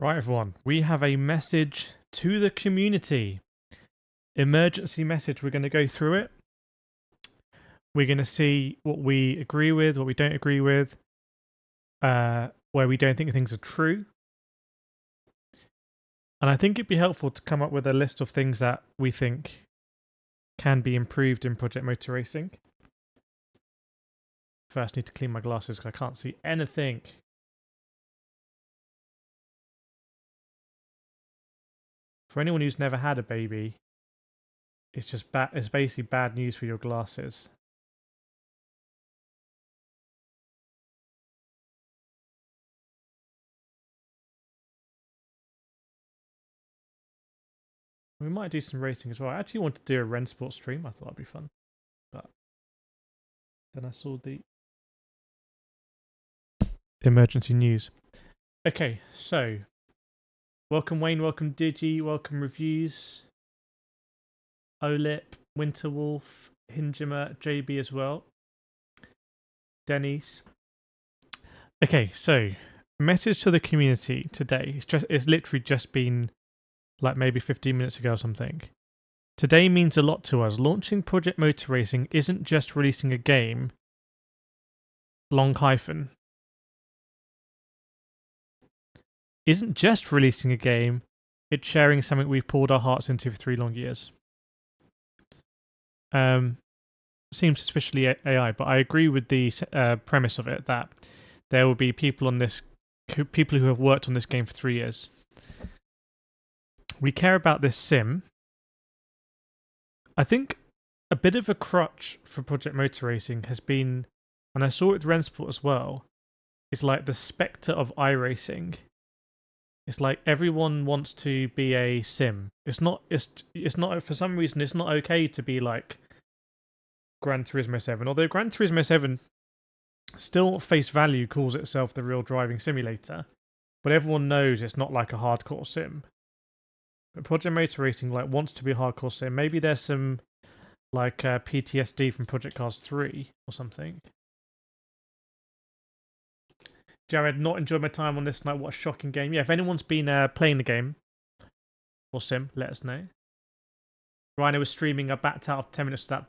Right, everyone, we have a message to the community. Emergency message. We're going to go through it. We're going to see what we agree with, what we don't agree with, where we don't think things are true. And I think it'd be helpful to come up with a list of things that we think can be improved in Project Motor Racing. First, I need to clean my glasses because I can't see anything. For anyone who's never had a baby, it's just it's basically bad news for your glasses. We might do some racing as well. I actually wanted to do a Rennsport stream. I thought that'd be fun. But then I saw the emergency news. Okay, so welcome Wayne, welcome Digi, welcome Reviews, Olip, Winterwolf, Hingimer, JB as well, Denny's. Okay, so message to the community today. It's literally just been like maybe 15 minutes ago or something. Today means a lot to us. Launching Project Motor Racing isn't just releasing a game. Long hyphen. Isn't just releasing a game. It's sharing something we've poured our hearts into for 3 long years. Seems suspiciously AI, but I agree with the premise of it that there will be people on this, people who have worked on this game for 3 years. We care about this sim. I think a bit of a crutch for Project Motor Racing has been, and I saw it with Rennsport as well, is like the spectre of iRacing. It's like everyone wants to be a sim. It's not for some reason it's not okay to be like Gran Turismo 7. Although Gran Turismo 7 still face value calls itself the real driving simulator, but everyone knows it's not like a hardcore sim. But Project Motor Racing like wants to be a hardcore sim. Maybe there's some like PTSD from Project Cars 3 or something. Jared, not enjoyed my time on this night. What a shocking game. Yeah, if anyone's been playing the game or sim, let us know. Rhino was streaming. I backed out of 10 minutes. Was that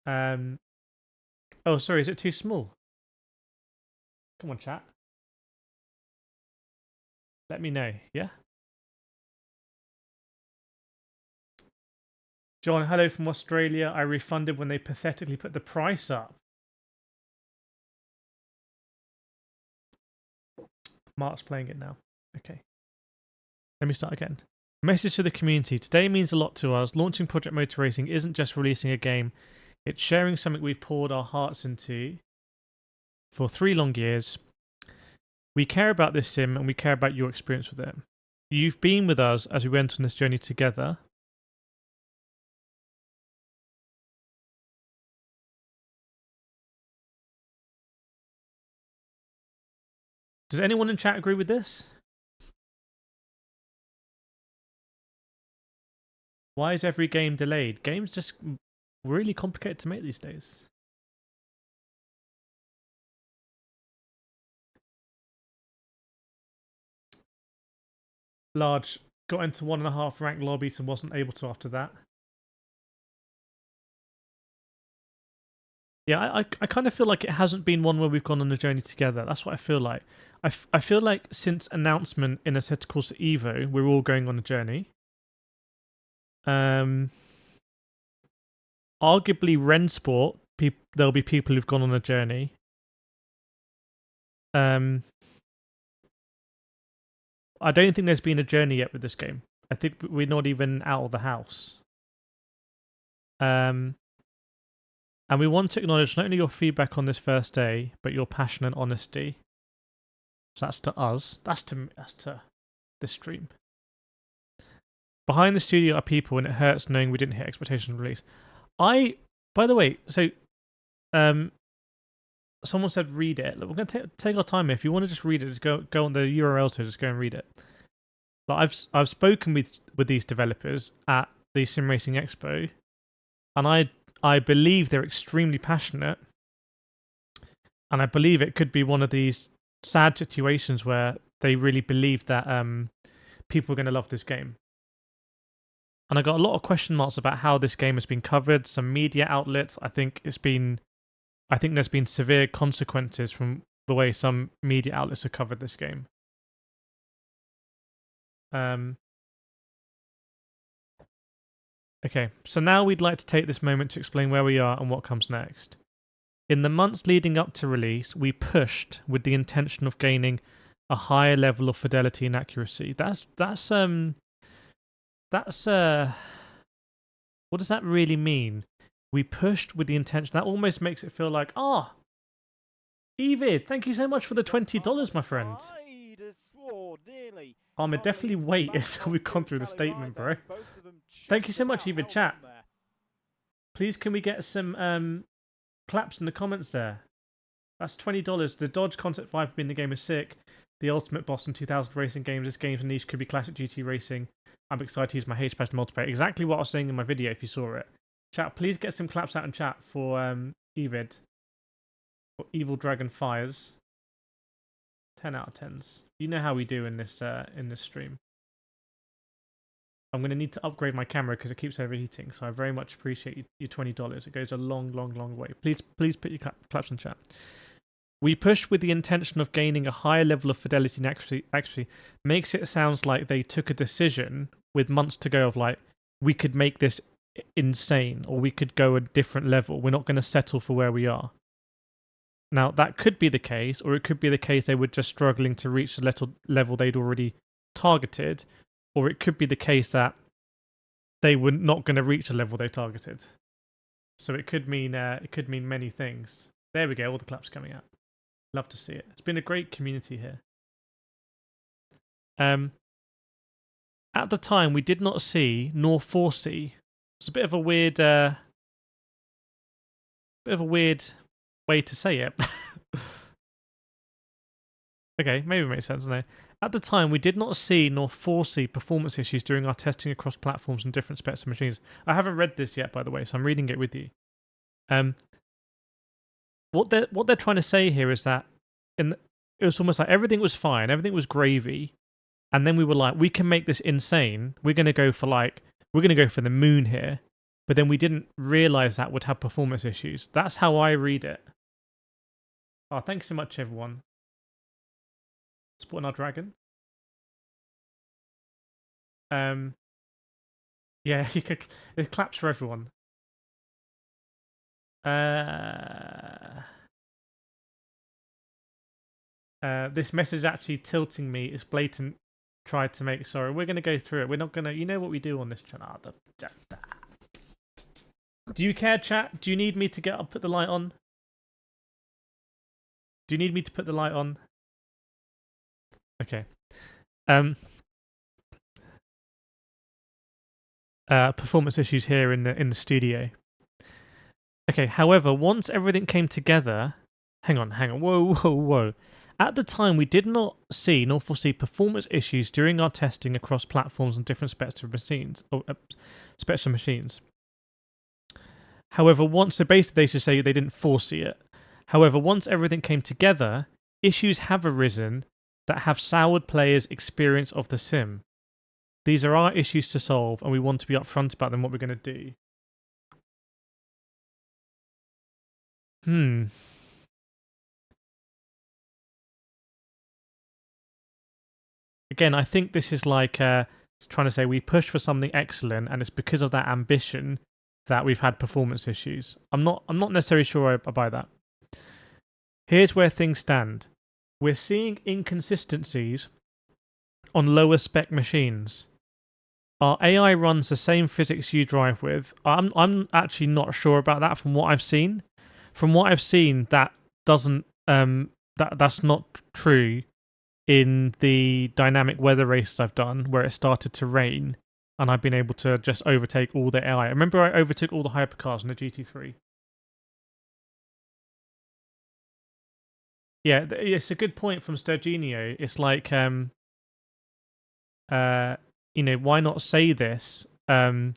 bad? Oh, sorry. Is it too small? Come on, chat. Let me know. Yeah? John, hello from Australia. I refunded when they pathetically put the price up. Mark's playing it now. Okay. Let me start again. Message to the community. Today means a lot to us. Launching Project Motor Racing isn't just releasing a game. It's sharing something we've poured our hearts into for 3 long years. We care about this sim and we care about your experience with it. You've been with us as we went on this journey together. Does anyone in chat agree with this? Why is every game delayed? Games just really complicated to make these days. Large got into 1.5 rank lobbies and wasn't able to after that. Yeah, I kind of feel like it hasn't been one where we've gone on a journey together. That's what I feel like. I feel like since announcement in a set course at Evo, we're all going on a journey. Arguably, Rennsport, there'll be people who've gone on a journey. I don't think there's been a journey yet with this game. I think we're not even out of the house. And we want to acknowledge not only your feedback on this first day, but your passion and honesty. So that's to us. That's to this stream. Behind the studio are people, and it hurts knowing we didn't hit expectations of release. By the way, so someone said read it. Look, we're going to take our time. If you want to just read it, just go on the URL to just go and read it. But I've spoken with these developers at the Sim Racing Expo, and I believe they're extremely passionate, and I believe it could be one of these sad situations where they really believed that people are going to love this game. And I got a lot of question marks about how this game has been covered. Some media outlets, I think there's been severe consequences from the way some media outlets have covered this game. Okay, so now we'd like to take this moment to explain where we are and what comes next. In the months leading up to release, we pushed with the intention of gaining a higher level of fidelity and accuracy. That's what does that really mean? We pushed with the intention. That almost makes it feel like, Evid, thank you so much for the $20, my friend. I'm gonna definitely wait until we've gone through the statement, bro. Thank you so much, Evid. Chat. Please, can we get some claps in the comments there? That's $20. The Dodge Concept 5 being the game is sick. The ultimate boss in 2000 racing games. This game's niche could be classic GT racing. I'm excited to use my HPass multiplayer. Exactly what I was saying in my video if you saw it. Chat, please get some claps out in chat for Evid. Or Evil Dragon Fires. 10 out of 10s. You know how we do in this stream. I'm going to need to upgrade my camera because it keeps overheating, so I very much appreciate your $20. It goes a long, long, long way. Please put your claps in chat. We pushed with the intention of gaining a higher level of fidelity and actually makes it sound like they took a decision with months to go of like, we could make this insane or we could go a different level. We're not going to settle for where we are. Now, that could be the case, or it could be the case they were just struggling to reach the level they'd already targeted, or it could be the case that they were not going to reach the level they targeted. So it could mean many things. There we go, all the claps coming out. Love to see it. It's been a great community here. At the time, we did not see nor foresee. It's a bit of a weird way to say it. Okay, maybe it makes sense now. At the time, we did not see nor foresee performance issues during our testing across platforms and different specs of machines. I haven't read this yet, by the way, so I'm reading it with you. What they're trying to say here is that it was almost like everything was fine, everything was gravy, and then we were like, we can make this insane. We're gonna go for the moon here, but then we didn't realize that would have performance issues. That's how I read it. Oh, thanks so much, everyone. Supporting our dragon. Yeah, it claps for everyone. This message actually tilting me is blatant. Tried to make sorry. We're gonna go through it. We're not gonna. You know what we do on this channel. Do you care, chat? Do you need me to get up? Put the light on. Do you need me to put the light on? Okay. Performance issues here in the studio. Okay. However, once everything came together, hang on. Whoa. At the time, we did not see nor foresee performance issues during our testing across platforms and different specs of machines. However, so basically they should say they didn't foresee it. However, once everything came together, issues have arisen that have soured players' experience of the sim. These are our issues to solve, and we want to be upfront about them, what we're going to do. Again, I think this is like trying to say we push for something excellent, and it's because of that ambition that we've had performance issues. I'm not necessarily sure I buy that. Here's where things stand. We're seeing inconsistencies on lower spec machines. Our AI runs the same physics you drive with. I'm actually not sure about that from what I've seen. From what I've seen, that doesn't that's not true in the dynamic weather races I've done where it started to rain and I've been able to just overtake all the AI. I remember I overtook all the hypercars in the GT3. Yeah, it's a good point from Sturgenio. It's like, why not say this a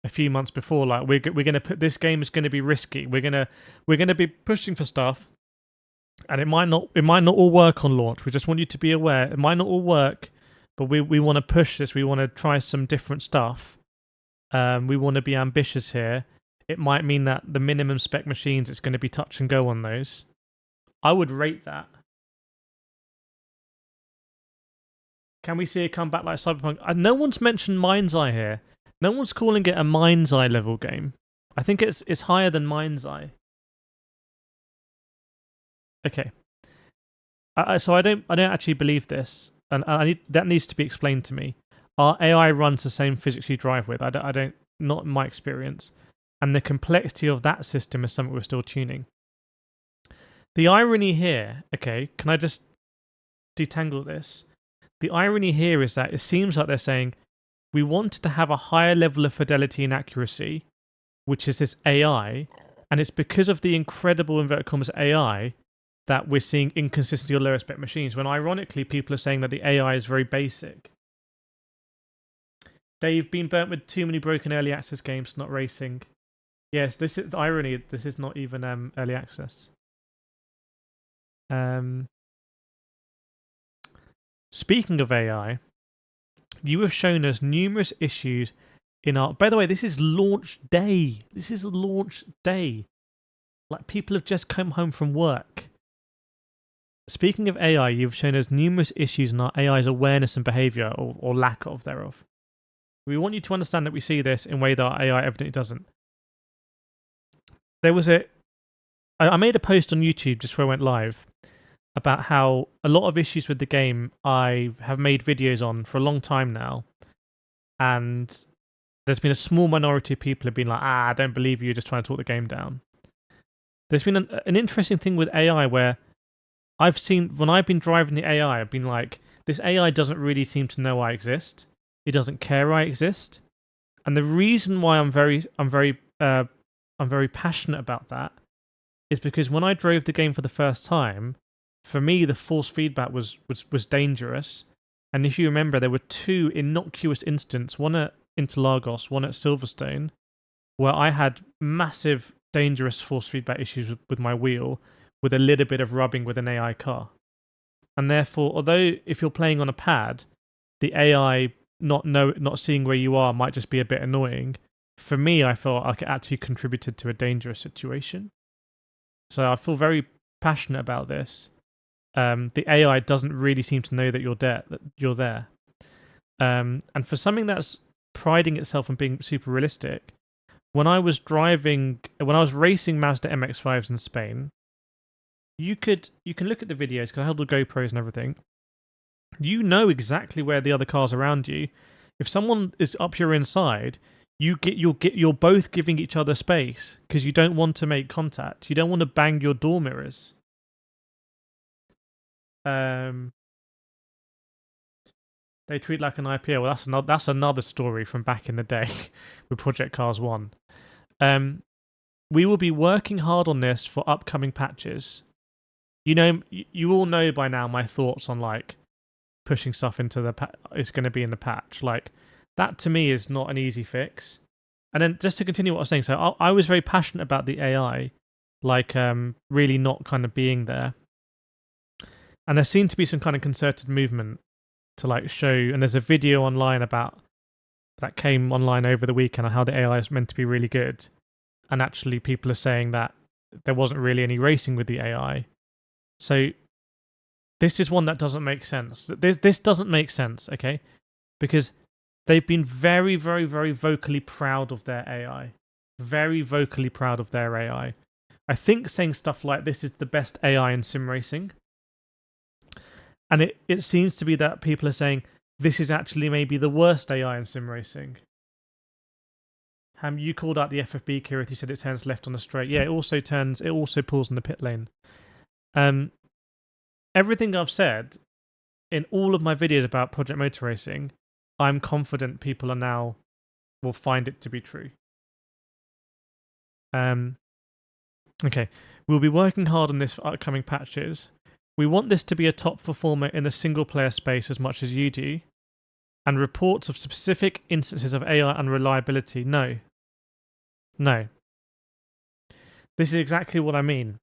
few months before? Like, we're gonna put this game is gonna be risky. We're gonna be pushing for stuff And it might not all work on launch. We just want you to be aware. It might not all work, but we want to push this. We want to try some different stuff. We want to be ambitious here. It might mean that the minimum spec machines, it's going to be touch and go on those. I would rate that. Can we see a comeback like Cyberpunk? No one's mentioned Mind's Eye here. No one's calling it a Mind's Eye level game. I think it's higher than Mind's Eye. Okay. So I don't actually believe this, and that needs to be explained to me. Our AI runs the same physics you drive with. I don't, not in my experience, and the complexity of that system is something we're still tuning. The irony here, okay, can I just detangle this? The irony here is that it seems like they're saying we wanted to have a higher level of fidelity and accuracy, which is this AI, and it's because of the incredible inverted commas AI that we're seeing inconsistency or lower spec machines, when ironically people are saying that the AI is very basic. They've been burnt with too many broken early access games, not racing. Yes, this is the irony. This is not even early access. Speaking of AI, you have shown us numerous issues in our... By the way, this is launch day. This is launch day. Like, people have just come home from work. Speaking of AI, you've shown us numerous issues in our AI's awareness and behavior, or lack of thereof. We want you to understand that we see this in a way that our AI evidently doesn't. There was I made a post on YouTube just before I went live about how a lot of issues with the game I have made videos on for a long time now, and there's been a small minority of people who have been like, I don't believe you, just trying to talk the game down. There's been an interesting thing with AI where I've seen, when I've been driving the AI, I've been like, this AI doesn't really seem to know I exist. It doesn't care I exist. And the reason why I'm very passionate about that is because when I drove the game for the first time, for me, the force feedback was dangerous. And if you remember, there were two innocuous incidents, one at Interlagos, one at Silverstone, where I had massive, dangerous force feedback issues with my wheel, with a little bit of rubbing with an AI car. And therefore, although if you're playing on a pad, the AI not seeing where you are might just be a bit annoying, for me, I felt like it actually contributed to a dangerous situation. So I feel very passionate about this. The AI doesn't really seem to know that you're there. And for something that's priding itself on being super realistic, when I was racing Mazda MX-5s in Spain, you can look at the videos, because I held the GoPros and everything. You know exactly where the other cars around you. If someone is up your inside, you're both giving each other space because you don't want to make contact. You don't want to bang your door mirrors. They treat like an IPO. Well, that's another story from back in the day with Project Cars 1. We will be working hard on this for upcoming patches. You all know by now my thoughts on like pushing stuff into it's going to be in the patch. Like, that to me is not an easy fix. And then just to continue what I was saying, so I was very passionate about the AI, like really not kind of being there. And there seemed to be some kind of concerted movement to like show, and there's a video online that came online over the weekend on how the AI is meant to be really good. And actually people are saying that there wasn't really any racing with the AI. So this is one that doesn't make sense. This doesn't make sense, okay? Because they've been very, very, very vocally proud of their AI. Very vocally proud of their AI. I think saying stuff like this is the best AI in sim racing. And it seems to be that people are saying this is actually maybe the worst AI in sim racing. You called out the FFB, Kirith. You said it turns left on the straight. Yeah, it also pulls in the pit lane. Everything I've said in all of my videos about Project Motor Racing, I'm confident people will find it to be true. Okay, we'll be working hard on this for upcoming patches. We want this to be a top performer in the single player space as much as you do. And reports of specific instances of AI unreliability, no. No. This is exactly what I mean.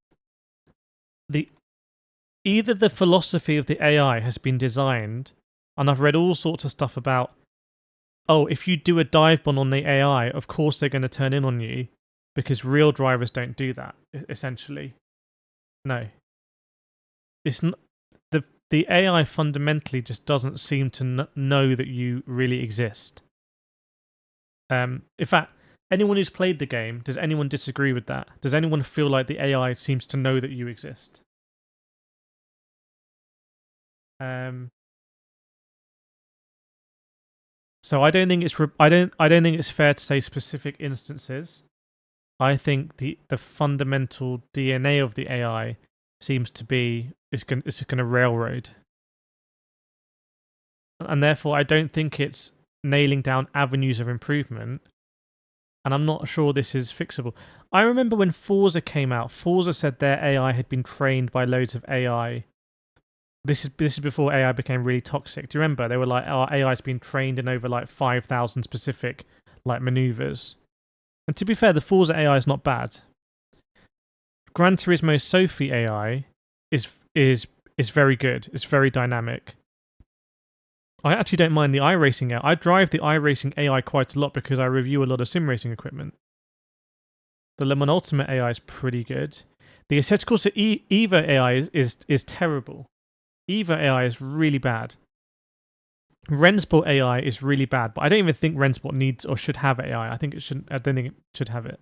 either the philosophy of the AI has been designed, and I've read all sorts of stuff about, oh, if you do a dive bomb on the AI, of course they're going to turn in on you because real drivers don't do that, essentially. No. It's not, the AI fundamentally just doesn't seem to know that you really exist. In fact, anyone who's played the game, does anyone disagree with that? Does anyone feel like the AI seems to know that you exist? So I don't think it's I don't think it's fair to say specific instances. I think the fundamental DNA of the AI seems to be it's going to railroad, and therefore I don't think it's nailing down avenues of improvement. And I'm not sure this is fixable. I remember when Forza came out, Forza said their AI had been trained by loads of AI. This is before AI became really toxic. Do you remember? They were like, our AI's been trained in over like 5,000 specific like maneuvers. And to be fair, the Forza AI is not bad. Gran Turismo Sophie AI is very good. It's very dynamic. I actually don't mind the iRacing AI. I drive the iRacing AI quite a lot because I review a lot of sim racing equipment. The Le Mans Ultimate AI is pretty good. The Assetto Corsa EVA AI is terrible. EVA AI is really bad. Rennsport AI is really bad, but I don't even think Rennsport needs or should have AI. I don't think it should have it.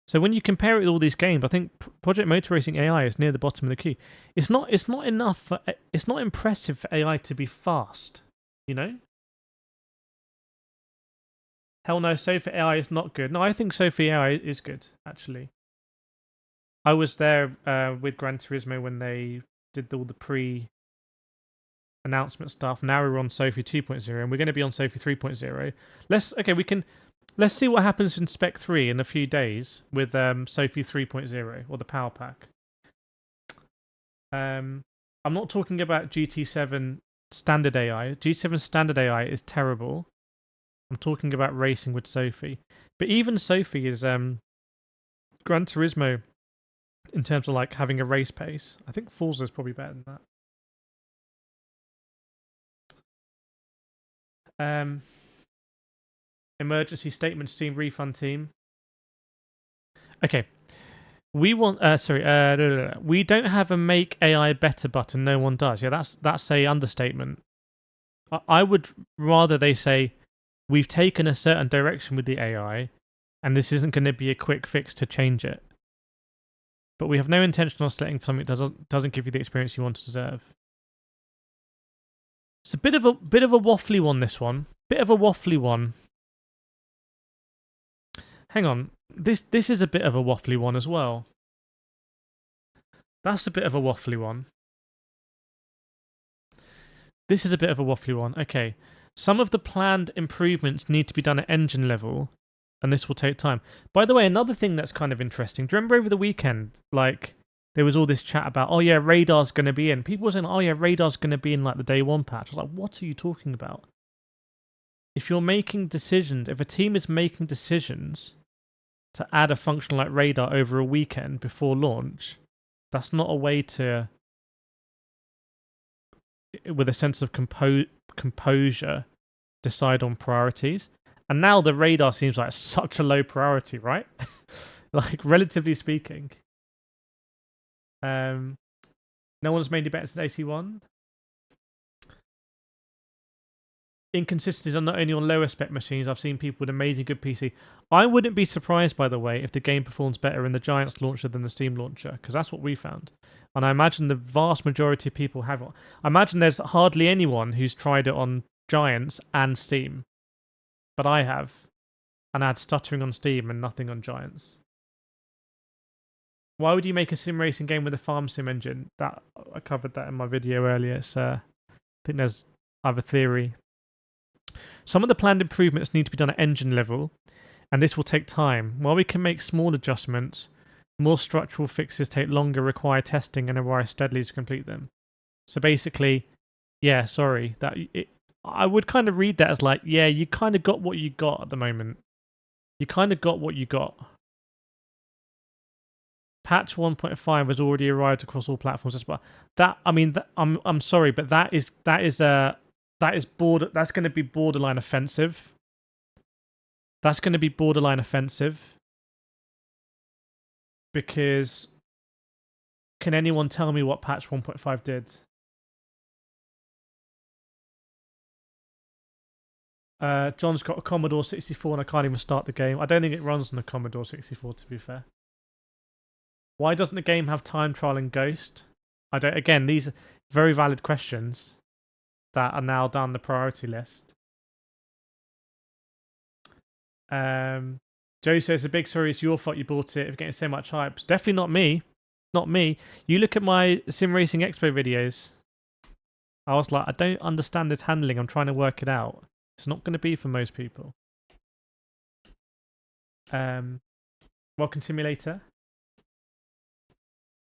So when you compare it with all these games, I think Project Motor Racing AI is near the bottom of the queue. It's not enough. It's not impressive for AI to be fast. You know. Hell no, Sophie AI is not good. No, I think Sophie AI is good actually. I was there with Gran Turismo when they did all the pre-announcement stuff. Now we're on Sophie 2.0, and we're going to be on Sophie 3.0. Let's see what happens in Spec 3 in a few days with Sophie 3.0 or the Power Pack. I'm not talking about GT7 standard AI. GT7 standard AI is terrible. I'm talking about racing with Sophie. But even Sophie is Gran Turismo in terms of like having a race pace. I think Forza is probably better than that. Emergency statement, Steam refund team. Okay. We want we don't have a make AI better button. No one does. Yeah, that's a understatement. I would rather they say we've taken a certain direction with the AI and this isn't going to be a quick fix to change it. But we have no intention of selecting for something that doesn't give you the experience you want to deserve. It's a bit of a waffly one, this one. Bit of a waffly one. Hang on. This is a bit of a waffly one as well. That's a bit of a waffly one. This is a bit of a waffly one. Okay. Some of the planned improvements need to be done at engine level, and this will take time. By the way, another thing that's kind of interesting. Do you remember over the weekend, like, there was all this chat about, oh yeah, radar's going to be in. People were saying, oh yeah, radar's going to be in like the day one patch. I was like, what are you talking about? If you're making decisions, if a team is making decisions to add a function like radar over a weekend before launch, that's not a way to, with a sense of composure, decide on priorities. And now the radar seems like such a low priority, right? Like, relatively speaking. No one's made it better since AC1. Inconsistencies are not only on lower spec machines. I've seen people with amazing good PC. I wouldn't be surprised, by the way, if the game performs better in the Giants launcher than the Steam launcher, because that's what we found. And I imagine the vast majority of people have it. I imagine there's hardly anyone who's tried it on Giants and Steam. But I have. And I had stuttering on Steam and nothing on Giants. Why would you make a sim racing game with a farm sim engine? That I covered that in my video earlier. So I think I have a theory. Some of the planned improvements need to be done at engine level, and this will take time. While we can make small adjustments, more structural fixes take longer, require testing, and require steadily to complete them. So basically, yeah, sorry. I would kind of read that as like, yeah, you kind of got what you got at the moment. You kind of got what you got. Patch 1.5 has already arrived across all platforms. That I mean, I'm sorry, but that is that's going to be borderline offensive. That's going to be borderline offensive because can anyone tell me what patch 1.5 did? John's got a Commodore 64 and I can't even start the game. I don't think it runs on a Commodore 64, to be fair. Why doesn't the game have time trial and Ghost? I don't. Again, these are very valid questions that are now down the priority list. Joe says, a big sorry, it's your fault you bought it. If you're getting so much hype. It's definitely not me. Not me. You look at my Sim Racing Expo videos. I was like, I don't understand this handling. I'm trying to work it out. It's not going to be for most people. Welcome Simulator.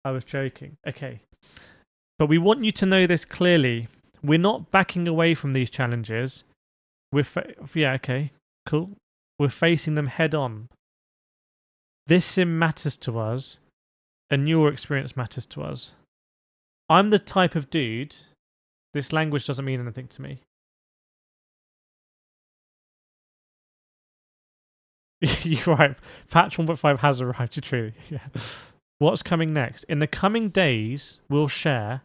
I was joking. Okay. But we want you to know this clearly. We're not backing away from these challenges. Yeah, okay. Cool. We're facing them head on. This sim matters to us, and your experience matters to us. I'm the type of dude, this language doesn't mean anything to me. You're right. Patch 1.5 has arrived. True. Yeah. What's coming next? In the coming days, we'll share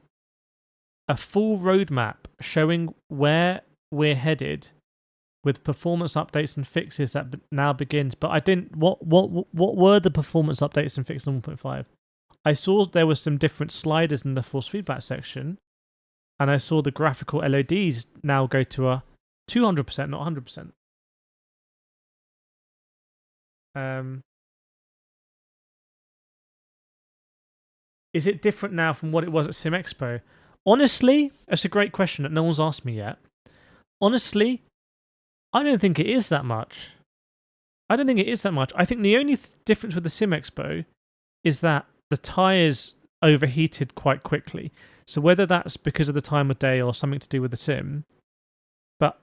a full roadmap showing where we're headed with performance updates and fixes that now begins. But I didn't. What were the performance updates and fixes on 1.5? I saw there were some different sliders in the force feedback section, and I saw the graphical LODs now go to a 200%, not 100%. Is it different now from what it was at Sim Expo? Honestly, that's a great question that no one's asked me yet. Honestly, I don't think it is that much. I think the only difference with the Sim Expo is that the tyres overheated quite quickly. So whether that's because of the time of day or something to do with the sim, but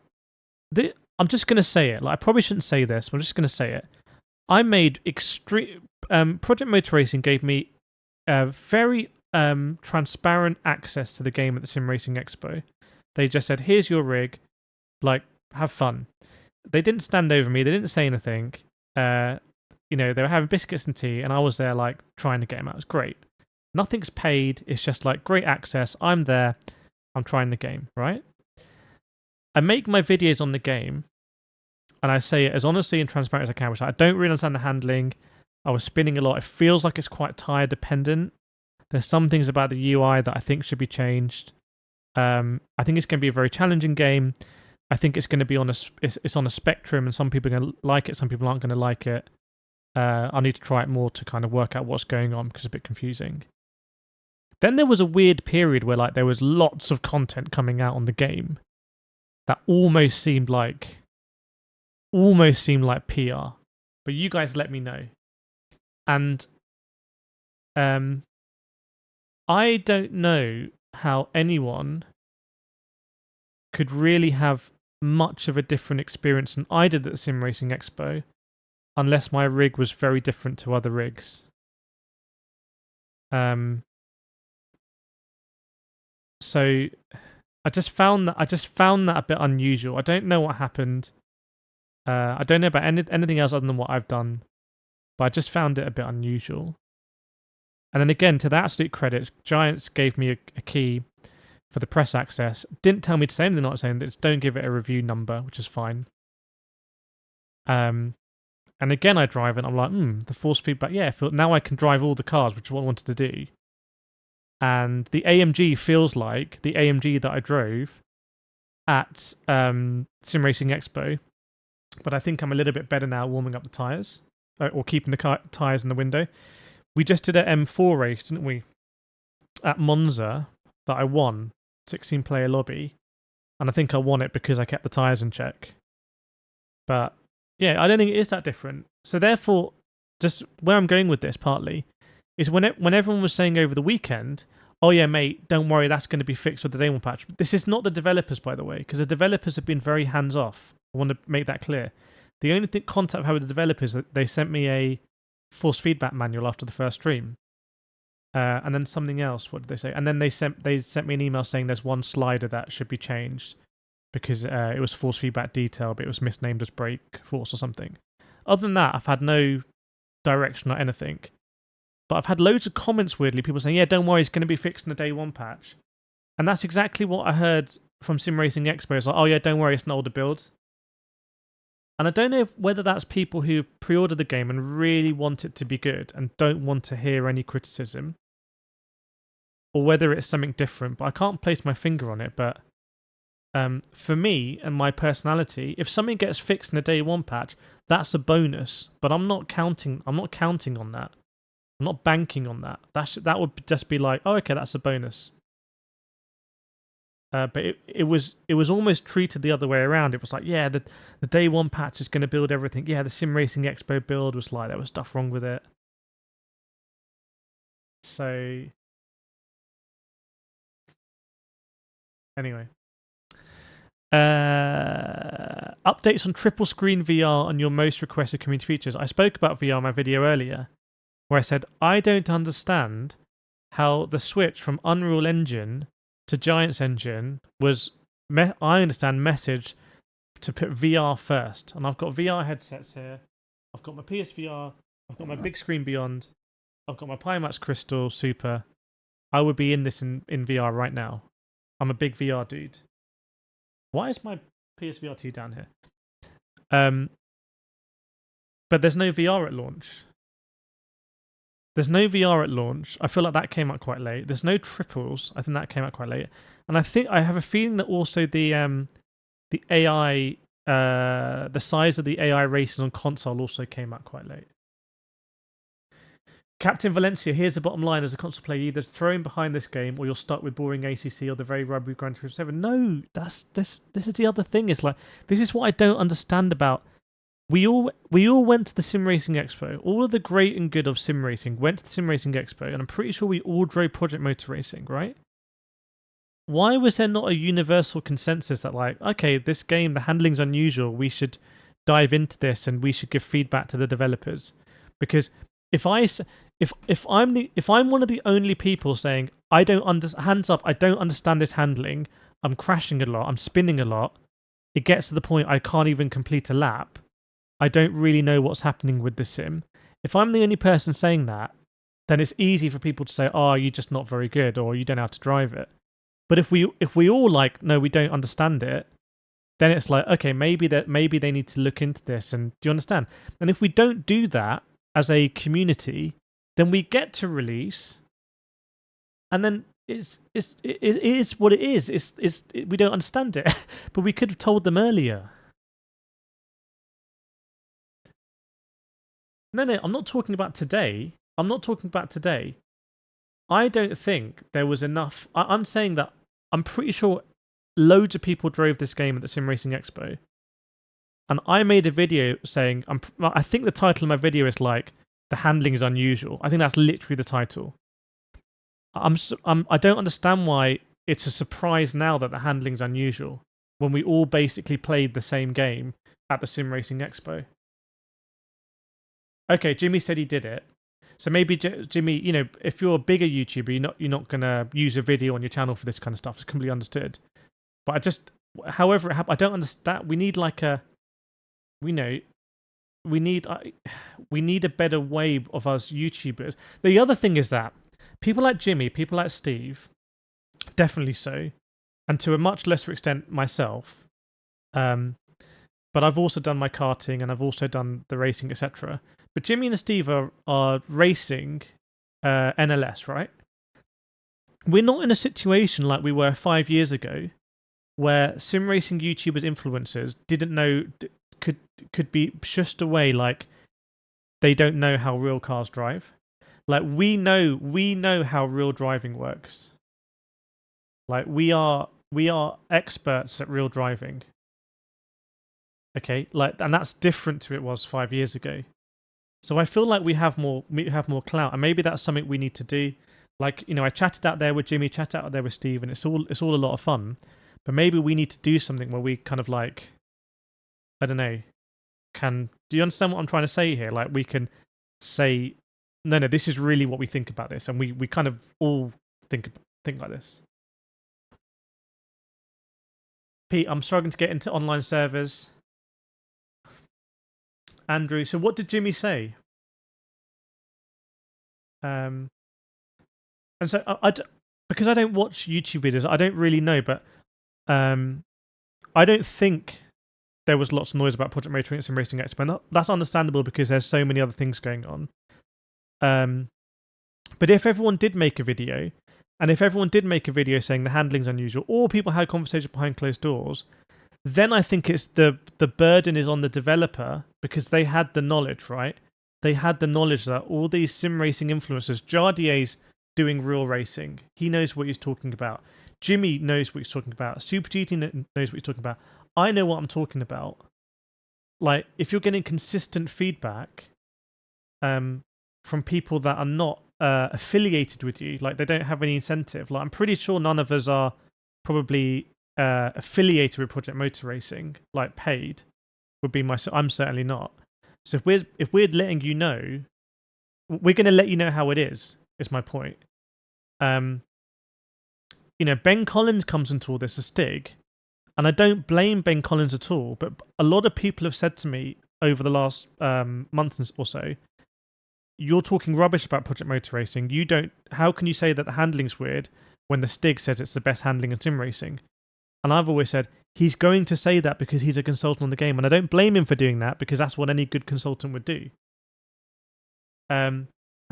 I'm just going to say it. Like, I probably shouldn't say this, but I'm just going to say it. I made extreme... Project Motor Racing gave me very transparent access to the game at the Sim Racing Expo. They just said, here's your rig, like, have fun. They didn't stand over me, they didn't say anything. They were having biscuits and tea, and I was there, like, trying to get them out. It was great. Nothing's paid, it's just, like, great access. I'm there, I'm trying the game, right? I make my videos on the game, and I say it as honestly and transparent as I can, which I don't really understand the handling. I was spinning a lot. It feels like it's quite tire dependent. There's some things about the UI that I think should be changed. I think it's going to be a very challenging game. I think it's going to be on a spectrum, and some people are going to like it, some people aren't going to like it. I need to try it more to kind of work out what's going on because it's a bit confusing. Then there was a weird period where like there was lots of content coming out on the game that almost seemed like PR. But you guys let me know. And I don't know how anyone could really have much of a different experience than I did at the Sim Racing Expo unless my rig was very different to other rigs. So I just found that a bit unusual. I don't know what happened. I don't know about anything else other than what I've done, but I just found it a bit unusual. And then again, to the absolute credits, Giants gave me a key for the press access. Didn't tell me to say anything, not saying that. Don't give it a review number, which is fine. And again, I drive it, and I'm like, the force feedback, yeah, now I can drive all the cars, which is what I wanted to do. And the AMG feels like the AMG that I drove at Sim Racing Expo, but I think I'm a little bit better now warming up the tyres, or keeping the tyres in the window. We just did an M4 race, didn't we, at Monza, that I won, 16-player lobby, and I think I won it because I kept the tyres in check. But yeah, I don't think it is that different. So therefore, just where I'm going with this partly is when everyone was saying over the weekend, oh yeah, mate, don't worry, that's going to be fixed with the day one patch. This is not the developers, by the way, because the developers have been very hands-off. I want to make that clear. The only contact I've had with the developers is that they sent me a force feedback manual after the first stream. And then something else. What did they say? And then they sent me an email saying there's one slider that should be changed because it was force feedback detail, but it was misnamed as brake force or something. Other than that, I've had no direction or anything. But I've had loads of comments, weirdly, people saying, yeah, don't worry, it's going to be fixed in the day one patch. And that's exactly what I heard from Sim Racing Expo. It's like, oh yeah, don't worry, it's an older build. And I don't know whether that's people who pre-ordered the game and really want it to be good and don't want to hear any criticism, or whether it's something different. But I can't place my finger on it. But for me and my personality, if something gets fixed in the day one patch, that's a bonus. But I'm not counting on that. I'm not banking on that. That would just be like, oh, okay, that's a bonus. But it was almost treated the other way around. It was like, yeah, the day one patch is going to build everything. Yeah, the Sim Racing Expo build was like, there was stuff wrong with it. So anyway, updates on triple screen VR and your most requested community features. I spoke about VR in my video earlier, where I said I don't understand how the switch from Unreal Engine to Giants Engine was, I understand, message to put VR first. And I've got VR headsets here. I've got my PSVR. I've got my big screen Beyond. I've got my Pimax Crystal Super. I would be in this in VR right now. I'm a big VR dude. Why is my PSVR 2 down here? But there's no VR at launch. There's no VR at launch. I feel like that came out quite late. There's no triples. I think that came out quite late. And I have a feeling that also the AI, the size of the AI races on console also came out quite late. Captain Valencia, here's the bottom line as a console player: either throw in behind this game or you're stuck with boring ACC or the very rubbery Gran Turismo 7. No, this is the other thing. It's like, this is what I don't understand about. We all went to the Sim Racing Expo. All of the great and good of Sim Racing went to the Sim Racing Expo, and I'm pretty sure we all drove Project Motor Racing, right? Why was there not a universal consensus that, like, okay, this game, the handling's unusual, we should dive into this and we should give feedback to the developers? Because if I'm one of the only people saying hands up, I don't understand this handling, I'm crashing a lot, I'm spinning a lot, it gets to the point I can't even complete a lap. I don't really know what's happening with the sim. If I'm the only person saying that, then it's easy for people to say, oh, you're just not very good, or you don't know how to drive it. But if we all like, no, we don't understand it, then it's like, okay, maybe they need to look into this. And do you understand? And if we don't do that as a community, then we get to release, and then it is what it is. We don't understand it, but we could have told them earlier. No, I'm not talking about today. I don't think there was enough. I'm saying that I'm pretty sure loads of people drove this game at the Sim Racing Expo. And I made a video saying, I think the title of my video is like, the handling is unusual. I think that's literally the title. I don't understand why it's a surprise now that the handling is unusual when we all basically played the same game at the Sim Racing Expo. Okay, Jimmy said he did it. So maybe, Jimmy, you know, if you're a bigger YouTuber, you're not going to use a video on your channel for this kind of stuff. It's completely understood. But however it happened, I don't understand. We need like we need a better way of us YouTubers. The other thing is that people like Jimmy, people like Steve, definitely so, and to a much lesser extent myself. But I've also done my karting and I've also done the racing, etc. But Jimmy and Steve are racing NLS, right? We're not in a situation like we were 5 years ago, where sim racing YouTubers, influencers didn't know, could be shushed away like they don't know how real cars drive. Like we know how real driving works. Like we are experts at real driving. Okay, like, and that's different to it was 5 years ago. So I feel like we have more clout, and maybe that's something we need to do. Like, you know, I chatted out there with Jimmy, chatted out there with Steve, and it's all a lot of fun. But maybe we need to do something where we kind of like, I don't know, do you understand what I'm trying to say here? Like we can say no, this is really what we think about this, and we kind of all think like this. Pete, I'm struggling to get into online servers. Andrew, so what did Jimmy say? And so because I don't watch YouTube videos, I don't really know, but I don't think there was lots of noise about Project Motor and Sim Racing Expo. That's understandable because there's so many other things going on. But if everyone did make a video, and if everyone did make a video saying the handling's unusual, or people had conversations behind closed doors, then I think it's the burden is on the developer because they had the knowledge, right? They had the knowledge that all these sim racing influencers, Jardier's doing real racing. He knows what he's talking about. Jimmy knows what he's talking about. Super GT knows what he's talking about. I know what I'm talking about. Like, if you're getting consistent feedback from people that are not affiliated with you, like they don't have any incentive. Like, I'm pretty sure none of us are probably affiliated with Project Motor Racing, like paid, would be I'm certainly not. So if we're letting you know, we're going to let you know how it is my point. Ben Collins comes into all this as Stig, and I don't blame Ben Collins at all, but a lot of people have said to me over the last month or so, you're talking rubbish about Project Motor Racing. How can you say that the handling's weird when the Stig says it's the best handling in sim racing? And I've always said, he's going to say that because he's a consultant on the game, and I don't blame him for doing that because that's what any good consultant would do. And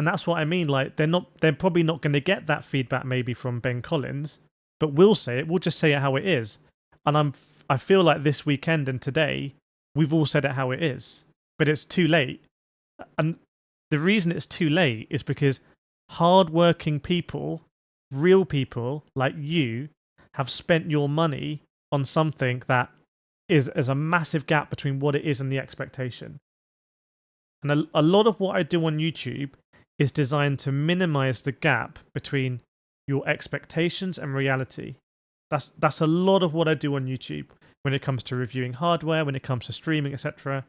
that's what I mean. Like, they're probably not going to get that feedback maybe from Ben Collins, but we'll say it. We'll just say it how it is. And I feel like this weekend and today, we've all said it how it is, but it's too late. And the reason it's too late is because hardworking people, real people like you, have spent your money on something that is a massive gap between what it is and the expectation. And a lot of what I do on YouTube is designed to minimize the gap between your expectations and reality. That's a lot of what I do on YouTube when it comes to reviewing hardware, when it comes to streaming, etc.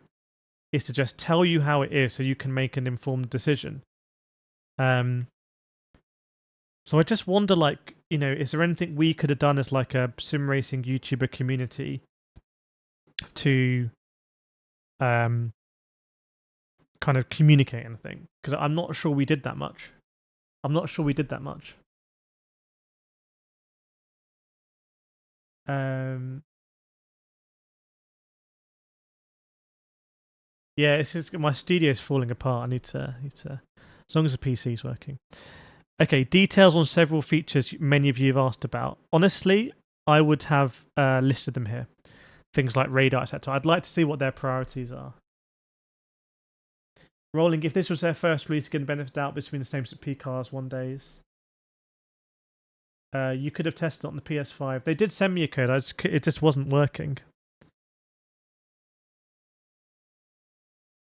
Is to just tell you how it is so you can make an informed decision. So I just wonder, like, is there anything we could have done as like a sim racing YouTuber community to kind of communicate anything? Because I'm not sure we did that much. Yeah, it's just my studio's falling apart. I need to as long as the PC's working. Okay, details on several features many of you have asked about. Honestly, I would have listed them here. Things like radar, etc. I'd like to see what their priorities are. Rolling, if this was their first release, get the benefit of doubt between the same as P-Cars 1 days. You could have tested it on the PS5. They did send me a code. It just wasn't working.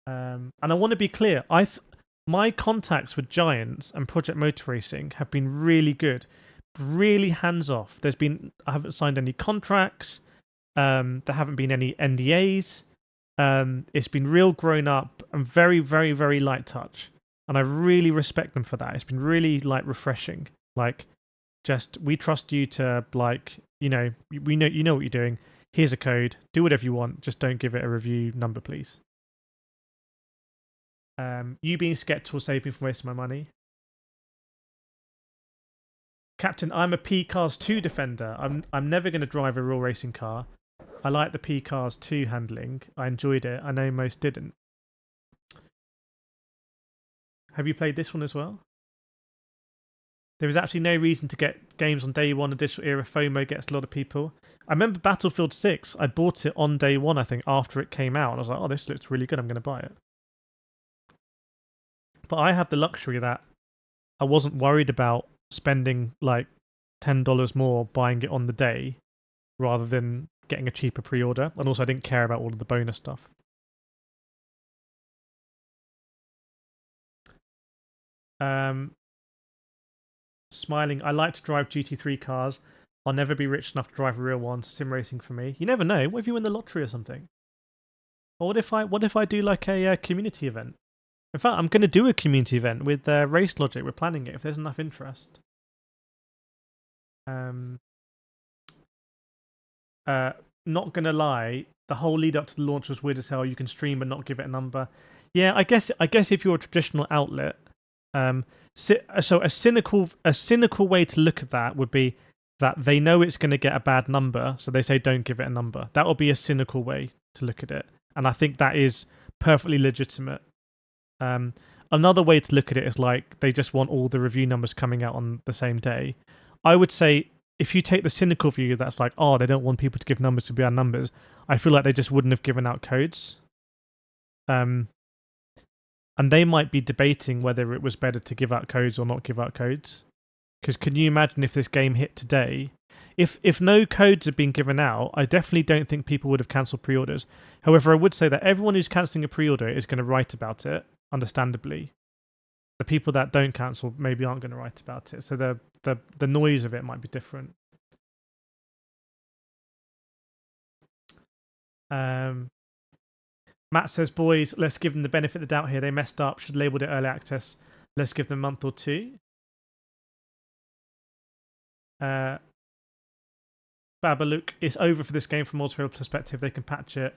And I want to be clear. My contacts with Giants and Project Motor Racing have been really good, really hands-off. I haven't signed any contracts. There haven't been any NDAs. It's been real grown up and very, very, very light touch. And I really respect them for that. It's been really refreshing. We trust you to we know what you're doing. Here's a code. Do whatever you want. Just don't give it a review number, please. You being skeptical saved me from wasting my money. Captain, I'm a P-Cars 2 defender. I'm never going to drive a real racing car. I like the P-Cars 2 handling. I enjoyed it. I know most didn't. Have you played this one as well? There is actually no reason to get games on day one. Additional era FOMO gets a lot of people. I remember Battlefield 6. I bought it on day one, I think, after it came out. And I was like, oh, this looks really good. I'm going to buy it. But I have the luxury that I wasn't worried about spending $10 more buying it on the day rather than getting a cheaper pre-order. And also I didn't care about all of the bonus stuff. Smiling, I like to drive GT3 cars. I'll never be rich enough to drive a real one, so sim racing for me. You never know. What if you win the lottery or something? Or what if I do like a community event? In fact, I'm going to do a community event with Race Logic. We're planning it if there's enough interest. Not going to lie, the whole lead up to the launch was weird as hell. You can stream but not give it a number. Yeah, I guess if you're a traditional outlet, so a cynical way to look at that would be that they know it's going to get a bad number, so they say don't give it a number. That would be a cynical way to look at it, and I think that is perfectly legitimate. Another way to look at it is like they just want all the review numbers coming out on the same day. I would say if you take the cynical view, that's like, oh, they don't want people to give numbers to be our numbers. I feel like they just wouldn't have given out codes. And they might be debating whether it was better to give out codes or not give out codes. Because can you imagine if this game hit today? If no codes had been given out, I definitely don't think people would have cancelled pre-orders. However, I would say that everyone who's cancelling a pre-order is going to write about it, understandably. The people that don't cancel maybe aren't going to write about it. So the noise of it might be different. Matt says, boys, let's give them the benefit of the doubt here. They messed up. Should have labelled it early access. Let's give them a month or two. Babaluk, it's over for this game from a multiplayer perspective. They can patch it.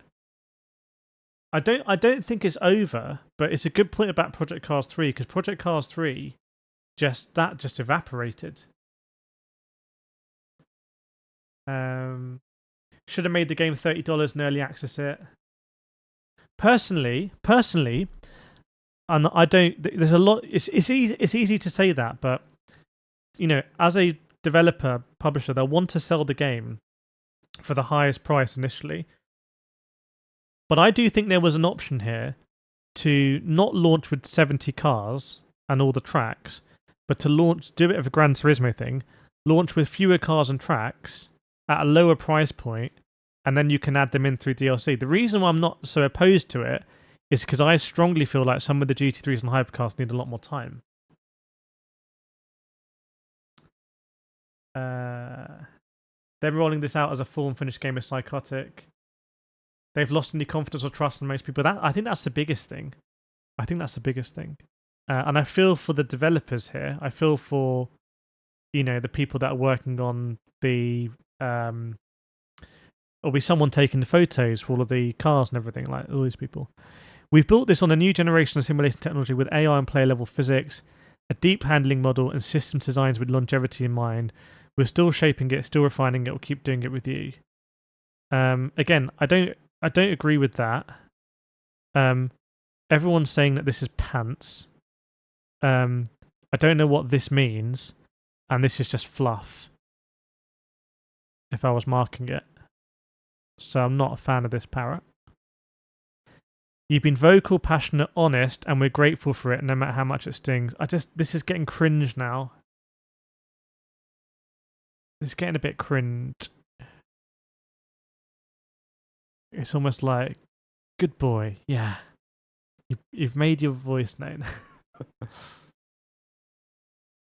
I don't think it's over, but it's a good point about Project Cars 3 because Project Cars 3 just evaporated. Should have made the game $30 and early access it. Personally, and I don't. There's a lot. It's easy to say that, but you know, as a developer publisher, they'll want to sell the game for the highest price initially. But I do think there was an option here to not launch with 70 cars and all the tracks, but to do it of a Gran Turismo thing, launch with fewer cars and tracks at a lower price point, and then you can add them in through DLC. The reason why I'm not so opposed to it is because I strongly feel like some of the GT3s and hypercars need a lot more time. They're rolling this out as a full and finished game is psychotic. They've lost any confidence or trust in most people. I think that's the biggest thing. And I feel for the developers here. I feel for, you know, the people that are working on the or be someone taking the photos for all of the cars and everything, like all these people. We've built this on a new generation of simulation technology with AI and player level physics, a deep handling model, and system designs with longevity in mind. We're still shaping it, still refining it. We'll keep doing it with you. Again, I don't agree with that. Everyone's saying that this is pants. I don't know what this means, and this is just fluff. If I was marking it. So I'm not a fan of this parrot. You've been vocal, passionate, honest, and we're grateful for it, no matter how much it stings. This is getting cringe now. It's getting a bit cringe. It's almost like, good boy, yeah. You've made your voice known.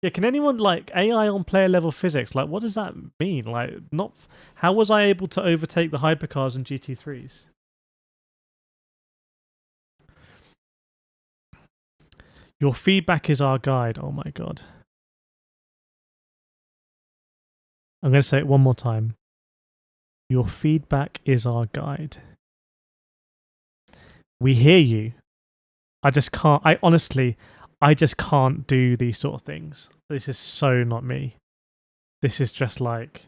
Yeah, can anyone, like, AI on player level physics, like, what does that mean? Like, how was I able to overtake the hypercars and GT3s? Your feedback is our guide. Oh my god. I'm going to say it one more time. Your feedback is our guide. We hear you. I just can't do these sort of things. This is so not me. This is like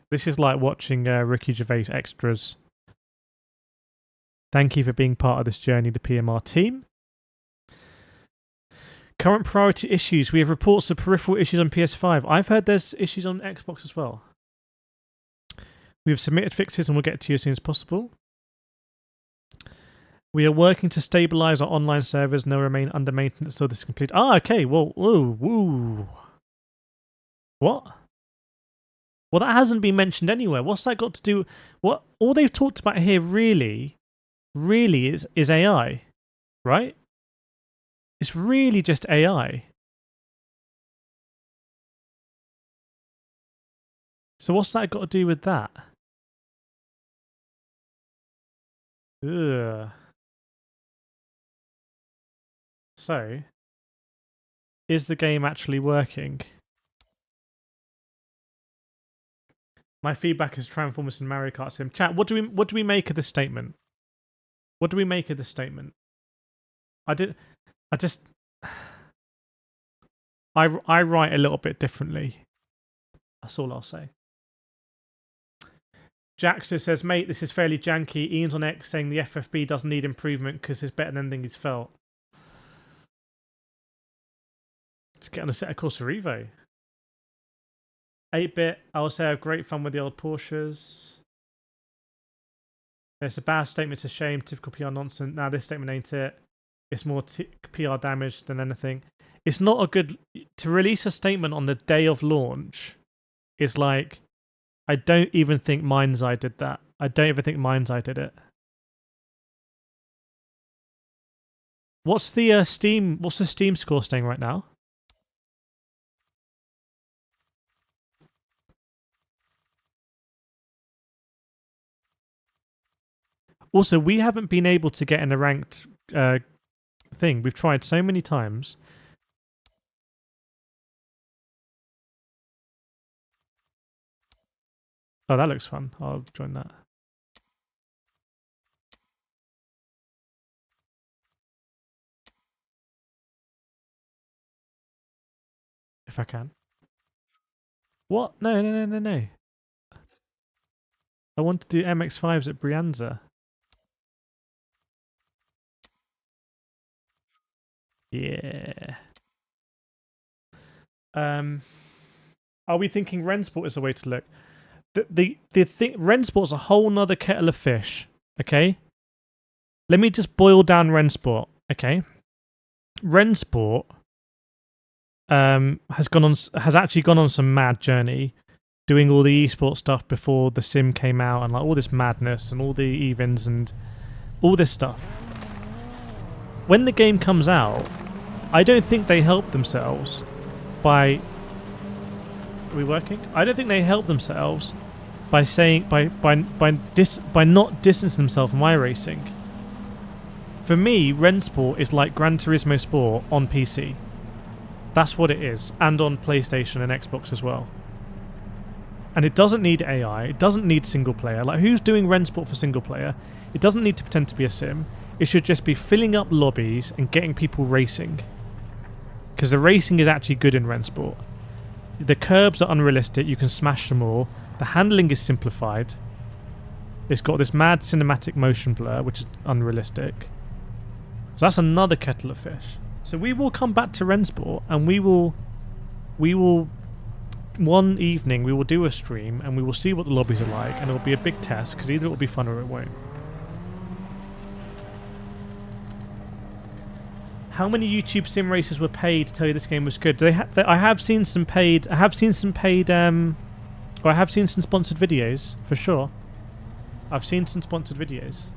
watching Ricky Gervais extras. Thank you for being part of this journey, the PMR team. Current priority issues. We have reports of peripheral issues on PS5. I've heard there's issues on Xbox as well. We have submitted fixes and we'll get to you as soon as possible. We are working to stabilize our online servers and they'll remain under maintenance until this is complete. Ah, okay. Well, whoa. What? Well, that hasn't been mentioned anywhere. What's that got to do? What? All they've talked about here really is AI, right? It's really just AI. So what's that got to do with that? Ugh. So, is the game actually working? My feedback is Transformers and Mario Kart Sim. Chat, what do we make of this statement? What do we make of this statement? I write a little bit differently. That's all I'll say. Jaxter says, mate, this is fairly janky. Ian's on X saying the FFB doesn't need improvement because it's better than anything he's felt. Just get on a set of Corsa Evo. 8-bit, I will say I have great fun with the old Porsches. It's a bad statement, it's a shame, typical PR nonsense. Now this statement ain't it. It's more PR damage than anything. It's not a good... To release a statement on the day of launch is like... I don't even think Mind's Eye did that. I don't even think Mind's Eye did it. What's the Steam score staying right now? Also, we haven't been able to get in a ranked thing. We've tried so many times. Oh, that looks fun. I'll join that. If I can. What? No. I want to do MX-5s at Brianza. Yeah. Are we thinking Rennsport is the way to look? The thing, Rennsport's a whole nother kettle of fish. Okay. Let me just boil down Rennsport. Okay. Rennsport has actually gone on some mad journey, doing all the esports stuff before the sim came out, and like all this madness and all the events and all this stuff. When the game comes out, I don't think they help themselves by... Are we working? I don't think they help themselves by saying by not distancing themselves from iRacing. For me, Rennsport is like Gran Turismo Sport on PC. That's what it is, and on PlayStation and Xbox as well. And it doesn't need AI. It doesn't need single player. Like, who's doing Rennsport for single player? It doesn't need to pretend to be a sim. It should just be filling up lobbies and getting people racing. Because the racing is actually good in Rennsport. The curbs are unrealistic. You can smash them all. The handling is simplified. It's got this mad cinematic motion blur, which is unrealistic. So that's another kettle of fish. So we will come back to Rennsport, and we will one evening we will do a stream, and we will see what the lobbies are like, and it will be a big test, because either it will be fun or it won't. How many YouTube sim racers were paid to tell you this game was good? Do they I have seen some paid. I have seen some paid. Or I have seen some sponsored videos for sure. I've seen some sponsored videos,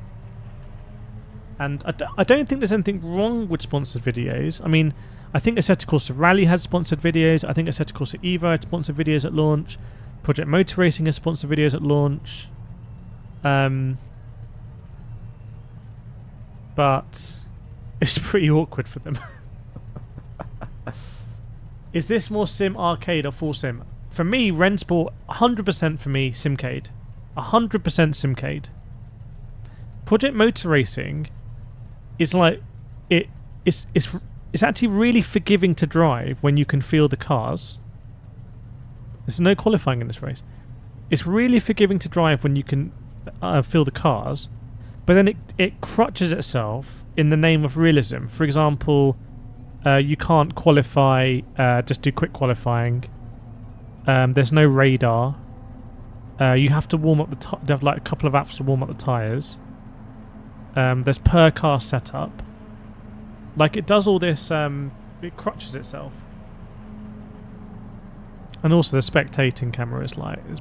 and I don't think there's anything wrong with sponsored videos. I mean, I think Assetto Corsa Rally had sponsored videos. I think Assetto Corsa Evo had sponsored videos at launch. Project Motor Racing has sponsored videos at launch. But it's pretty awkward for them. Is this more sim arcade or full sim? For me, Rennsport, 100% for me, simcade. 100% simcade. Project Motor Racing is like... It's actually really forgiving to drive when you can feel the cars. There's no qualifying in this race. It's really forgiving to drive when you can feel the cars. But then it crutches itself in the name of realism. For example, you can't qualify, just do quick qualifying. There's no radar. You have to warm up they have like a couple of apps to warm up the tyres. There's per car setup. Like, it does all this, it crutches itself. And also the spectating camera is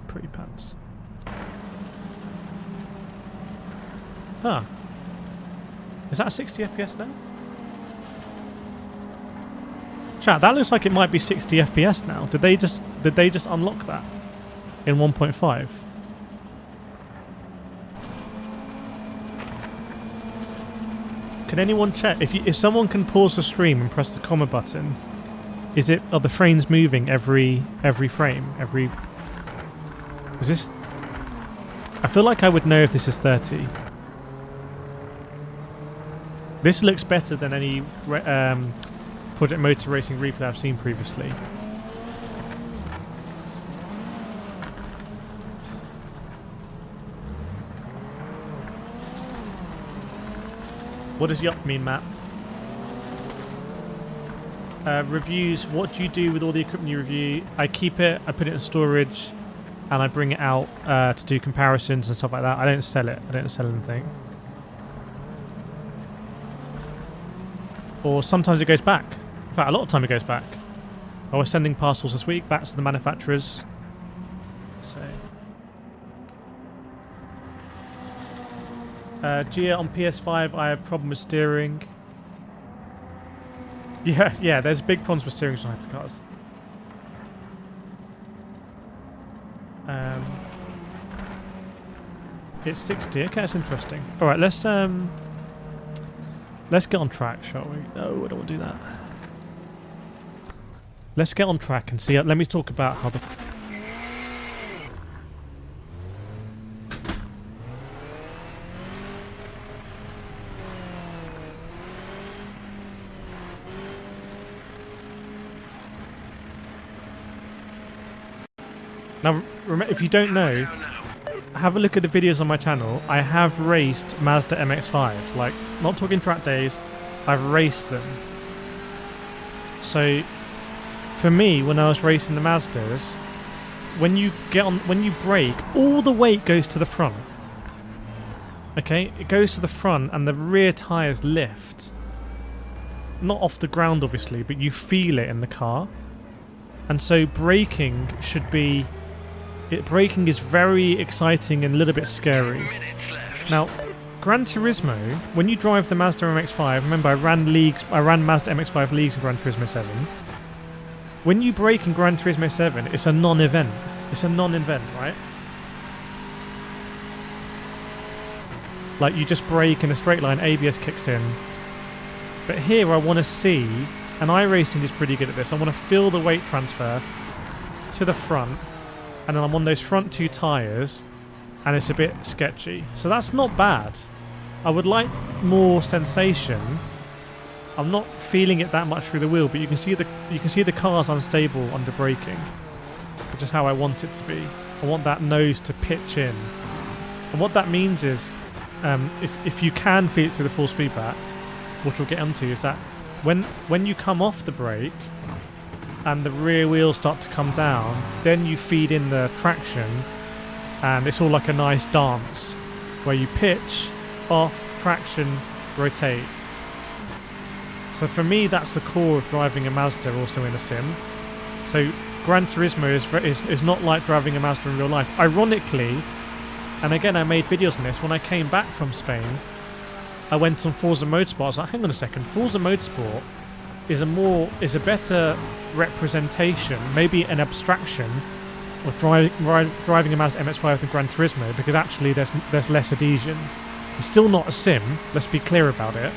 pretty pants. Huh. Is that 60 FPS now? Chat, that looks like it might be 60 FPS now. Did they just unlock that in 1.5? Can anyone check if someone can pause the stream and press the comma button? Are the frames moving every frame? Is this? I feel like I would know if this is 30. This looks better than any Project Motor Racing replay I've seen previously. What does yup mean, Matt? Reviews. What do you do with all the equipment you review? I keep it, I put it in storage, and I bring it out to do comparisons and stuff like that. I don't sell it. I don't sell anything. Or sometimes it goes back. In fact, a lot of time it goes back. I was sending parcels this week back to the manufacturers. So... Gia on PS5, I have a problem with steering. Yeah, there's big problems with steering on hypercars. It's 60. Okay, that's interesting. All right, let's get on track, shall we? No, I don't want to do that. Let's get on track and see. Let me talk about how the. Now, if you don't know, have a look at the videos on my channel. I have raced Mazda MX-5s. Like, not talking track days, I've raced them. So, for me, when I was racing the Mazdas, when you brake, all the weight goes to the front. Okay, it goes to the front, and the rear tyres lift. Not off the ground, obviously, but you feel it in the car. And so braking should be... braking is very exciting and a little bit scary. Now, Gran Turismo, when you drive the Mazda MX-5, remember I ran Mazda MX-5 leagues in Gran Turismo 7. When you brake in Gran Turismo 7, it's a non-event. It's a non-event, right? Like, you just brake in a straight line, ABS kicks in. But here I want to see, and iRacing is pretty good at this, I want to feel the weight transfer to the front, and then I'm on those front two tyres, and it's a bit sketchy. So that's not bad. I would like more sensation. I'm not feeling it that much through the wheel, but you can see the car's unstable under braking, which is how I want it to be. I want that nose to pitch in, and what that means is, if you can feel it through the force feedback, which we'll get onto, is that when you come off the brake and the rear wheels start to come down, then you feed in the traction, and it's all like a nice dance where you pitch, off, traction, rotate. So for me, that's the core of driving a Mazda also in a sim. So Gran Turismo is not like driving a Mazda in real life. Ironically, and again I made videos on this, when I came back from Spain, I went on Forza Motorsport. I was like, hang on a second, Forza Motorsport is a better representation, maybe an abstraction of driving a Mazda MX-5 than Gran Turismo, because actually there's less adhesion. It's still not a sim, let's be clear about it,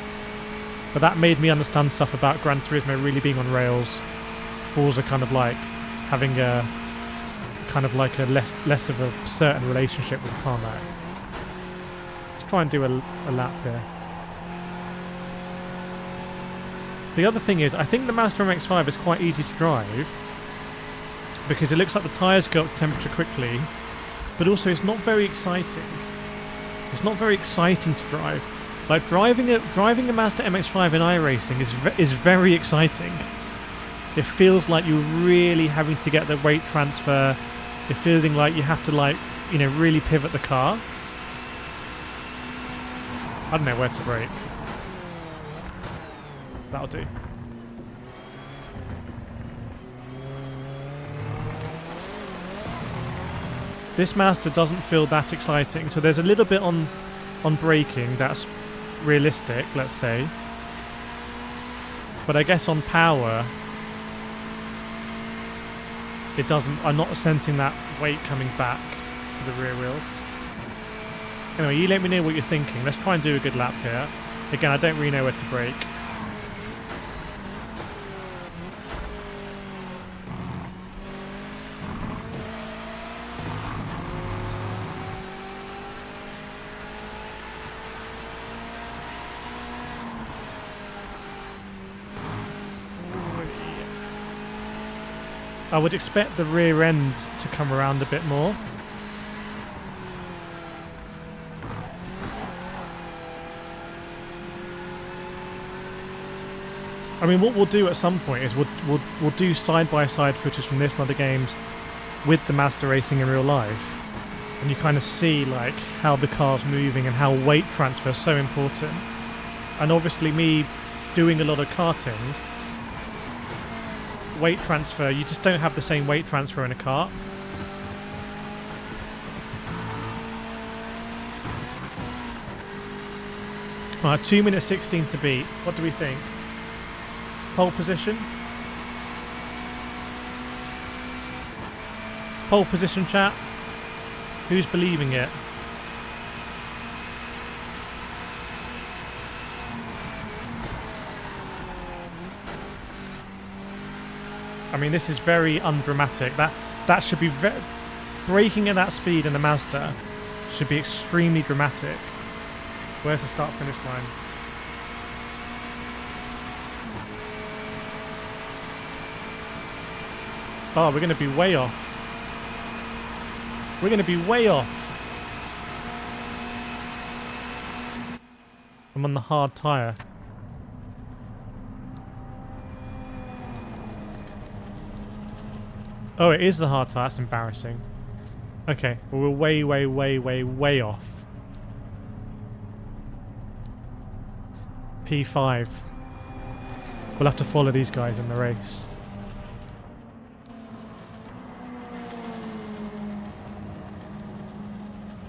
but that made me understand stuff about Gran Turismo really being on rails, Forza kind of like having a less of a certain relationship with the tarmac. Let's try and do a lap here. The other thing is, I think the Mazda MX-5 is quite easy to drive because it looks like the tyres go up to temperature quickly, but also it's not very exciting. It's not very exciting to drive. Like driving a Mazda MX-5 in iRacing is very exciting. It feels like you're really having to get the weight transfer. It feeling like you have to really pivot the car. I don't know where to brake. That'll do. This Mazda doesn't feel that exciting, so there's a little bit on braking that's realistic, let's say. But I guess on power, it doesn't. I'm not sensing that weight coming back to the rear wheels. Anyway, you let me know what you're thinking. Let's try and do a good lap here. Again, I don't really know where to brake. I would expect the rear end to come around a bit more. I mean, what we'll do at some point is we'll do side-by-side footage from this and other games with the Mazda racing in real life, and you kind of see like how the car's moving and how weight transfer is so important. And obviously, me doing a lot of karting, weight transfer, you just don't have the same weight transfer in a kart. Alright, 2 minutes 16 to beat. What do we think? Pole position? Pole position, chat? Who's believing it? I mean, this is very undramatic. That should be braking at that speed in a Mazda should be extremely dramatic. Where's the start-finish line? Oh, we're going to be way off. We're going to be way off. I'm on the hard tyre. Oh, it is the hard tyre. That's embarrassing. Okay, well, we're way, way, way, way, way off. P5. We'll have to follow these guys in the race.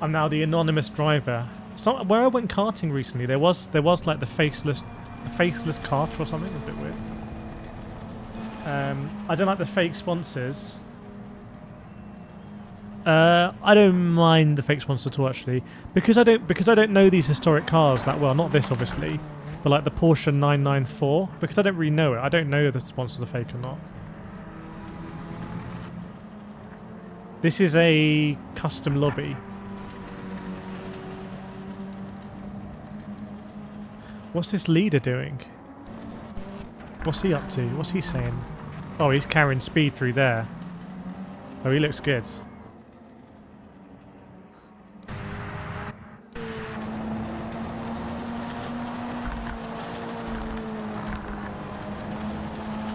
I'm now the anonymous driver. So, where I went karting recently, there was like the faceless kart or something. A bit weird. I don't like the fake sponsors. I don't mind the fake sponsors at all, actually, because I don't know these historic cars that well. Not this, obviously, but like the Porsche 994, because I don't really know it. I don't know if the sponsors are fake or not. This is a custom lobby. What's this leader doing? What's he up to? What's he saying? Oh, he's carrying speed through there. Oh, he looks good.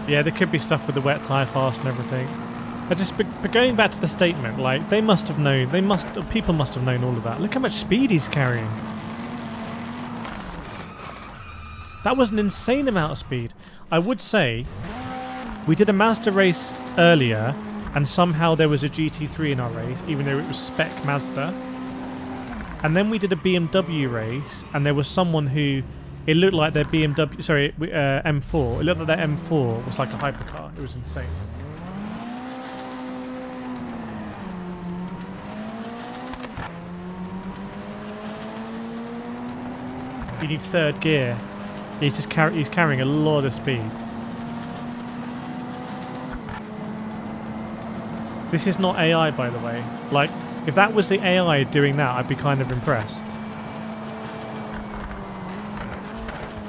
Yeah, there could be stuff with the wet tyre fast and everything. But going back to the statement, like, they must have known, people must have known all of that. Look how much speed he's carrying. That was an insane amount of speed. I would say we did a Mazda race earlier and somehow there was a GT3 in our race, even though it was spec Mazda. And then we did a BMW race and there was someone who, it looked like their BMW, sorry, M4. It looked like their M4 was like a hypercar. It was insane. You need third gear. He's carrying a lot of speed. This is not AI, by the way. Like, if that was the AI doing that, I'd be kind of impressed.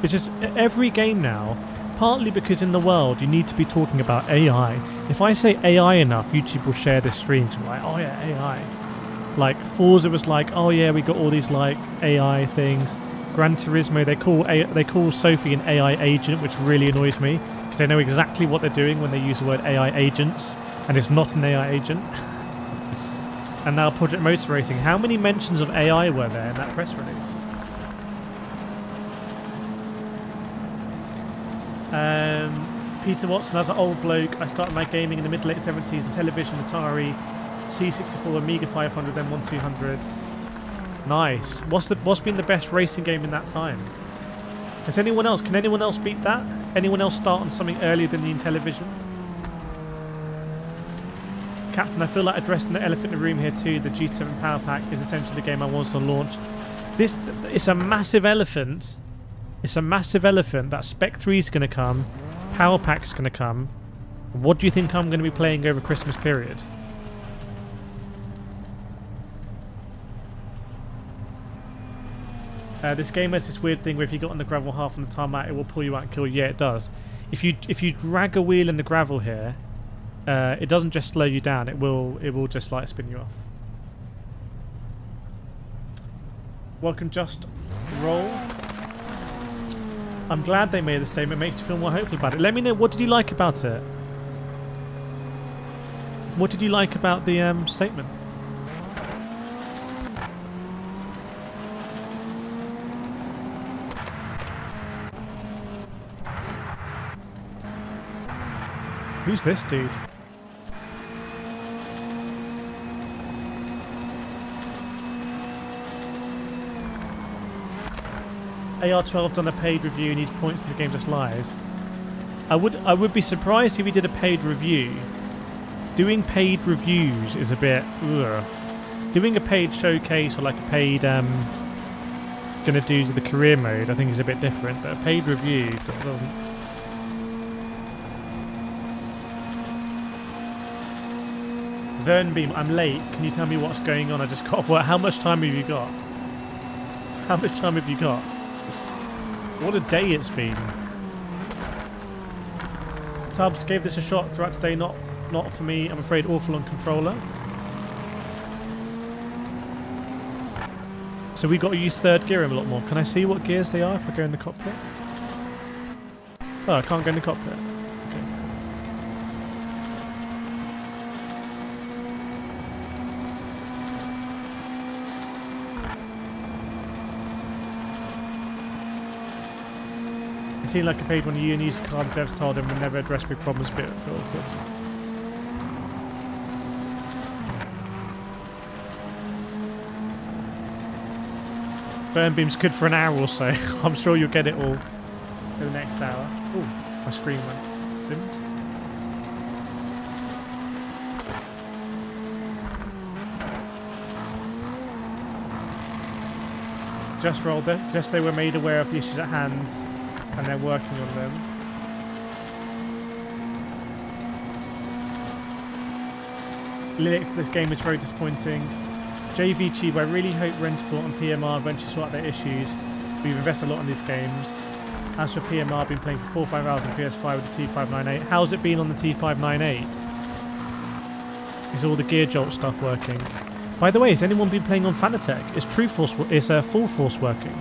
It's just every game now, partly because in the world you need to be talking about AI. If I say AI enough, YouTube will share this stream to be like, oh yeah, AI. Like Forza was like, oh yeah, we got all these like AI things. Gran Turismo, they call Sophie an AI agent, which really annoys me because they know exactly what they're doing when they use the word AI agents, and it's not an AI agent. And now Project Motor Racing. How many mentions of AI were there in that press release? Peter Watson, as an old bloke, I started my gaming in the mid-late 70s in television, Atari, C64, Amiga 500, then 1200. Nice. What's been the best racing game in that time? Can anyone else beat that? Anyone else start on something earlier than the Intellivision? Captain, I feel like addressing the elephant in the room here too. The G7 Power Pack is essentially the game I want to launch. It's a massive elephant, It's a massive elephant. That Spec 3 is going to come. Power Pack's going to come. What do you think I'm going to be playing over Christmas period? This game has this weird thing where if you got on the gravel half on the tarmac, it will pull you out and kill you. Yeah, it does. If you drag a wheel in the gravel here, it doesn't just slow you down. It will just like spin you off. Welcome, Just Roll. I'm glad they made the statement. It makes you feel more hopeful about it. Let me know, what did you like about it? What did you like about the statement? Who's this dude? AR12 done a paid review and his points in the game just lies. I would be surprised if he did a paid review. Doing paid reviews is a bit ugh. Doing a paid showcase or like a paid gonna do the career mode I think is a bit different, but a paid review doesn't. Vernbeam, I'm late. Can you tell me what's going on? I just got off work. How much time have you got? How much time have you got? What a day it's been. Tubbs gave this a shot throughout today. Not for me. I'm afraid awful on controller. So we got to use third gear a lot more. Can I see what gears they are if I go in the cockpit? Oh, I can't go in the cockpit. Okay. It seemed like a paid one of you and used car devs told him we'll never address big problems, bit awkward. Burnbeam's good for an hour or so. I'm sure you'll get it all in the next hour. Oh, my screen went. Didn't. Just rolled it. Just they were made aware of the issues at hand. And they're working on them. Lilith, this game is very disappointing. JV Tube, I really hope Rensport and PMR eventually sort out their issues. We've invested a lot in these games. As for PMR, I've been playing for 4 or 5 hours on PS5 with the T598. How's it been on the T598? Is all the gear jolt stuff working? By the way, has anyone been playing on Fanatec? Is Full Force working?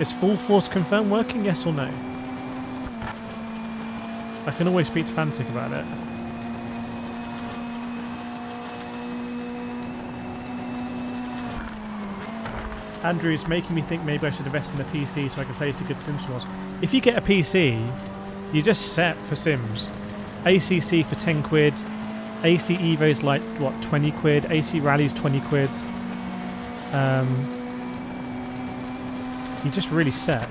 Is Full Force Confirm working, yes or no? I can always speak to Fantic about it. Andrew, it's making me think maybe I should invest in a PC so I can play to good Sims Wars. If you get a PC, you're just set for Sims. ACC for 10 quid. AC Evo's like, what, 20 quid? AC Rally's 20 quid. You're just really set.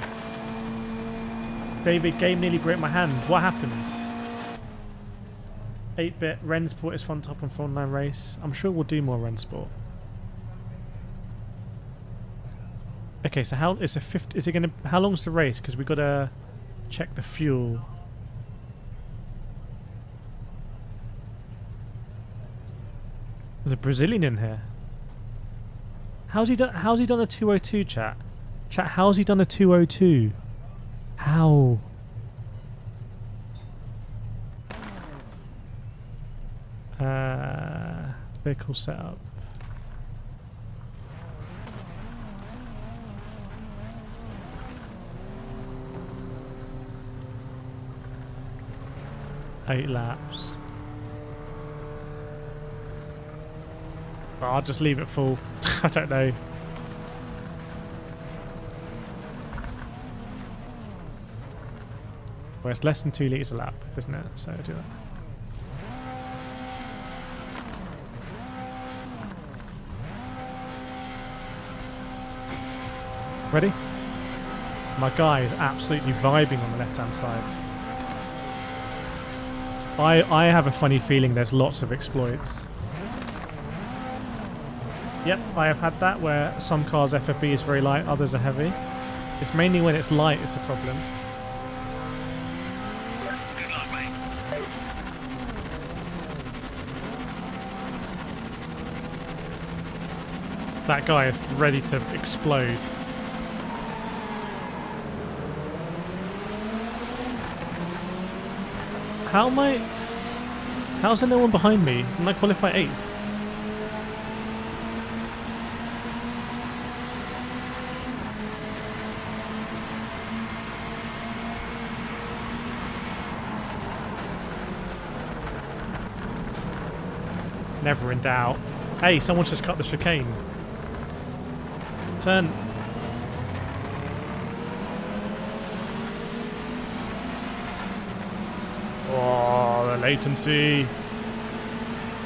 David, game nearly broke my hand. What happened? 8-bit Rensport is fun top on for online race. I'm sure we'll do more Rensport. Okay, so how is it gonna? How long's the race? Because we gotta check the fuel. There's a Brazilian in here. How's he done a 202, chat? Chat, how's he done a 202? How? Vehicle setup. Eight laps. Oh, I'll just leave it full. I don't know. Well, it's less than 2 litres a lap, isn't it? So I'll do that. Ready? My guy is absolutely vibing on the left-hand side. I have a funny feeling there's lots of exploits. Yep, I have had that where some cars FFB is very light, others are heavy. It's mainly when it's light is the problem. Good luck, mate. That guy is ready to explode. How's there no one behind me? Didn't I qualify 8th? Never in doubt. Hey, someone's just cut the chicane. Turn. Oh, the latency.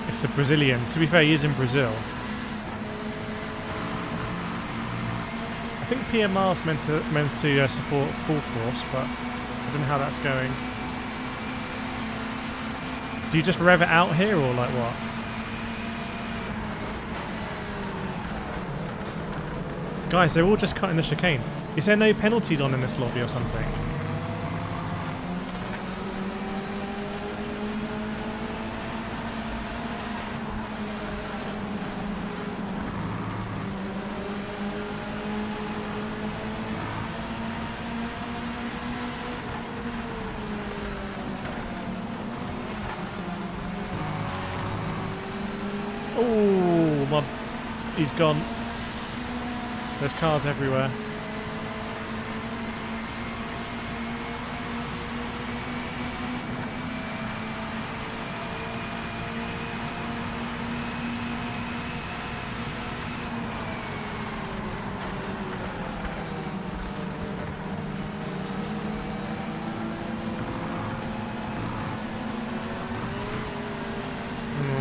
It's the Brazilian. To be fair, he is in Brazil. I think PMR is meant to support full force, but I don't know how that's going. Do you just rev it out here, or like what? Guys, they're all just cutting the chicane. Is there no penalties on in this lobby or something? Oh, he's gone. There's cars everywhere.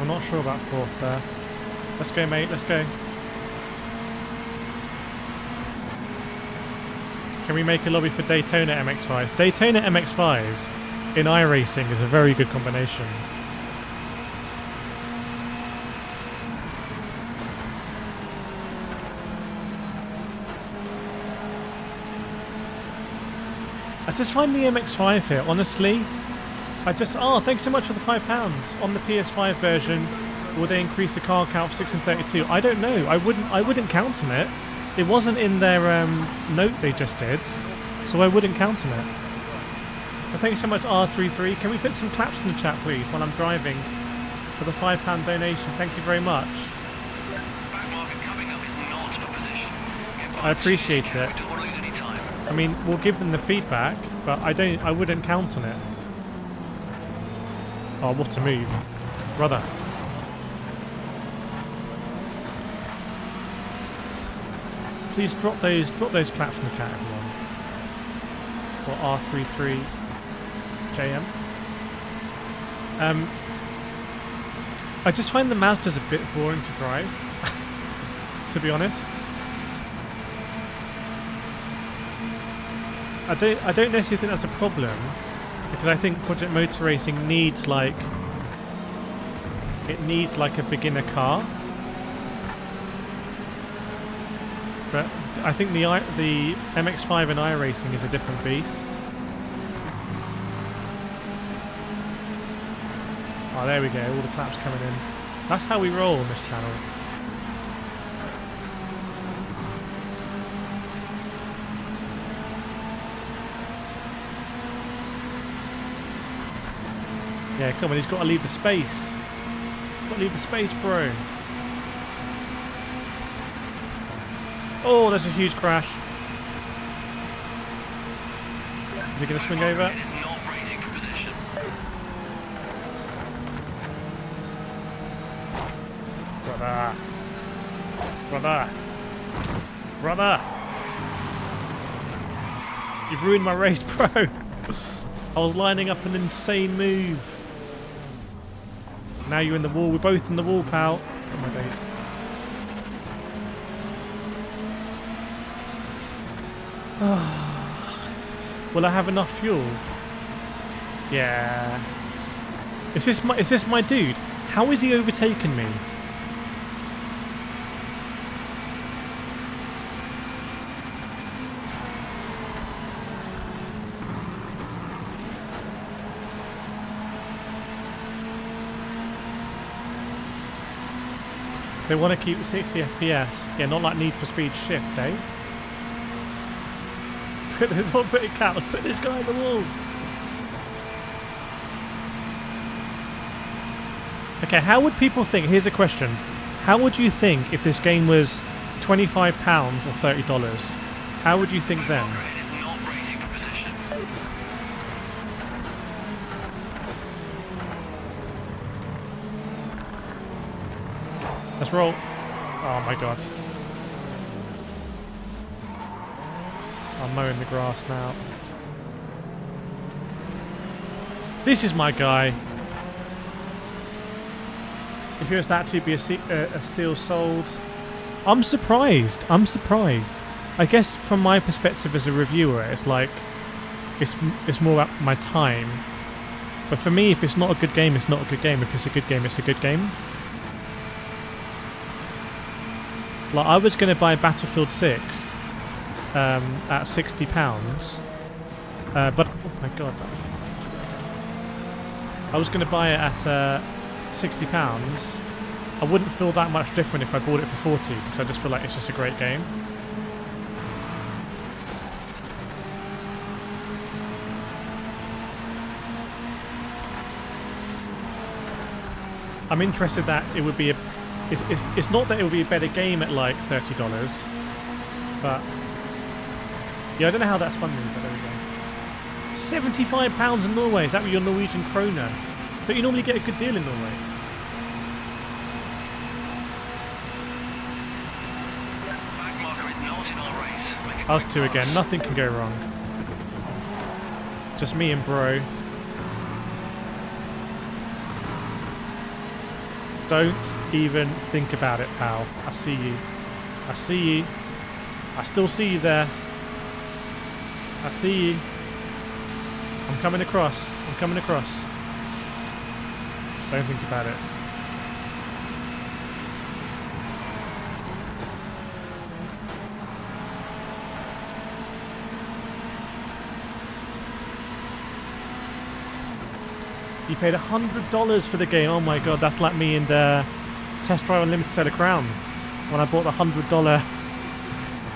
I'm not sure about 4th there. Let's go, mate, let's go. Can we make a lobby for Daytona MX-5s? Daytona MX-5s in iRacing is a very good combination. I just find the MX-5 here, honestly. Oh, thanks so much for the £5. On the PS5 version, will they increase the car count for 6 and 32? I don't know. I wouldn't count on it. It wasn't in their note they just did, so I wouldn't count on it. But thank you so much, R33. Can we put some claps in the chat, please, while I'm driving for the £5 donation? Thank you very much. I appreciate it. I mean, we'll give them the feedback, but I wouldn't count on it. Oh, what a move, brother. Please drop those claps in the chat, everyone. For R33JM. I just find the Mazda's a bit boring to drive, to be honest. I don't necessarily think that's a problem, because I think Project Motor Racing needs like a beginner car. But I think the MX-5 in iRacing is a different beast. Oh, there we go. All the claps coming in. That's how we roll on this channel. Yeah, come on. He's got to leave the space. Got to leave the space, bro. Oh, there's a huge crash. Is he going to swing over? Brother. Brother. Brother. You've ruined my race, bro. I was lining up an insane move. Now you're in the wall. We're both in the wall, pal. Oh my days. Will I have enough fuel? Yeah. Is this my dude? How is he overtaken me? They want to keep 60 FPS. Yeah, not like Need for Speed Shift, eh? Put it cat. Put this guy on the wall. Okay, how would people think? Here's a question. How would you think if this game was £25 or $30? How would you think then? Let's roll. Oh my god. I'm mowing the grass now. This is my guy. If he was to actually be a steel sold, I'm surprised. I'm surprised. I guess from my perspective as a reviewer, it's like it's more about my time. But for me, if it's not a good game, it's not a good game. If it's a good game, it's a good game. Like I was going to buy Battlefield 6 at £60, but oh my god, I was going to buy it at £60. I wouldn't feel that much different if I bought it for 40 because I just feel like it's just a great game. I'm interested that it would be a. It's not that it would be a better game at like $30, but yeah, I don't know how that's funded, but there we go. £75 in Norway. Is that with your Norwegian kroner? Don't you normally get a good deal in Norway? Us two again. Nothing can go wrong. Just me and bro. Don't even think about it, pal. I see you. I see you. I still see you there. I see you. I'm coming across. I'm coming across. Don't think about it. You paid $100 for the game. Oh my god, that's like me and Test Drive Unlimited Sale of Crown when I bought the $100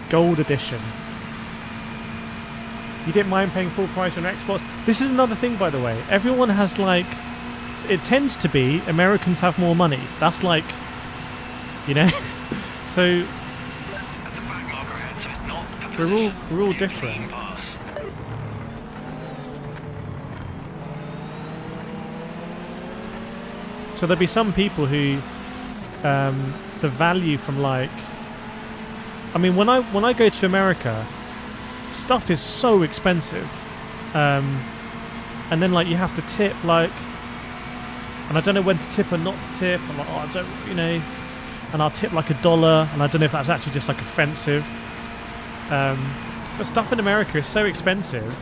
Gold Edition. You didn't mind paying full price on Xbox. This is another thing, by the way. Everyone has like, it tends to be Americans have more money. That's like, you know, so we're all different. So there'll be some people who the value from like, I mean, when I go to America, stuff is so expensive, and then like you have to tip like, and I don't know when to tip or not to tip. I'm like, oh, I don't, you know, and I'll tip like $1, and I don't know if that's actually just like offensive. But stuff in America is so expensive.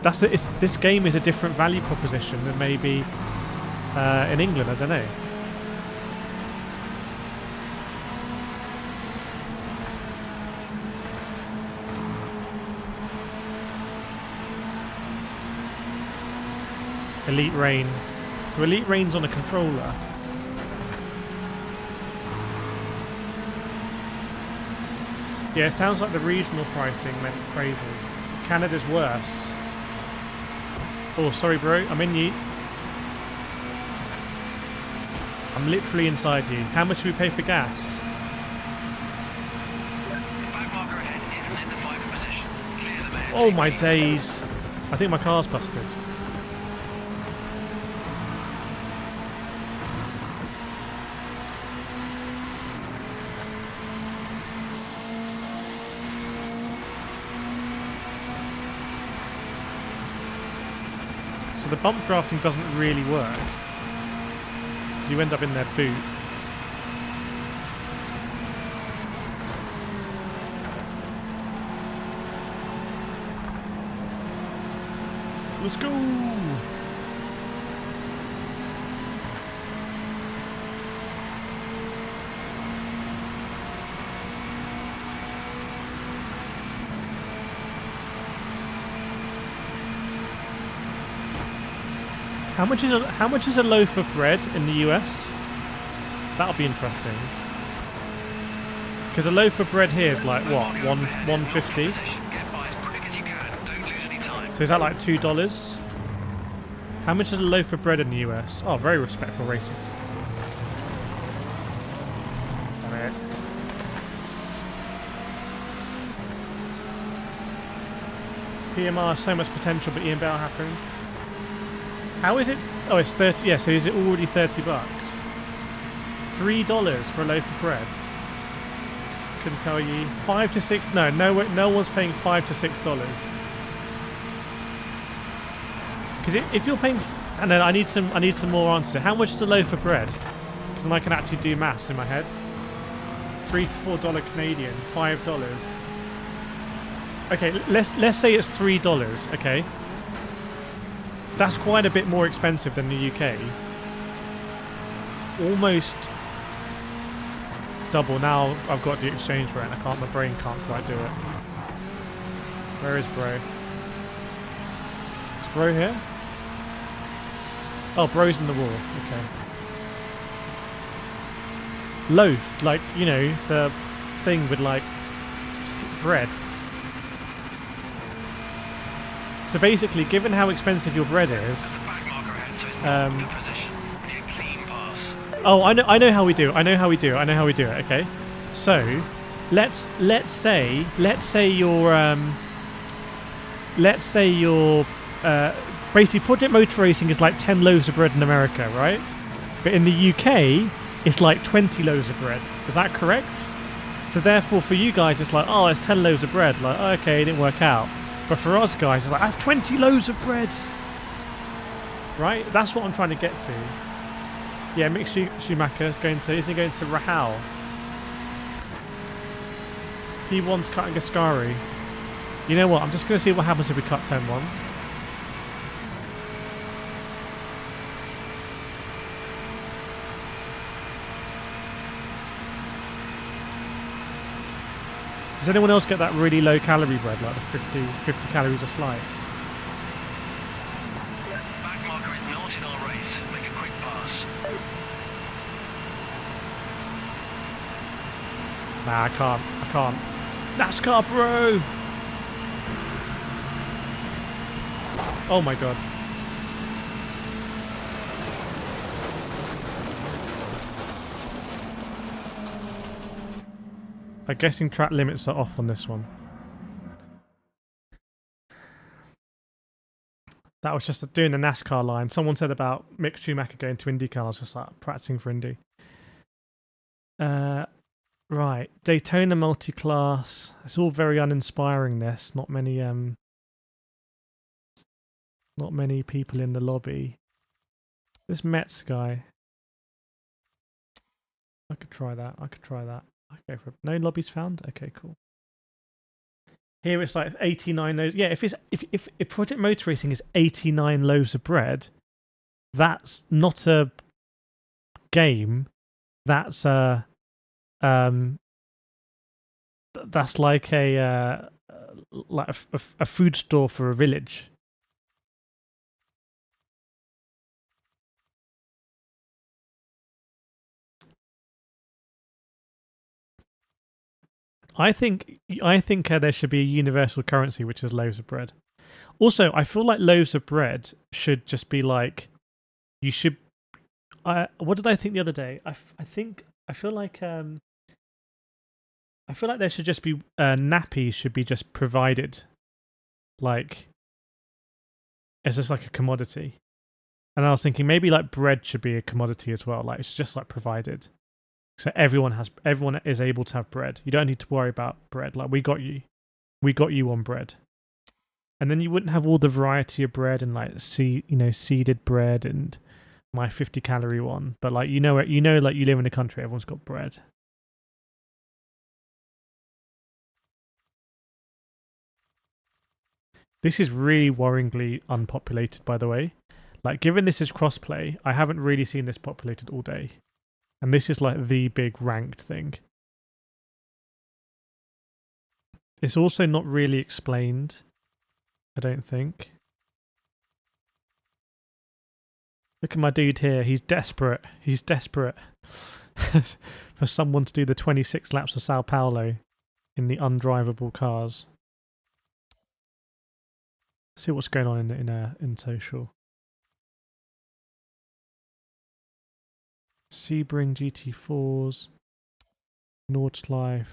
That's it. This game is a different value proposition than maybe. In England, I don't know. Elite Rain. So Elite Rain's on a controller. Yeah, it sounds like the regional pricing went crazy. Canada's worse. Oh, sorry bro, I'm in you. I'm literally inside you. How much do we pay for gas? Oh my days. I think my car's busted. So the bump drafting doesn't really work. You end up in their boot. Let's go! How much is a loaf of bread in the US? That'll be interesting. Because a loaf of bread here is like what, 150? So is that like $2? How much is a loaf of bread in the US? Oh, very respectful racing. Damn it. PMR, so much potential, but Ian Bell happened. How is it? Oh, it's 30. Yeah, so is it already $30? $3 for a loaf of bread. Couldn't tell you. 5 to 6. No one's paying $5 to $6. Because if you're paying, and then I need some more answers. How much is a loaf of bread? Because then I can actually do maths in my head. $3 to $4 Canadian, $5. Okay, let's say it's $3. Okay, that's quite a bit more expensive than the UK. Almost double. Now I've got the exchange rate. And my brain can't quite do it. Where is bro? Is bro here? Oh, bro's in the wall. Okay. Loaf, like, you know, the thing with like bread. So basically, given how expensive your bread is, oh, I know how we do. I know how we do it. Okay, so let's say your basically Project Motor Racing is like 10 loaves of bread in America, right? But in the UK, it's like 20 loaves of bread. Is that correct? So therefore, for you guys, it's like, oh, it's 10 loaves of bread. Like, okay, it didn't work out. But for us guys, it's like, that's 20 loaves of bread. Right? That's what I'm trying to get to. Yeah, Mick Schumacher is isn't he going to Rahal? P1's cutting Ascari. You know what? I'm just going to see what happens if we cut turn 1. Does anyone else get that really low calorie bread, like the 50 calories a slice? Back marker is not in our race. Make a quick pass. Nah, I can't. NASCAR, bro! Oh my god. I'm guessing track limits are off on this one. That was just doing the NASCAR line. Someone said about Mick Schumacher going to IndyCar. I was just like practicing for Indy. Right, Daytona multi-class. It's all very uninspiring. This not many people in the lobby. This Mets guy. I could try that. Okay, for no lobbies found. Okay, cool. Here it's like 89 loaves. Yeah, if Project Motor Racing is 89 loaves of bread, that's not a game. That's a that's like a food store for a village. I think there should be a universal currency, which is loaves of bread. Also, I feel like loaves of bread should just be like, you should. What did I think the other day? I feel like there should just be nappies should be just provided, like, it's just like a commodity. And I was thinking maybe like bread should be a commodity as well. Like it's just like provided. So everyone is able to have bread. You don't need to worry about bread. Like we got you on bread, and then you wouldn't have all the variety of bread and like seeded bread and my 50 calorie one. But like like you live in a country, everyone's got bread. This is really worryingly unpopulated, by the way. Like given this is crossplay, I haven't really seen this populated all day. And this is like the big ranked thing. It's also not really explained, I don't think. Look at my dude here. He's desperate. for someone to do the 26 laps of Sao Paulo in the undrivable cars. See what's going on in social. Sebring GT4s, Nordschleife.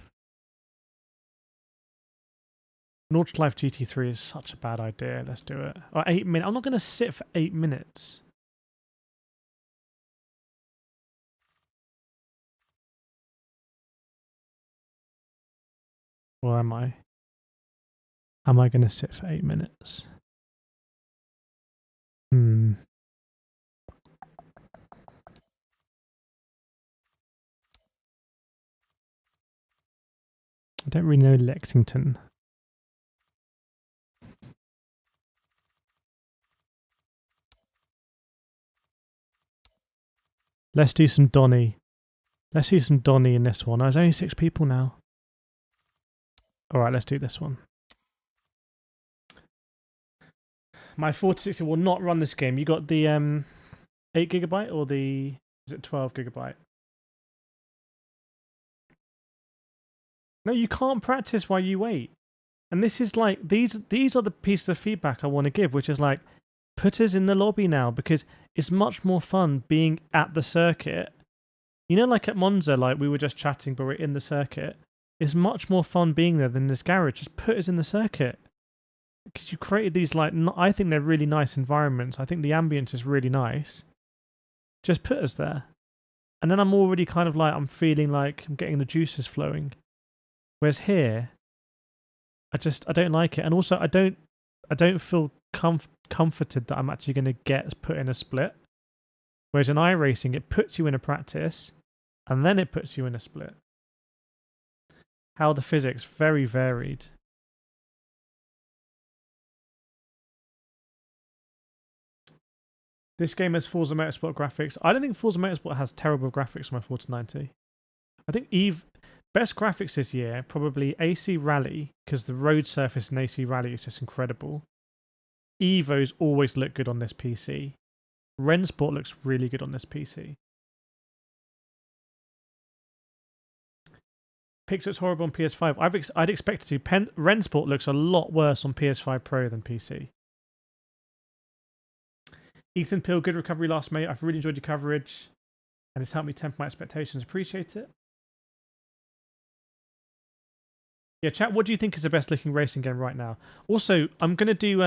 Nordschleife GT3 is such a bad idea. Let's do it. Oh, 8 minutes. I'm not going to sit for 8 minutes. Or am I? Am I going to sit for 8 minutes? I don't really know Lexington. Let's do some Donny. Let's do some Donny in this one. There's only 6 people now. Alright, let's do this one. My 4060 will not run this game. You got the 8GB or the... Is it 12GB? No, you can't practice while you wait. And this is like... These are the pieces of feedback I want to give, which is like... Put us in the lobby now, because it's much more fun being at the circuit. You know, like at Monza, like we were just chatting, but we're in the circuit. It's much more fun being there than this garage. Just put us in the circuit. Because you created these, like, I think they're really nice environments. I think the ambience is really nice. Just put us there. And then I'm already kind of like, I'm feeling like I'm getting the juices flowing. Whereas here, I don't like it. And also, I don't feel comforted that I'm actually going to get put in a split. Whereas in iRacing, it puts you in a practice, and then it puts you in a split. How the physics, very varied. This game has Forza Motorsport graphics. I don't think Forza Motorsport has terrible graphics on my 4090. I think best graphics this year, probably AC Rally, because the road surface in AC Rally is just incredible. Evos always look good on this PC. Rennsport looks really good on this PC. Pixel's horrible on PS5. I'd expect it to. Rennsport looks a lot worse on PS5 Pro than PC. Ethan Peel, good recovery last May. I've really enjoyed your coverage, and it's helped me temper my expectations. Appreciate it. Yeah, chat, what do you think is the best looking racing game right now? Also, I'm going to do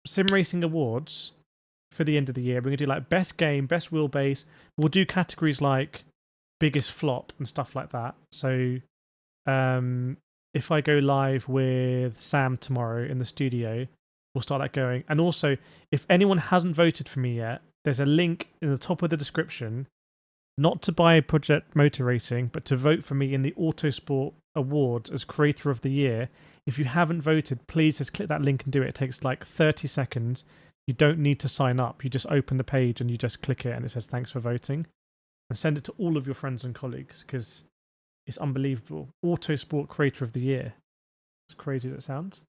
Sim Racing Awards for the end of the year. We're going to do like best game, best wheelbase. We'll do categories like biggest flop and stuff like that. So if I go live with Sam tomorrow in the studio, we'll start that going. And also, if anyone hasn't voted for me yet, there's a link in the top of the description, not to buy Project Motor Racing, but to vote for me in the Autosport Awards as Creator of the Year. If you haven't voted, please just click that link and do it. It takes like 30 seconds. You don't need to sign up. You just open the page and you just click it and it says thanks for voting. And send it to all of your friends and colleagues, because it's unbelievable. Autosport Creator of the Year. As crazy as it sounds.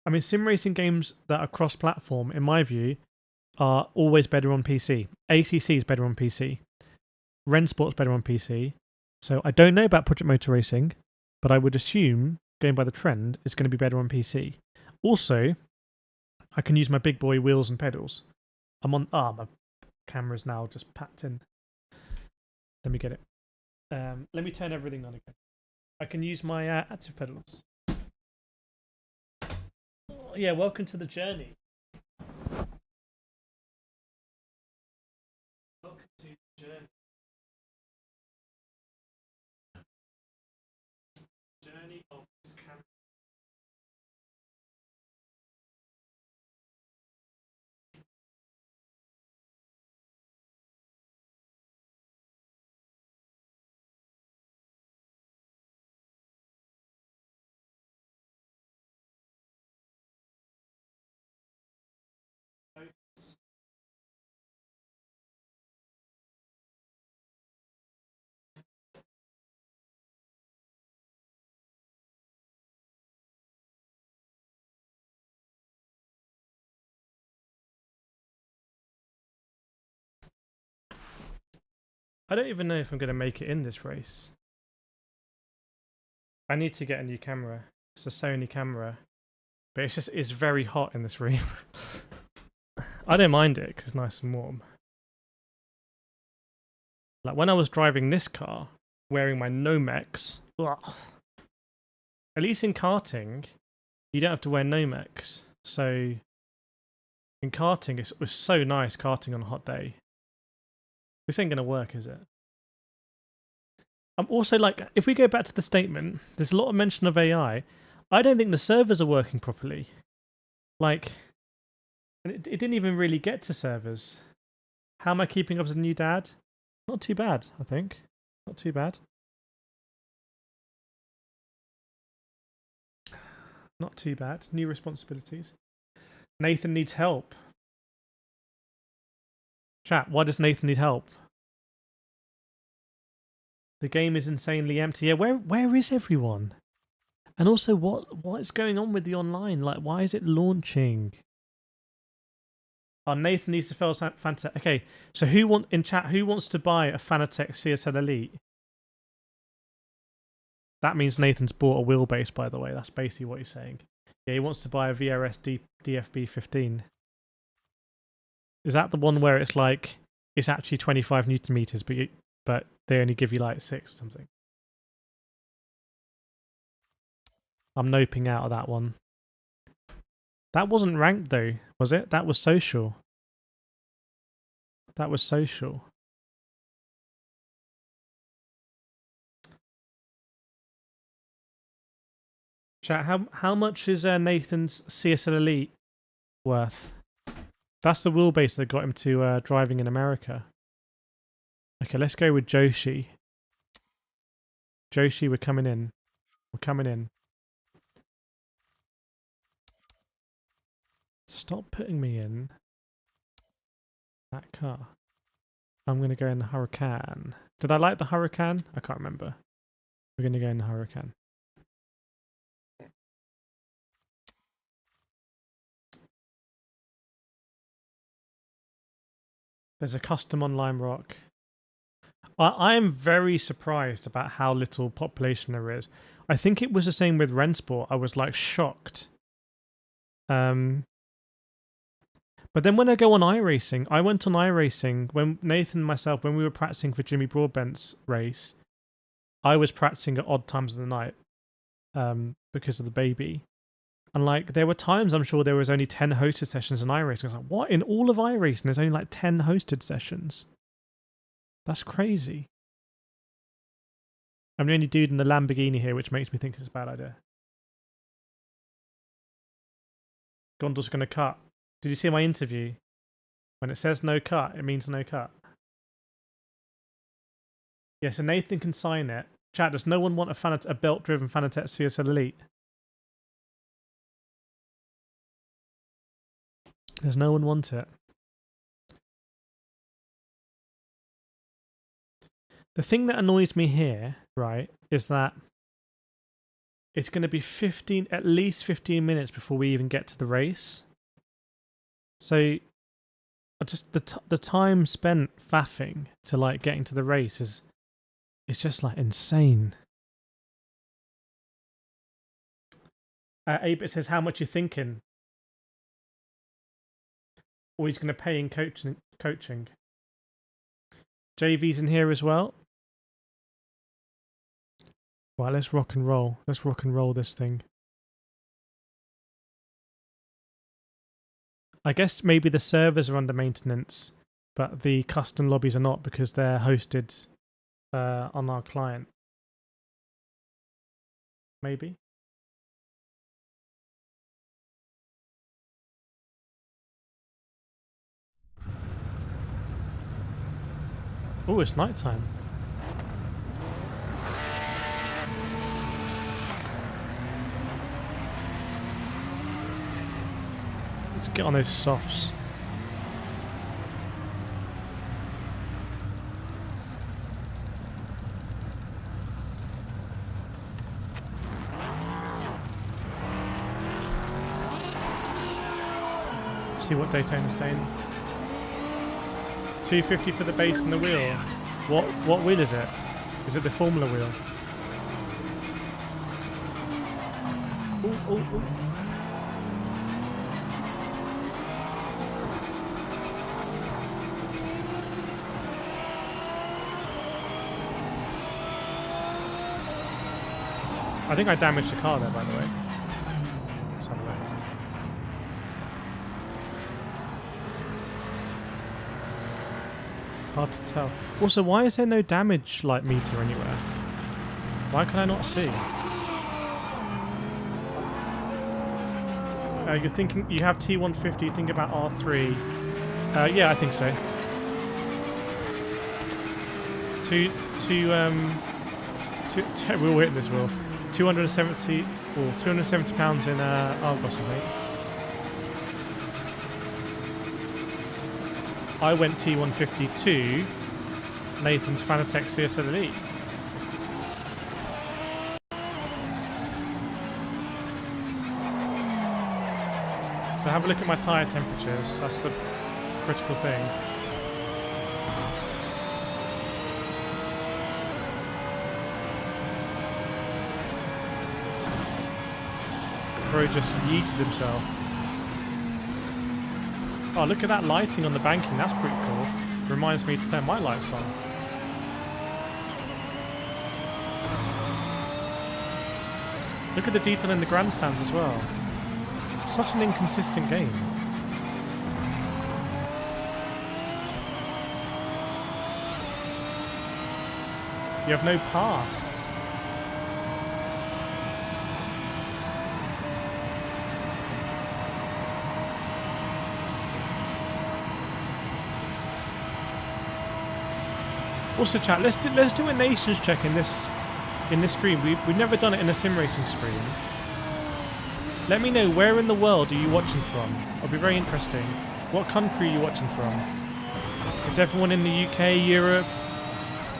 I mean, sim racing games that are cross-platform, in my view, are always better on PC. ACC is better on PC. Rennsport's better on PC. So I don't know about Project Motor Racing, but I would assume, going by the trend, it's going to be better on PC. Also, I can use my big boy wheels and pedals. My camera's now just packed in. Let me get it. Let me turn everything on again. I can use my active pedals. Oh, yeah, welcome to the journey. Welcome to the journey. Journey of this camera. I don't even know if I'm going to make it in this race. I need to get a new camera. It's a Sony camera. But it's very hot in this room. I don't mind it because it's nice and warm. Like when I was driving this car, wearing my Nomex, ugh. At least in karting, you don't have to wear Nomex. So in karting, it was so nice karting on a hot day. This ain't going to work, is it? I'm also like, if we go back to the statement, there's a lot of mention of AI. I don't think the servers are working properly. Like, it didn't even really get to servers. How am I keeping up as a new dad? Not too bad, I think. Not too bad. Not too bad. New responsibilities. Nathan needs help. Chat, why does Nathan need help? The game is insanely empty. Yeah, where is everyone? And also, what is going on with the online? Like, why is it launching? Oh, Nathan needs to fail Fanatec. Okay, so who wants to buy a Fanatec CSL Elite? That means Nathan's bought a wheelbase, by the way. That's basically what he's saying. Yeah, he wants to buy a VRS DFB 15. Is that the one where it's like, it's actually 25 Newton meters, but they only give you like 6 or something? I'm noping out of that one. That wasn't ranked though, was it? That was social. That was social. Chat, how much is Nathan's CSL Elite worth? That's the wheelbase that got him to driving in America. Okay, let's go with Joshi. Joshi, we're coming in. We're coming in. Stop putting me in that car. I'm going to go in the Huracan. Did I like the Huracan? I can't remember. We're going to go in the Huracan. There's a custom on Lime Rock. I am very surprised about how little population there is. I think it was the same with Rensport. I was like shocked. But then when I go on iRacing, I went on iRacing when Nathan and myself, when we were practicing for Jimmy Broadbent's race, I was practicing at odd times of the night because of the baby. And like there were times I'm sure there was only 10 hosted sessions in iRacing. I was like, what? In all of iRacing, there's only like 10 hosted sessions. That's crazy. I'm the only dude in the Lamborghini here, which makes me think it's a bad idea. Gondor's going to cut. Did you see my interview? When it says no cut, it means no cut. Yeah, so Nathan can sign it. Chat, does no one want a belt-driven Fanatec CSL Elite? Does no one want it? The thing that annoys me here, right, is that it's going to be at least 15 minutes before we even get to the race. So, just the time spent faffing to like getting to the race is just like insane. Abe says, "How much you thinking?" Or he's going to pay in coaching. JV's in here as well. Right, let's rock and roll. Let's rock and roll this thing. I guess maybe the servers are under maintenance, but the custom lobbies are not because they're hosted on our client. Maybe. Oh, it's nighttime. Let's get on those softs. See what Daytona's saying. 250 for the base and the wheel. What wheel is it? Is it the Formula wheel? Ooh. I think I damaged the car there, by the way. Let's have a look. Hard to tell. Also, why is there no damage like meter anywhere? Why can I not see? You're thinking you have T150. You think about R3. Yeah, I think so. We'll witness will. 270 or 270 pounds in Argos, I think. I went T150 to Nathan's Fanatec CSLE. So have a look at my tyre temperatures. That's the critical thing. Bro just yeeted himself. Oh, look at that lighting on the banking. That's pretty cool. Reminds me to turn my lights on. Look at the detail in the grandstands as well. Such an inconsistent game. You have no pass. Also, chat. Let's do a nations check in this stream. We've never done it in a sim racing stream. Let me know where in the world are you watching from. It'll be very interesting. What country are you watching from? Is everyone in the UK, Europe?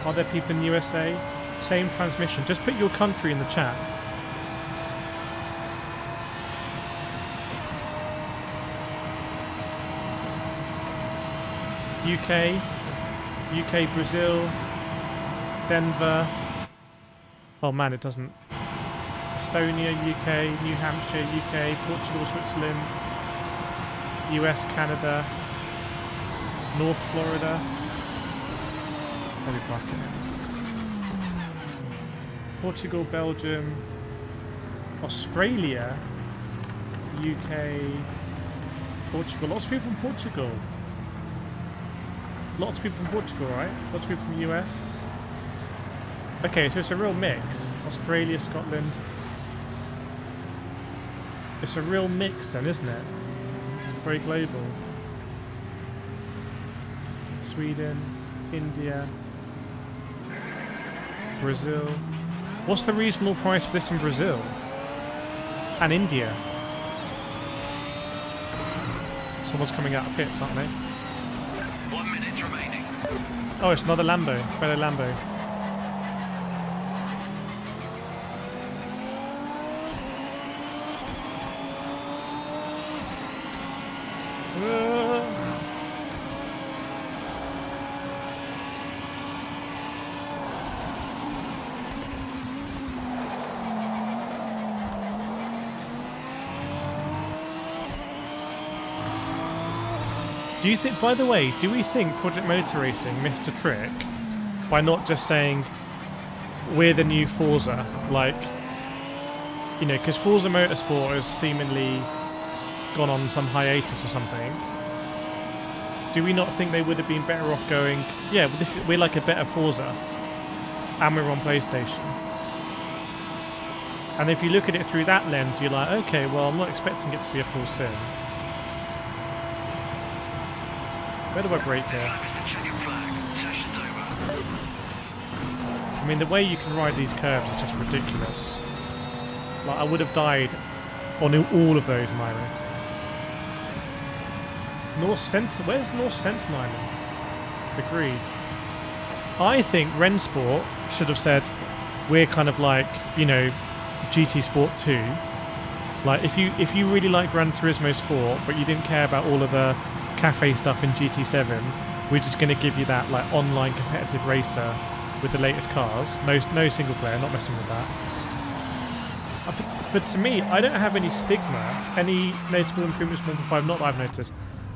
Are there people in the USA? Same transmission. Just put your country in the chat. UK, Brazil, Denver. Oh man, it doesn't. Estonia, UK, New Hampshire, UK, Portugal, Switzerland, US, Canada, North Florida. Probably park it. Portugal, Belgium, Australia, UK, Portugal. Lots of people from Portugal. Lots of people from Portugal, right? Lots of people from the US. Okay, so it's a real mix. Australia, Scotland. It's a real mix then, isn't it? It's very global. Sweden, India, Brazil. What's the reasonable price for this in Brazil? And India? Someone's coming out of pits, aren't they? 1 minute remaining. Oh, it's another Lambo. Fellow Lambo. Do you think, by the way, do we think Project Motor Racing missed a trick by not just saying we're the new Forza? Like, you know, because Forza Motorsport has seemingly gone on some hiatus or something. Do we not think they would have been better off going, yeah, well, we're like a better Forza and we're on PlayStation? And if you look at it through that lens, you're like, okay, well, I'm not expecting it to be a full sim. Where do I brake here? I mean, the way you can ride these curves is just ridiculous. Like, I would have died on all of those in iRacing. Where's North Sentinel Islands? Agreed. I think Rensport should have said, we're kind of like, you know, GT Sport 2. Like, if you really like Gran Turismo Sport, but you didn't care about all of the cafe stuff in GT7, we're just going to give you that like online competitive racer with the latest cars. No single player, not messing with that. But to me, I don't have any stigma, any notable improvements from 1.5, not that I've noticed.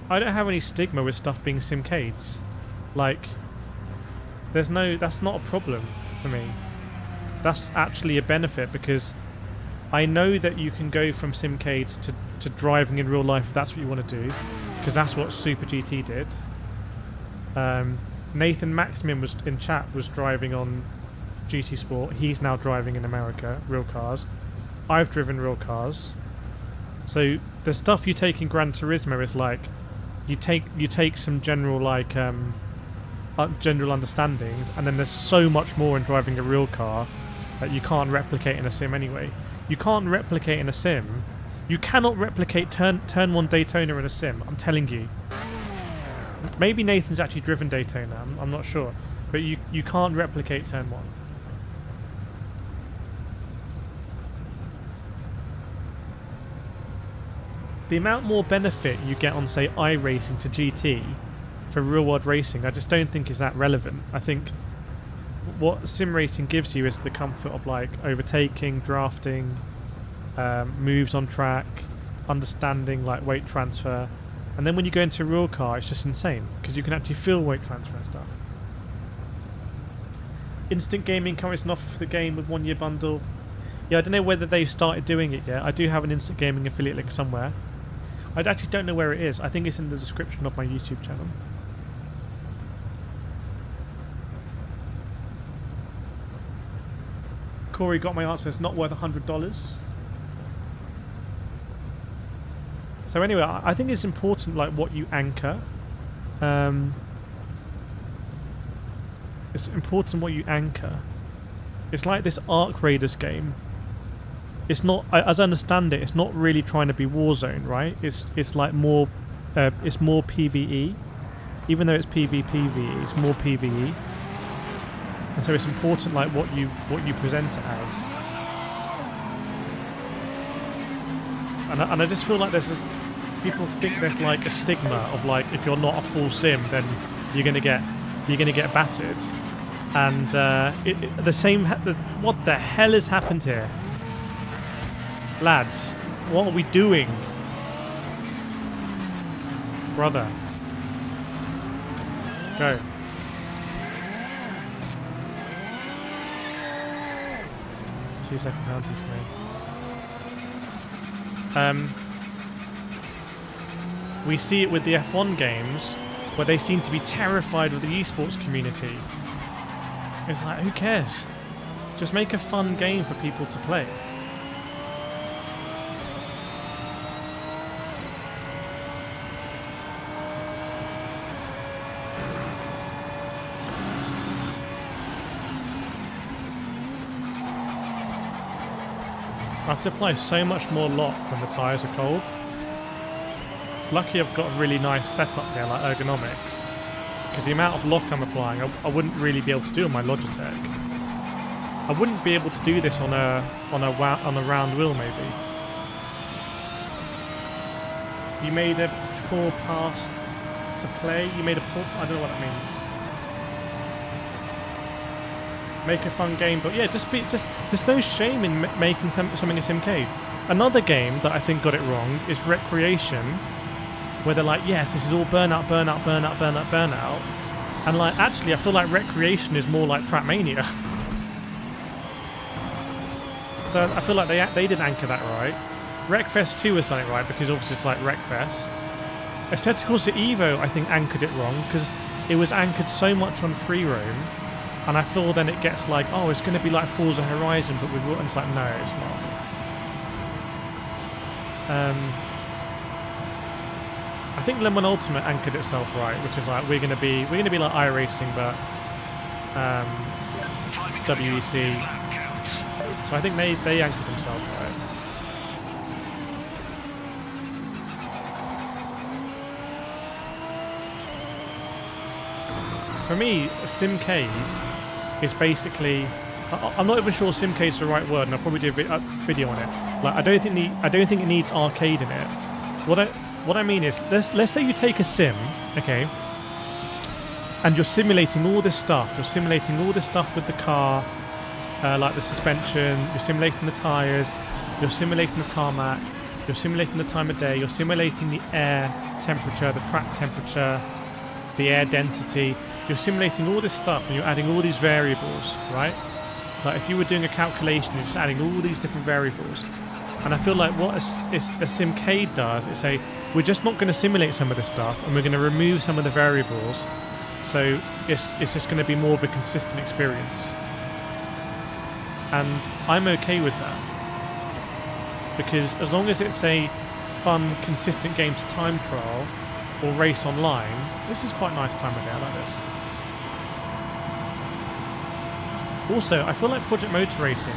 I don't have any stigma with stuff being simcades. Like, that's not a problem for me. That's actually a benefit, because I know that you can go from simcades to driving in real life if that's what you want to do, because that's what Super GT did. Nathan Maximin was in chat, was driving on GT Sport. He's now driving in America, real cars. I've driven real cars. So the stuff you take in Gran Turismo is like, you take some general like general understandings, and then there's so much more in driving a real car that you can't replicate in a sim anyway. You can't replicate in a sim. You cannot replicate turn 1 Daytona in a sim, I'm telling you. Maybe Nathan's actually driven Daytona, I'm not sure. But you can't replicate turn 1. The amount more benefit you get on, say, iRacing to GT for real-world racing, I just don't think is that relevant. I think what sim racing gives you is the comfort of like overtaking, drafting, moves on track, understanding like weight transfer, and then when you go into a real car, it's just insane because you can actually feel weight transfer and stuff. Instant Gaming comes an offer for the game with 1 year bundle. Yeah, I don't know whether they've started doing it yet. I do have an Instant Gaming affiliate link somewhere. I actually don't know where it is. I think it's in the description of my YouTube channel. Corey got my answer. It's not worth $100. So anyway, I think it's important like what you anchor. It's important what you anchor. It's like this Ark Raiders game. It's not, as I understand it, it's not really trying to be Warzone, right? It's like more, it's more PvE. Even though it's PvPvE, it's more PvE. And so it's important like what you present it as. And I just feel like there's people think there's like a stigma of like if you're not a full sim then you're gonna get battered. And what the hell has happened here? Lads, what are we doing? Brother. Go. Two-second penalty for me. We see it with the F1 games where they seem to be terrified of the esports community. It's like, who cares? Just make a fun game for people to play. I have to apply so much more lock when the tyres are cold. It's lucky I've got a really nice setup here, like ergonomics, because the amount of lock I'm applying, I wouldn't really be able to do on my Logitech. I wouldn't be able to do this on a round wheel, maybe. You made a poor pass to play. You made a poor. I don't know what that means. Make a fun game, but yeah, there's no shame in making something a simcade. Another game that I think got it wrong is Recreation, where they're like, yes, this is all burnout, burnout, burnout, burnout, burnout, and like actually I feel like Recreation is more like Trackmania. So I feel like they didn't anchor that right. Wreckfest 2 has done it right because obviously it's like Wreckfest. Aestheticals to Evo I think anchored it wrong because it was anchored so much on free roam. And I feel then it gets like, oh, it's going to be like Forza Horizon, but with and it's like, no, it's not. I think Lemon Ultimate anchored itself right, which is like we're going to be like iRacing, but WEC. So I think they anchored themselves right. For me, a simcade is basically, I'm not even sure simcade is the right word, and I'll probably do a video on it. Like I don't think it needs arcade in it. What I mean is, let's say you take a sim, okay, and you're simulating all this stuff. You're simulating all this stuff with the car, like the suspension. You're simulating the tyres. You're simulating the tarmac. You're simulating the time of day. You're simulating the air temperature, the track temperature, the air density. You're simulating all this stuff, and you're adding all these variables, right? Like if you were doing a calculation, you're just adding all these different variables. And I feel like what a Simcade does is say, we're just not going to simulate some of this stuff, and we're going to remove some of the variables, so it's just going to be more of a consistent experience. And I'm okay with that, because as long as it's a fun, consistent game to time trial or race online, this is quite a nice time of day. I like this. Also, I feel like Project Motor Racing.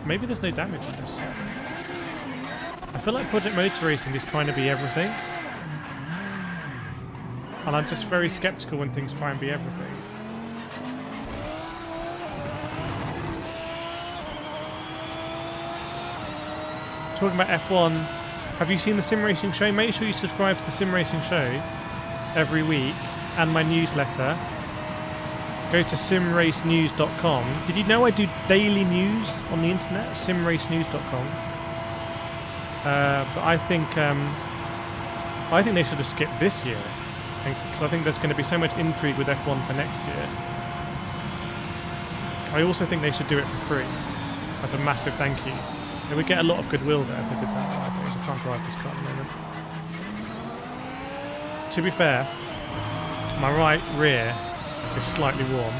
Maybe there's no damage on this. I feel like Project Motor Racing is trying to be everything. And I'm just very skeptical when things try and be everything. Talking about F1, have you seen the Sim Racing Show? Make sure you subscribe to the Sim Racing Show every week and my newsletter. Go to simracenews.com. Did you know I do daily news on the internet? simracenews.com. But I think they should have skipped this year, because I think there's going to be so much intrigue with F1 for next year. I also think they should do it for free as a massive thank you. They would get a lot of goodwill there if they did that nowadays. I can't drive this car at the moment. To be fair, my right rear is slightly warm.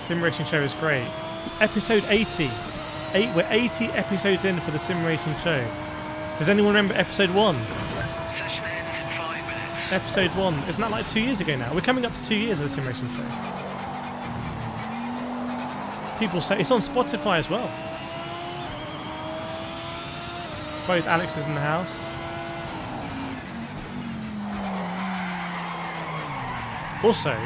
Sim Racing Show is great. Episode 80. We're 80 episodes in for the Sim Racing Show. Does anyone remember episode 1? Session ends in 5 minutes. Episode 1. Isn't that like 2 years ago now? We're coming up to 2 years of the Sim Racing Show. People say it's on Spotify as well. Both Alex is in the house. Also,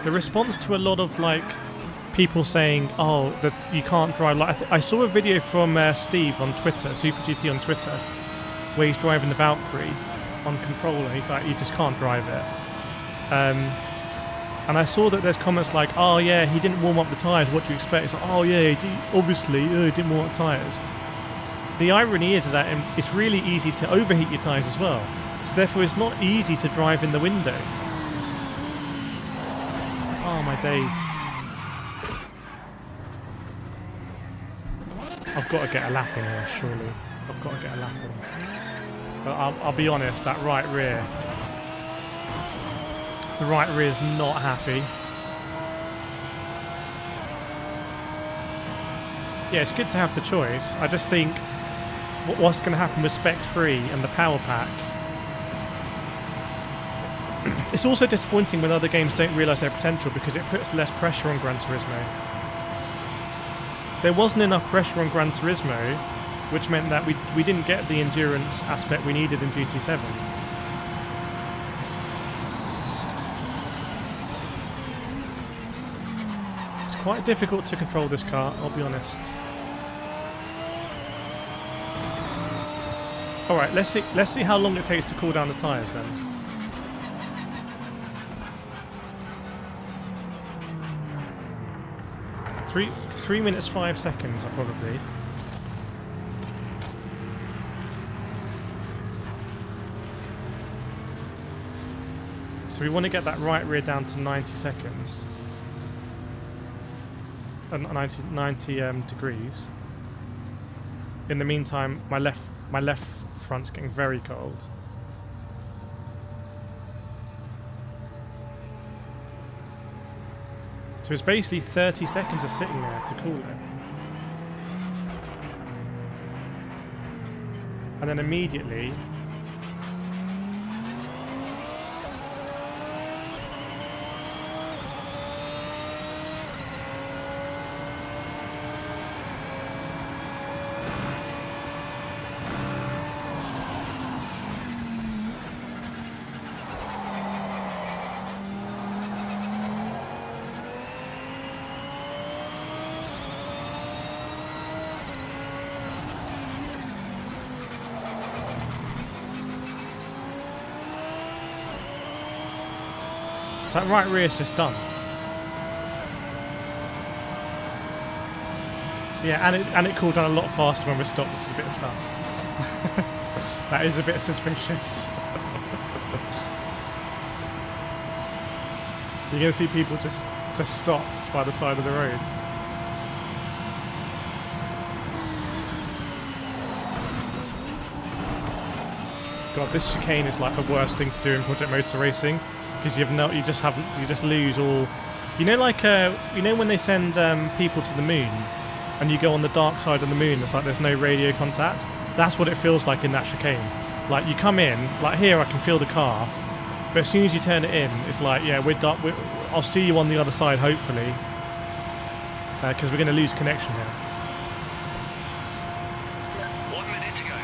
the response to a lot of like people saying, "Oh, that you can't drive." Like I saw a video from Steve on Twitter, Super GT on Twitter, where he's driving the Valkyrie on controller. He's like, "You just can't drive it." And I saw that there's comments like, "Oh yeah, he didn't warm up the tyres. What do you expect?" It's like, "Oh yeah, obviously, he didn't warm up the tyres." The irony is that it's really easy to overheat your tyres as well. So therefore, it's not easy to drive in the window. Oh my days! I've got to get a lap in here, surely. I've got to get a lap in. But I'll be honest, that right rear. The right rear is not happy. Yeah, it's good to have the choice. I just think what's going to happen with Spec 3 and the Power Pack. It's also disappointing when other games don't realise their potential, because it puts less pressure on Gran Turismo. There wasn't enough pressure on Gran Turismo, which meant that we didn't get the endurance aspect we needed in GT7. Quite difficult to control this car, I'll be honest. Alright, let's see how long it takes to cool down the tyres then. 3 minutes 5 seconds, probably. So we want to get that right rear down to 90 seconds. 90 degrees. In the meantime, my left front's getting very cold. So it's basically 30 seconds of sitting there to cool it. And then immediately So that right rear's just done. Yeah, and it cooled down a lot faster when we stopped, which is a bit sus. That is a bit suspicious. You're gonna see people just stopped by the side of the road. God, this chicane is like the worst thing to do in Project Motor Racing because you just lose all. You know, like you know when they send people to the moon, and you go on the dark side of the moon. It's like there's no radio contact. That's what it feels like in that chicane. Like you come in, like here I can feel the car, but as soon as you turn it in, it's like yeah, I'll see you on the other side hopefully, because we're going to lose connection here. 1 minute to go.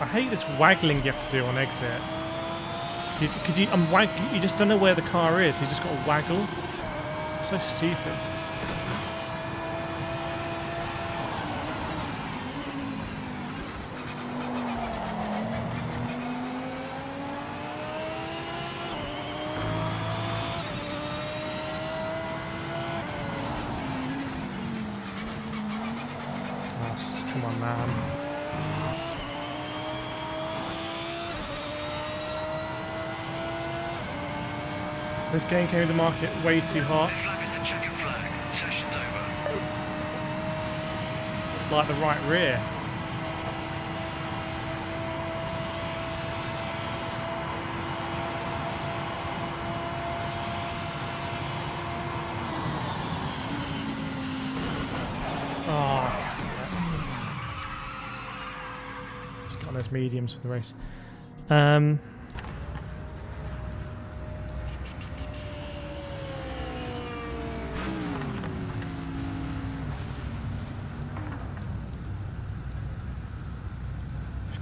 I hate this waggling you have to do on exit. Could you you just don't know where the car is. You just got to waggle. So stupid. Oh, come on, man. This game came to market way too hot. Like the right rear. Oh. Just got on those mediums for the race.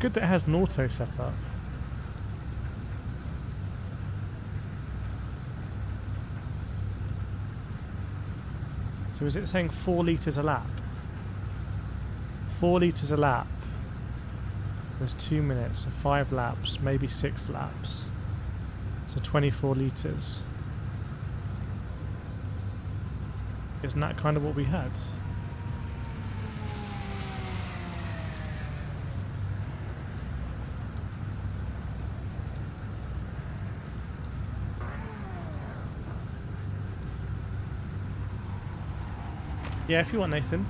Good that it has an auto setup. So is it saying 4 litres a lap? 4 litres a lap. There's 2 minutes, so 5 laps, maybe 6 laps. So 24 litres. Isn't that kind of what we had? Yeah, if you want, Nathan.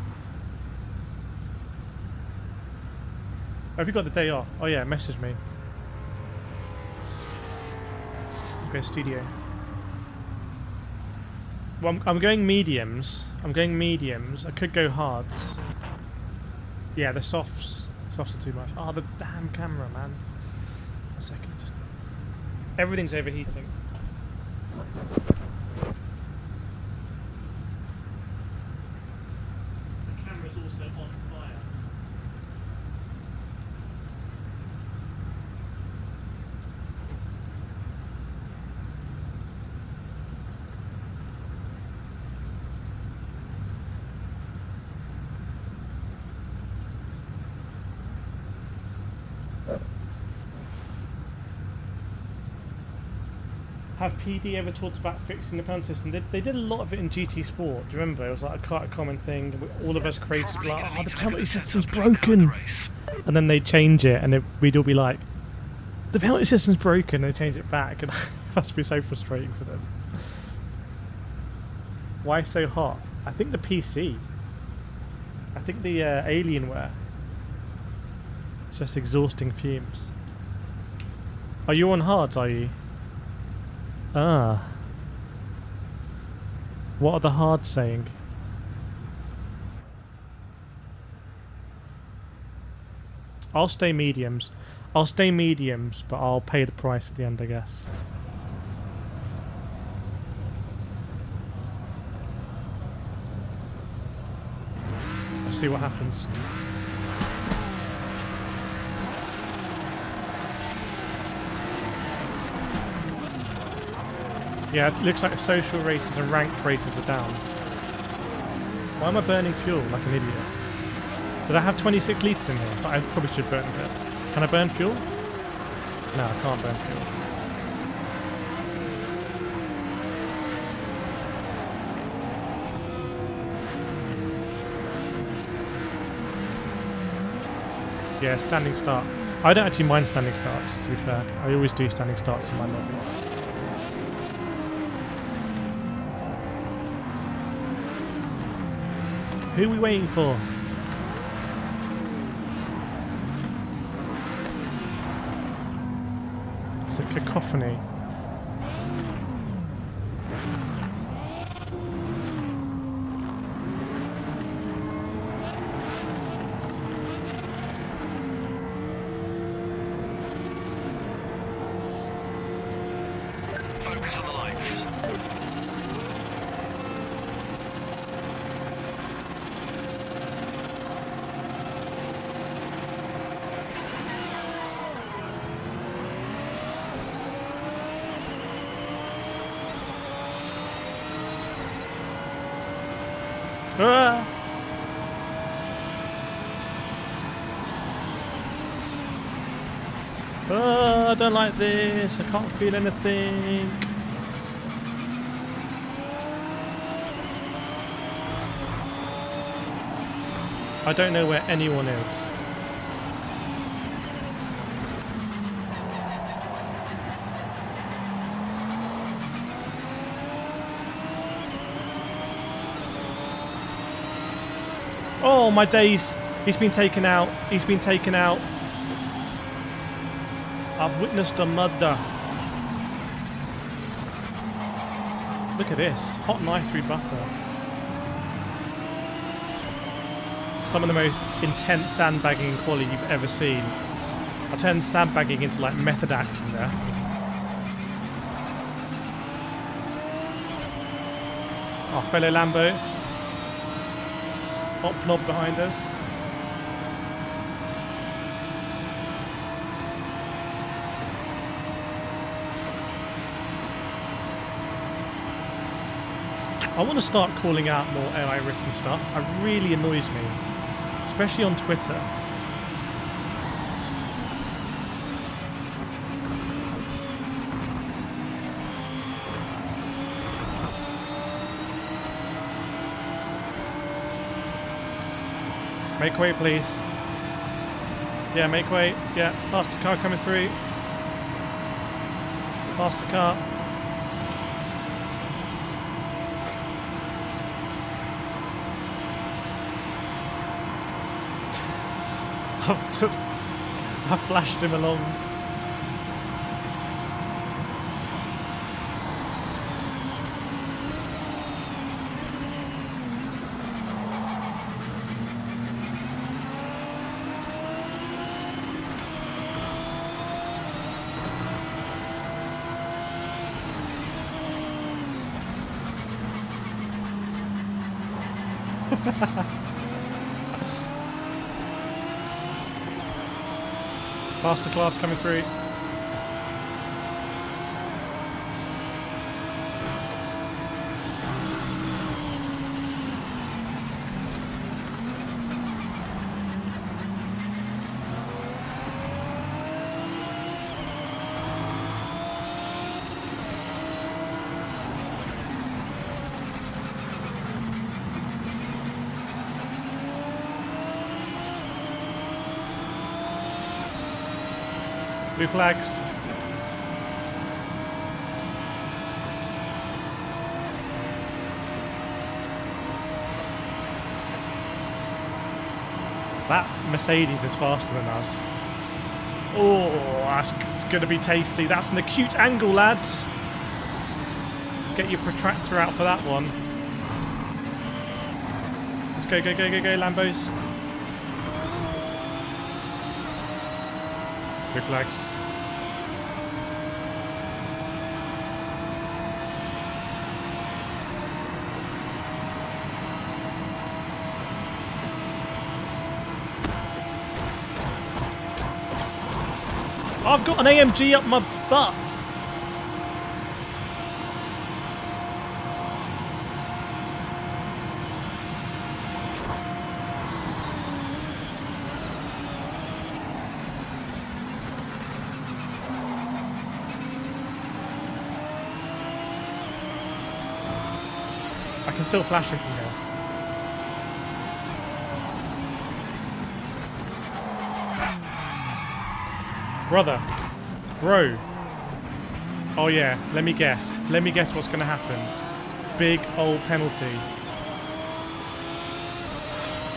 Oh, have you got the day off? Oh yeah, message me. Okay, studio. Well, I'm going mediums. I'm going mediums. I could go hards. Yeah, the softs. Softs are too much. Oh, the damn camera, man. 1 second. Everything's overheating. Also on fire. Have PD ever talked about fixing the panel system? They did a lot of it in GT Sport. Do you remember? It was like quite a common thing. All of us creators were like, oh, the penalty system's broken. And then they'd change it and we'd all be like, the penalty system's broken. And they change it back. And it must be so frustrating for them. Why so hot? I think the PC. I think the Alienware. It's just exhausting fumes. Are you on hards, are you? Ah. What are the hards saying? I'll stay mediums. I'll stay mediums, but I'll pay the price at the end, I guess. Let's see what happens. Yeah, it looks like social races and ranked races are down. Why am I burning fuel like an idiot? Did I have 26 litres in here? But I probably should burn a bit. Can I burn fuel? No, I can't burn fuel. Yeah, standing start. I don't actually mind standing starts, to be fair. I always do standing starts in my lobbies. Who are we waiting for? It's a cacophony. Focus on the lights. Ah! Oh, I don't like this. I can't feel anything. I don't know where anyone is. Oh, my days. He's been taken out. He's been taken out. I've witnessed a murder. Look at this. Hot knife through butter. Some of the most intense sandbagging in quality you've ever seen. I turned sandbagging into like method acting there. Our fellow Lambo. Hot knob behind us. I want to start calling out more AI written stuff. It really annoys me, especially on Twitter. Make way, please. Yeah, make way. Yeah, faster car coming through. Faster car. I flashed him along. Faster class coming through. Blue flags. That Mercedes is faster than us. Oh, that's going to be tasty. That's an acute angle, lads. Get your protractor out for that one. Let's go, go, go, go, go, Lambos. Blue flags. I've got an AMG up my butt. I can still flash it from here. Brother. Bro. Oh yeah, let me guess. Let me guess what's going to happen. Big old penalty.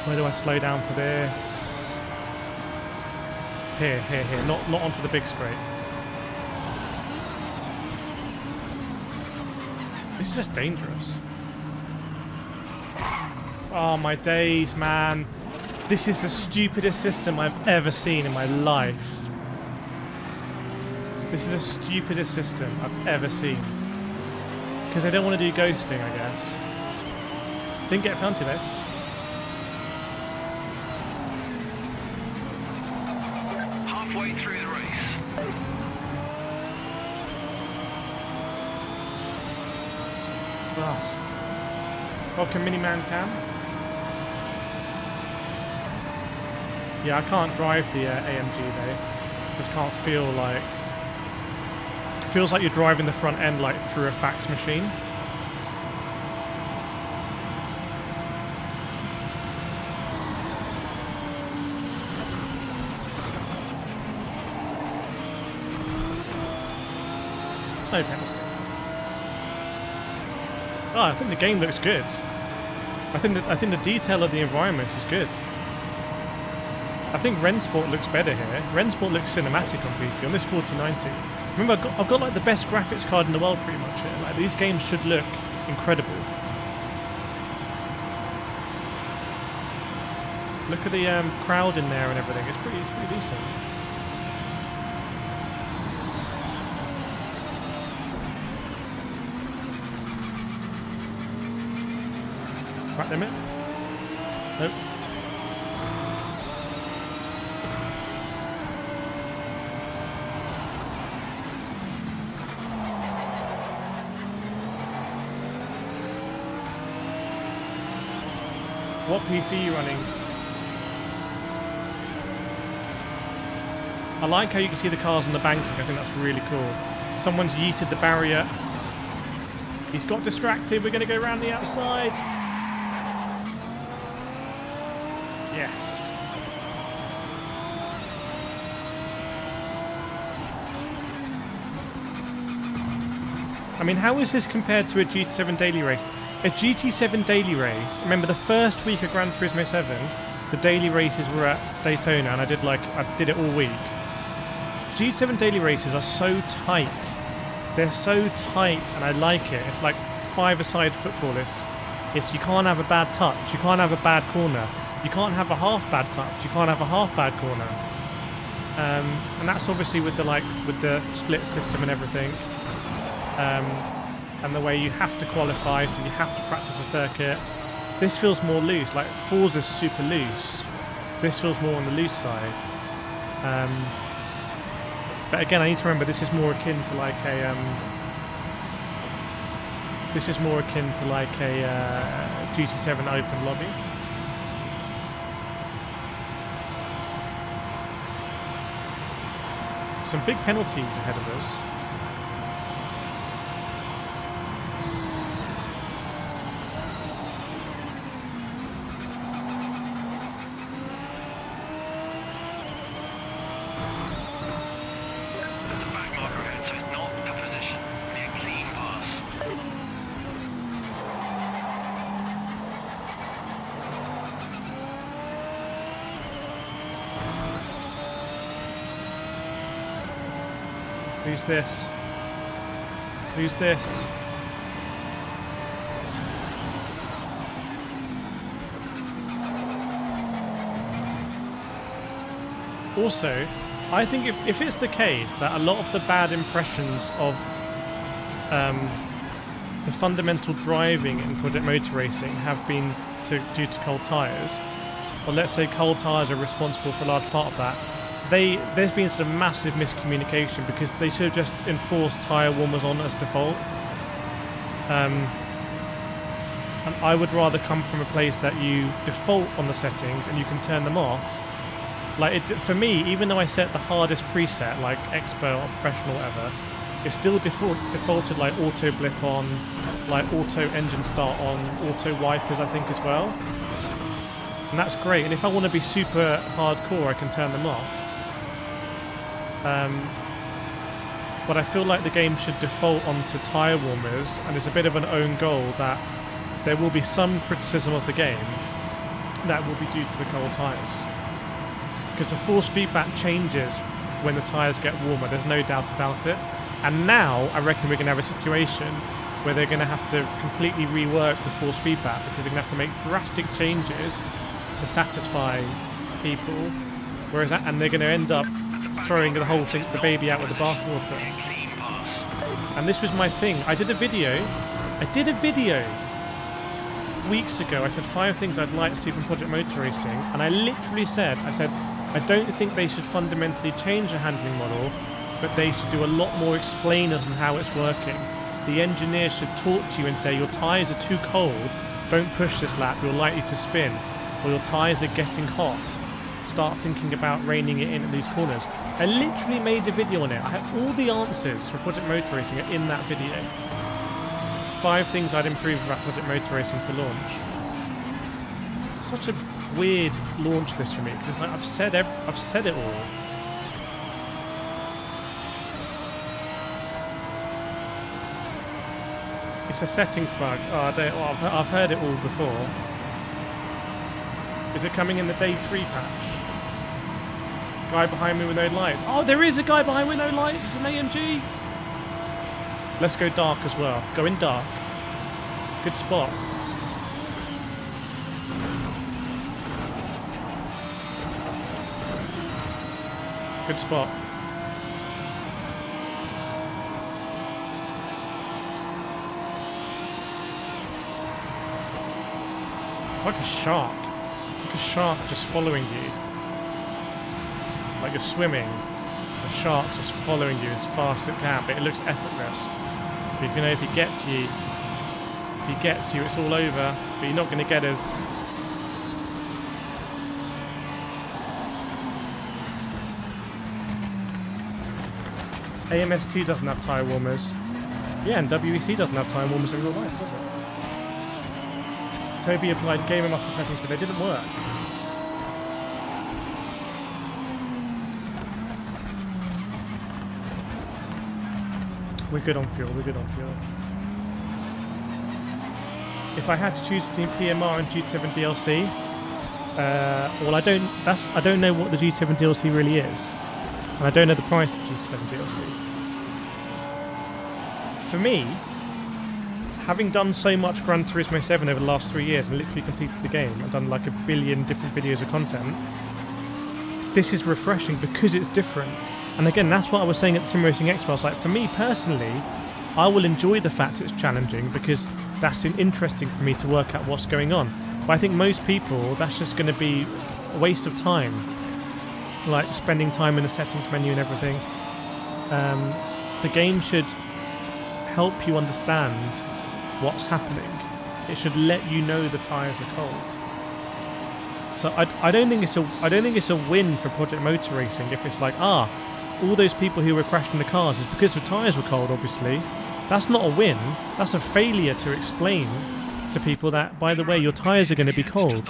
Where do I slow down for this? Here. Not onto the big straight. This is just dangerous. Oh my days, man. This is the stupidest system I've ever seen in my life. This is the stupidest system I've ever seen. Because they don't want to do ghosting, I guess. Didn't get a penalty though. Halfway through the race. Oh. Welcome, Miniman Cam. Yeah, I can't drive the AMG though. Just can't feel like... Feels like you're driving the front end like through a fax machine. No penalty. Oh, I think the game looks good. I think the detail of the environment is good. I think Rennsport looks better here. Rennsport looks cinematic on PC on this 4090. Remember, I've got like the best graphics card in the world pretty much here. Like these games should look incredible. Look at the crowd in there and everything. It's pretty decent. Track limit? Nope. What PC are you running? I like how you can see the cars on the banking. I think that's really cool. Someone's yeeted the barrier. He's got distracted. We're going to go around the outside. Yes. I mean, how is this compared to a GT7 daily race? A GT7 daily race, remember the first week of Gran Turismo 7, the daily races were at Daytona and I did it all week. GT7 daily races are so tight. They're so tight and I like it. It's like five-a-side football. It's you can't have a bad touch. You can't have a bad corner. You can't have a half bad touch. You can't have a half bad corner. And that's obviously with the split system and everything. And the way you have to qualify, so you have to practice a circuit. This feels more loose, like Forza's super loose. This feels more on the loose side. But again, I need to remember this is more akin to like a GT7 open lobby. Some big penalties ahead of us. Who's this? Who's this? Also, I think if it's the case that a lot of the bad impressions of the fundamental driving in Project Motor Racing have been due to cold tyres, or let's say cold tyres are responsible for a large part of that, there's been some massive miscommunication because they should have just enforced tyre warmers on as default. And I would rather come from a place that you default on the settings and you can turn them off. Like for me, even though I set the hardest preset, like expert or professional, whatever, It's still defaulted like auto blip on, like auto engine start on, auto wipers I think as well. And that's great. And if I want to be super hardcore, I can turn them off. But I feel like the game should default onto tyre warmers, and it's a bit of an own goal that there will be some criticism of the game that will be due to the cold tyres. Because the force feedback changes when the tyres get warmer, there's no doubt about it. And now I reckon we're going to have a situation where they're going to have to completely rework the force feedback, because they're going to have to make drastic changes to satisfy people, whereas and they're going to end up throwing the whole thing, the baby out with the bathwater. And this was my thing. I did a video weeks ago. I said 5 things I'd like to see from Project Motor Racing, and I literally said, I don't think they should fundamentally change the handling model, but they should do a lot more explainers on how it's working. The engineer should talk to you and say, your tyres are too cold, don't push this lap, you're likely to spin, or your tyres are getting hot, start thinking about reining it in at these corners. I literally made a video on it. I had all the answers for Project Motor Racing in that video. 5 things I'd improve about Project Motor Racing for launch. Such a weird launch list for me, because it's like I've said it all. It's a settings bug. Oh, I've heard it all before. Is it coming in the day 3 patch? Guy behind me with no lights. Oh, there is a guy behind me with no lights. It's an AMG. Let's go dark as well. Go in dark. Good spot. Good spot. It's like a shark. It's like a shark just following you. Like you're swimming. The shark's just following you as fast as it can, but it looks effortless. But if you know, if he gets you, it's all over. But you're not going to get us. AMS2 doesn't have tyre warmers. Yeah, and WEC doesn't have tyre warmers in real life, does it? Toby applied gamer muscle settings, but they didn't work. We're good on fuel, If I had to choose between PMR and GT7 DLC, well, I don't know what the GT7 DLC really is. And I don't know the price of GT7 DLC. For me, having done so much Gran Turismo 7 over the last 3 years and literally completed the game, I've done like 1 billion different videos of content, this is refreshing because it's different. And again, that's what I was saying at the Sim Racing Expo. I was like, for me personally, I will enjoy the fact it's challenging because that's interesting for me to work out what's going on. But I think most people, that's just going to be a waste of time. Like spending time in the settings menu and everything. The game should help you understand what's happening. It should let you know the tyres are cold. So I don't think it's a win for Project Motor Racing if it's like, all those people who were crashing the cars is because the tyres were cold, obviously. That's not a win. That's a failure to explain to people that, by the way, your tyres are going to be cold.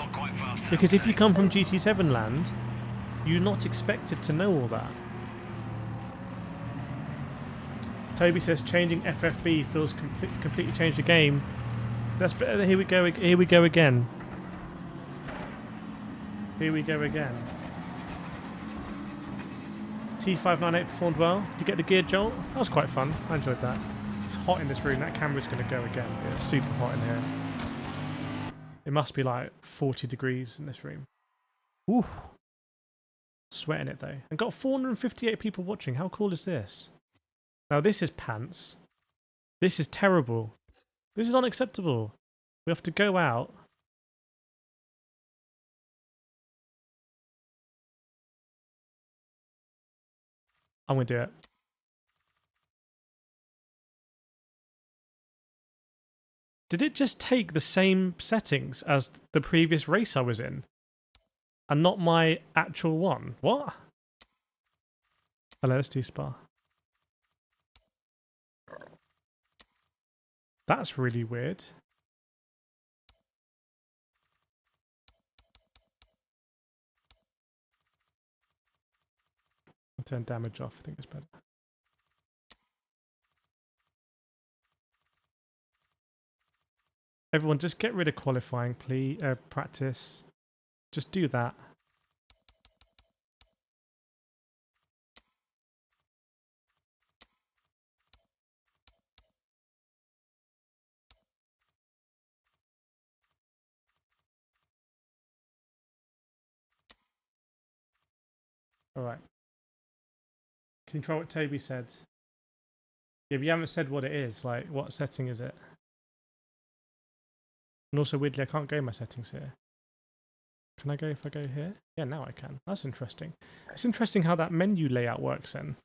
Because if you come from GT7 land, you're not expected to know all that. Toby says changing FFB feels completely changed the game. That's better. Here we go again. Here we go again. T598 performed well. Did you get the gear jolt? That was quite fun. I enjoyed that. It's hot in this room. That camera's going to go again. It's super hot in here. It must be like 40 degrees in this room. Ooh. Sweating it though. And got 458 people watching. How cool is this? Now this is pants. This is terrible. This is unacceptable. We have to go out. I'm going to do it. Did it just take the same settings as the previous race I was in? And not my actual one? What? Hello, let's do Spa. That's really weird. I'll turn damage off. I think it's better. Everyone, just get rid of qualifying, please. Practice. Just do that. All right. Control what Toby said. Yeah, but you haven't said what it is. Like, what setting is it? And also, weirdly, I can't go in my settings here. Can I go if I go here? Yeah, now I can. That's interesting. It's interesting how that menu layout works then.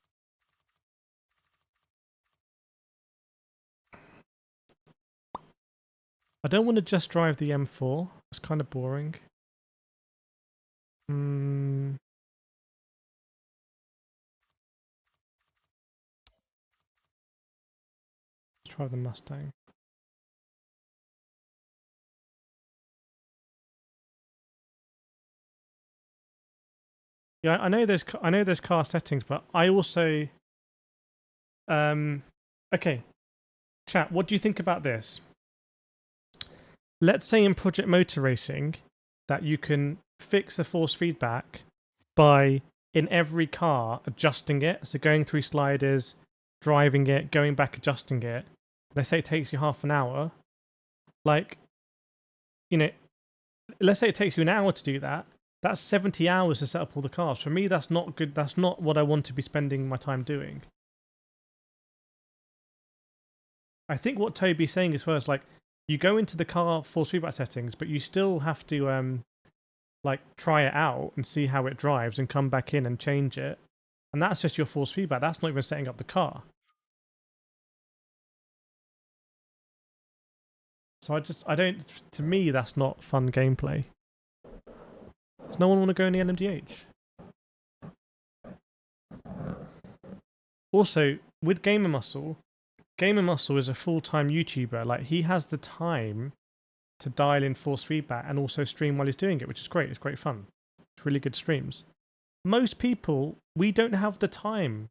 I don't want to just drive the M4. It's kind of boring. Let's try the Mustang. Yeah, I know there's car settings, but I also okay. Chat, what do you think about this? Let's say in Project Motor Racing that you can fix the force feedback by in every car adjusting it. So going through sliders, driving it, going back, adjusting it. Let's say it takes you half an hour. Like, you know, let's say it takes you an hour to do that. That's 70 hours to set up all the cars. For me, that's not good. That's not what I want to be spending my time doing. I think what Toby's saying as well is like, you go into the car force feedback settings, but you still have to like try it out and see how it drives and come back in and change it. And that's just your force feedback. That's not even setting up the car. So to me, that's not fun gameplay. Does no one want to go in the LMDH? Also, with Gamer Muscle is a full-time YouTuber. Like, he has the time to dial in force feedback and also stream while he's doing it, which is great. It's great fun. It's really good streams. Most people, we don't have the time.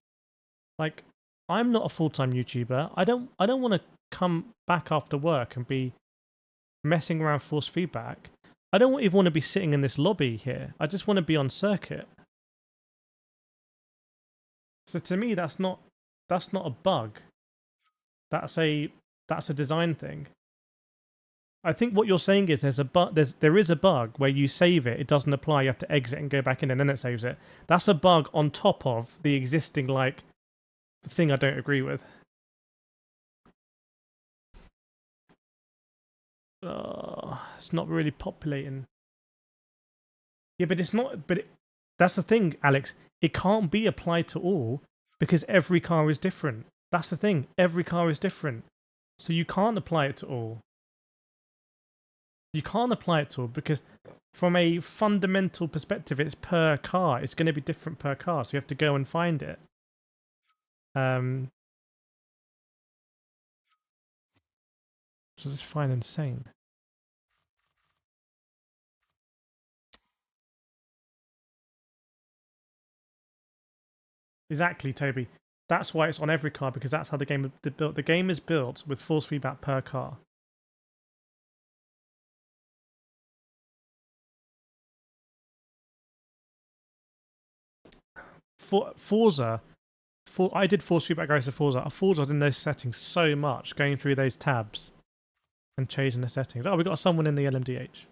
Like, I'm not a full-time YouTuber. I don't want to come back after work and be messing around force feedback. I don't even want to be sitting in this lobby here. I just want to be on circuit. So to me, that's not a bug. That's a design thing. I think what you're saying is there is a bug where you save it, it doesn't apply, you have to exit and go back in and then it saves it. That's a bug on top of the existing like thing I don't agree with. It's not really populating. Yeah, but it's not. But that's the thing, Alex. It can't be applied to all because every car is different. That's the thing. Every car is different, so you can't apply it to all. You can't apply it to all because, from a fundamental perspective, it's per car. It's going to be different per car, so you have to go and find it. So just find insane. Exactly, Toby. That's why it's on every car, because that's how the game is built. The game is built with force feedback per car. For Forza, I did force feedback race of Forza. Forza was in those settings so much, going through those tabs and changing the settings. Oh, we got someone in the LMDH.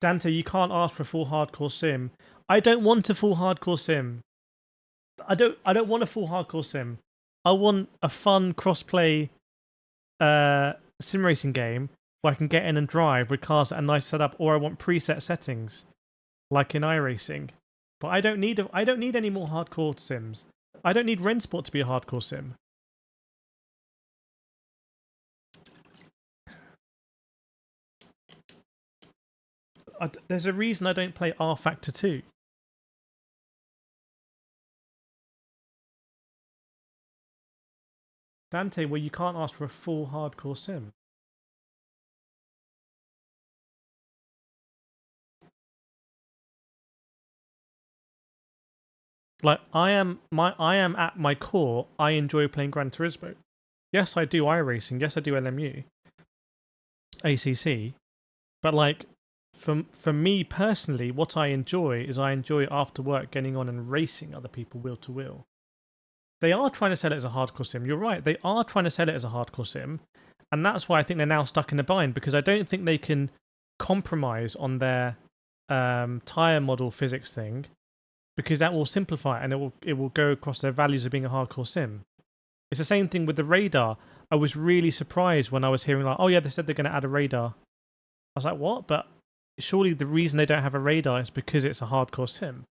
Dante, you can't ask for a full hardcore sim. I don't want a full hardcore sim. I don't want a full hardcore sim. I want a fun crossplay sim racing game where I can get in and drive with cars that are nice setup, or I want preset settings like in iRacing. But I don't need any more hardcore sims. I don't need Rensport to be a hardcore sim. There's a reason I don't play R Factor 2. Dante, well, you can't ask for a full hardcore sim. Like I am at my core, I enjoy playing Gran Turismo. Yes, I do iRacing. Yes, I do LMU, ACC. But like, for me personally, what I enjoy after work getting on and racing other people wheel to wheel. They are trying to sell it as a hardcore sim. You're right. They are trying to sell it as a hardcore sim. And that's why I think they're now stuck in a bind, because I don't think they can compromise on their tire model physics thing, because that will simplify it and it will go across their values of being a hardcore sim. It's the same thing with the radar. I was really surprised when I was hearing like, oh yeah, they said they're going to add a radar. I was like, what? But surely the reason they don't have a radar is because it's a hardcore sim.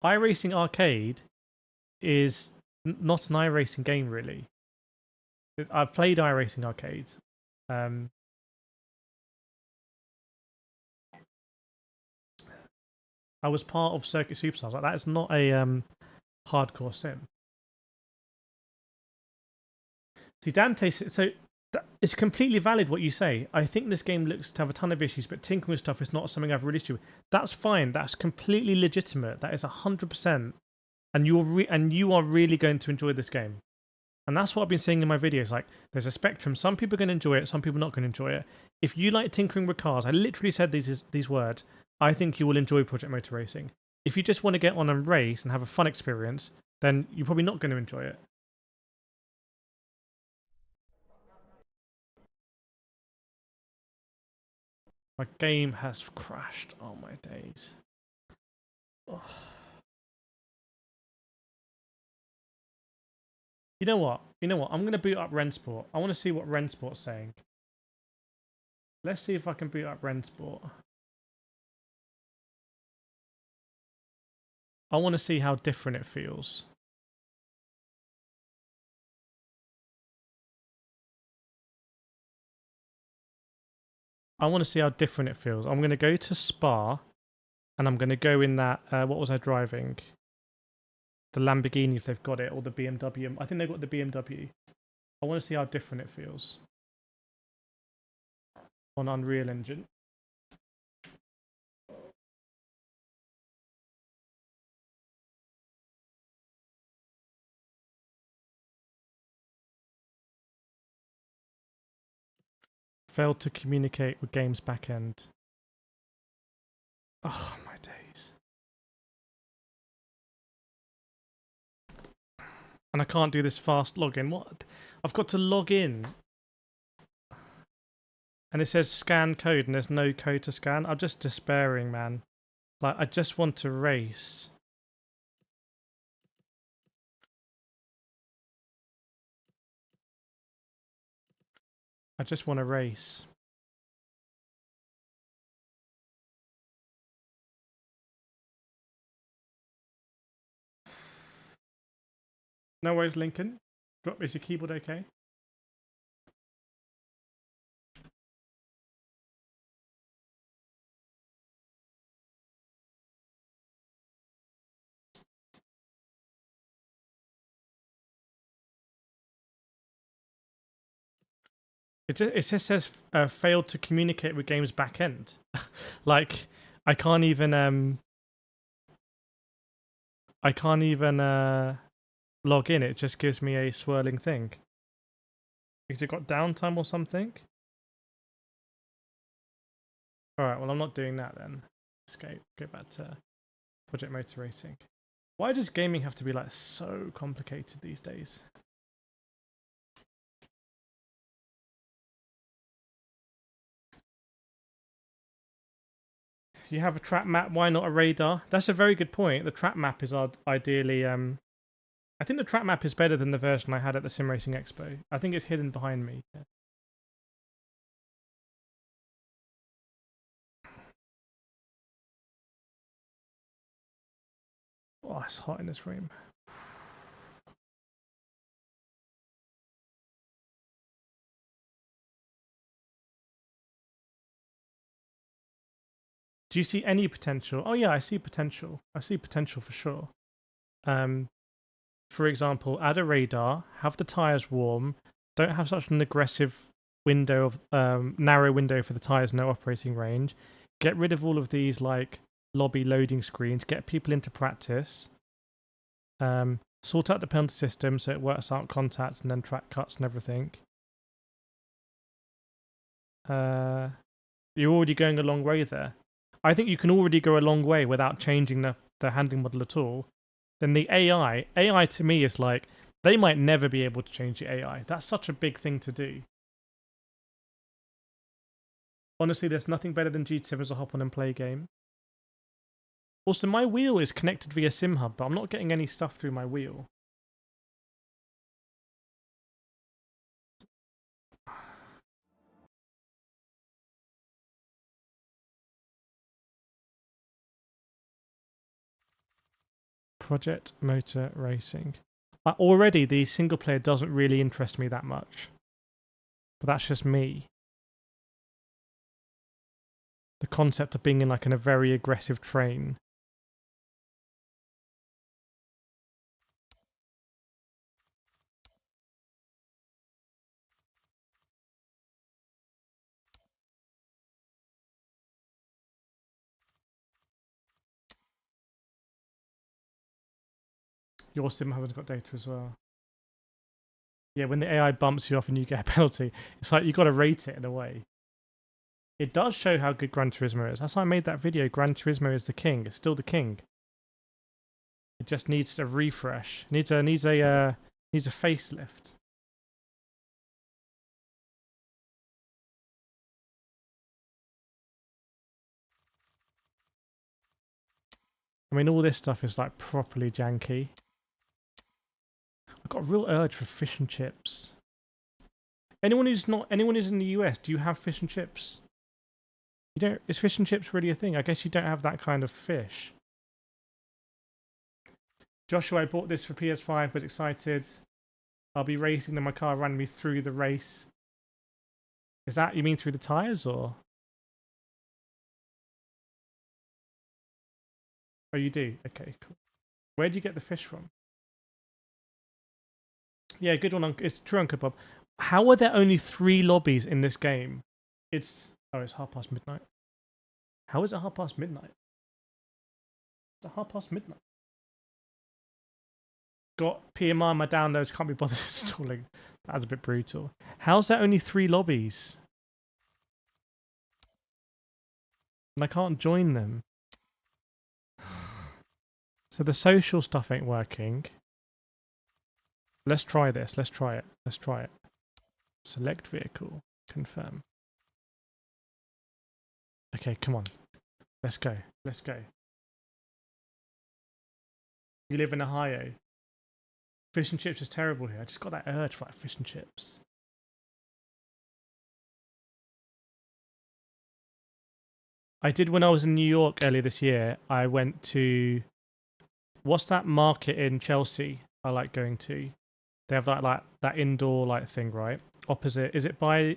iRacing Arcade is not an iRacing game, really. I've played iRacing Arcade. I was part of Circuit Superstars. Like, that is not a hardcore sim. See, Dante, so it's completely valid what you say. I think this game looks to have a ton of issues, but tinkering with stuff is not something I've really issue with. That's fine. That's completely legitimate. That is 100%. And you are really going to enjoy this game. And that's what I've been saying in my videos. Like, there's a spectrum. Some people are going to enjoy it. Some people are not going to enjoy it. If you like tinkering with cars, I literally said these words. I think you will enjoy Project Motor Racing. If you just want to get on and race and have a fun experience, then you're probably not going to enjoy it. My game has crashed. Oh my days. Oh. You know what? I'm going to boot up Rensport. I want to see what Rensport's saying. Let's see if I can boot up Rensport. I want to see how different it feels. I want to see how different it feels. I'm going to go to Spa, and I'm going to go in that, what was I driving? The Lamborghini, if they've got it, or the BMW. I think they've got the BMW. I want to see how different it feels on Unreal Engine. Failed to communicate with game's backend. Oh my days. And I can't do this fast login. What? I've got to log in. And it says scan code and there's no code to scan. I'm just despairing, man. Like, I just want to race. I just want to race. No worries, Lincoln. Is your keyboard okay? It just says failed to communicate with game's backend. Like, I can't even log in. It just gives me a swirling thing. Because it got downtime or something. Alright, well, I'm not doing that then. Escape. Go back to Project Motor Racing. Why does gaming have to be like so complicated these days? You have a track map, why not a radar? That's a very good point. The track map is ideally... I think the track map is better than the version I had at the Sim Racing Expo. I think it's hidden behind me. Yeah. Oh, it's hot in this room. Do you see any potential? Oh yeah, I see potential. I see potential for sure. for example, add a radar, have the tyres warm, don't have such an aggressive window of narrow window for the tyres, no operating range. Get rid of all of these like lobby loading screens, get people into practice. Sort out the penalty system so it works out contacts and then track cuts and everything. You're already going a long way there. I think you can already go a long way without changing the handling model at all. Then the AI to me is like, they might never be able to change the AI. That's such a big thing to do. Honestly, there's nothing better than GT7 as a hop on and play game. Also, my wheel is connected via SimHub, but I'm not getting any stuff through my wheel. Project Motor Racing. Already, the single player doesn't really interest me that much. But that's just me. The concept of being in like in a very aggressive train. Your sim hasn't got data as well. Yeah, when the AI bumps you off and you get a penalty, it's like you got to rate it in a way. It does show how good Gran Turismo is. That's why I made that video. Gran Turismo is the king. It's still the king. It just needs a refresh. Needs a facelift. I mean, all this stuff is like properly janky. I've got a real urge for fish and chips. Anyone who's in the US, do you have fish and chips? You don't. Is fish and chips really a thing? I guess you don't have that kind of fish. Joshua, I bought this for PS5, was excited. I'll be racing, then my car ran me through the race. Is that, you mean through the tyres, or? Oh, you do? Okay, cool. Where do you get the fish from? Yeah, good one. It's true, Uncle Bob. How are there only 3 lobbies in this game? It's midnight. How is it midnight? It's midnight. Got PMR on my downloads, can't be bothered installing. That's a bit brutal. How's there only 3 lobbies? And I can't join them. So the social stuff ain't working. Let's try this. Let's try it. Let's try it. Select vehicle. Confirm. Okay, come on. Let's go. Let's go. You live in Ohio. Fish and chips is terrible here. I just got that urge for like fish and chips. I did when I was in New York earlier this year. I went to... What's that market in Chelsea I like going to? They have that indoor like thing, right? Opposite. Is it by...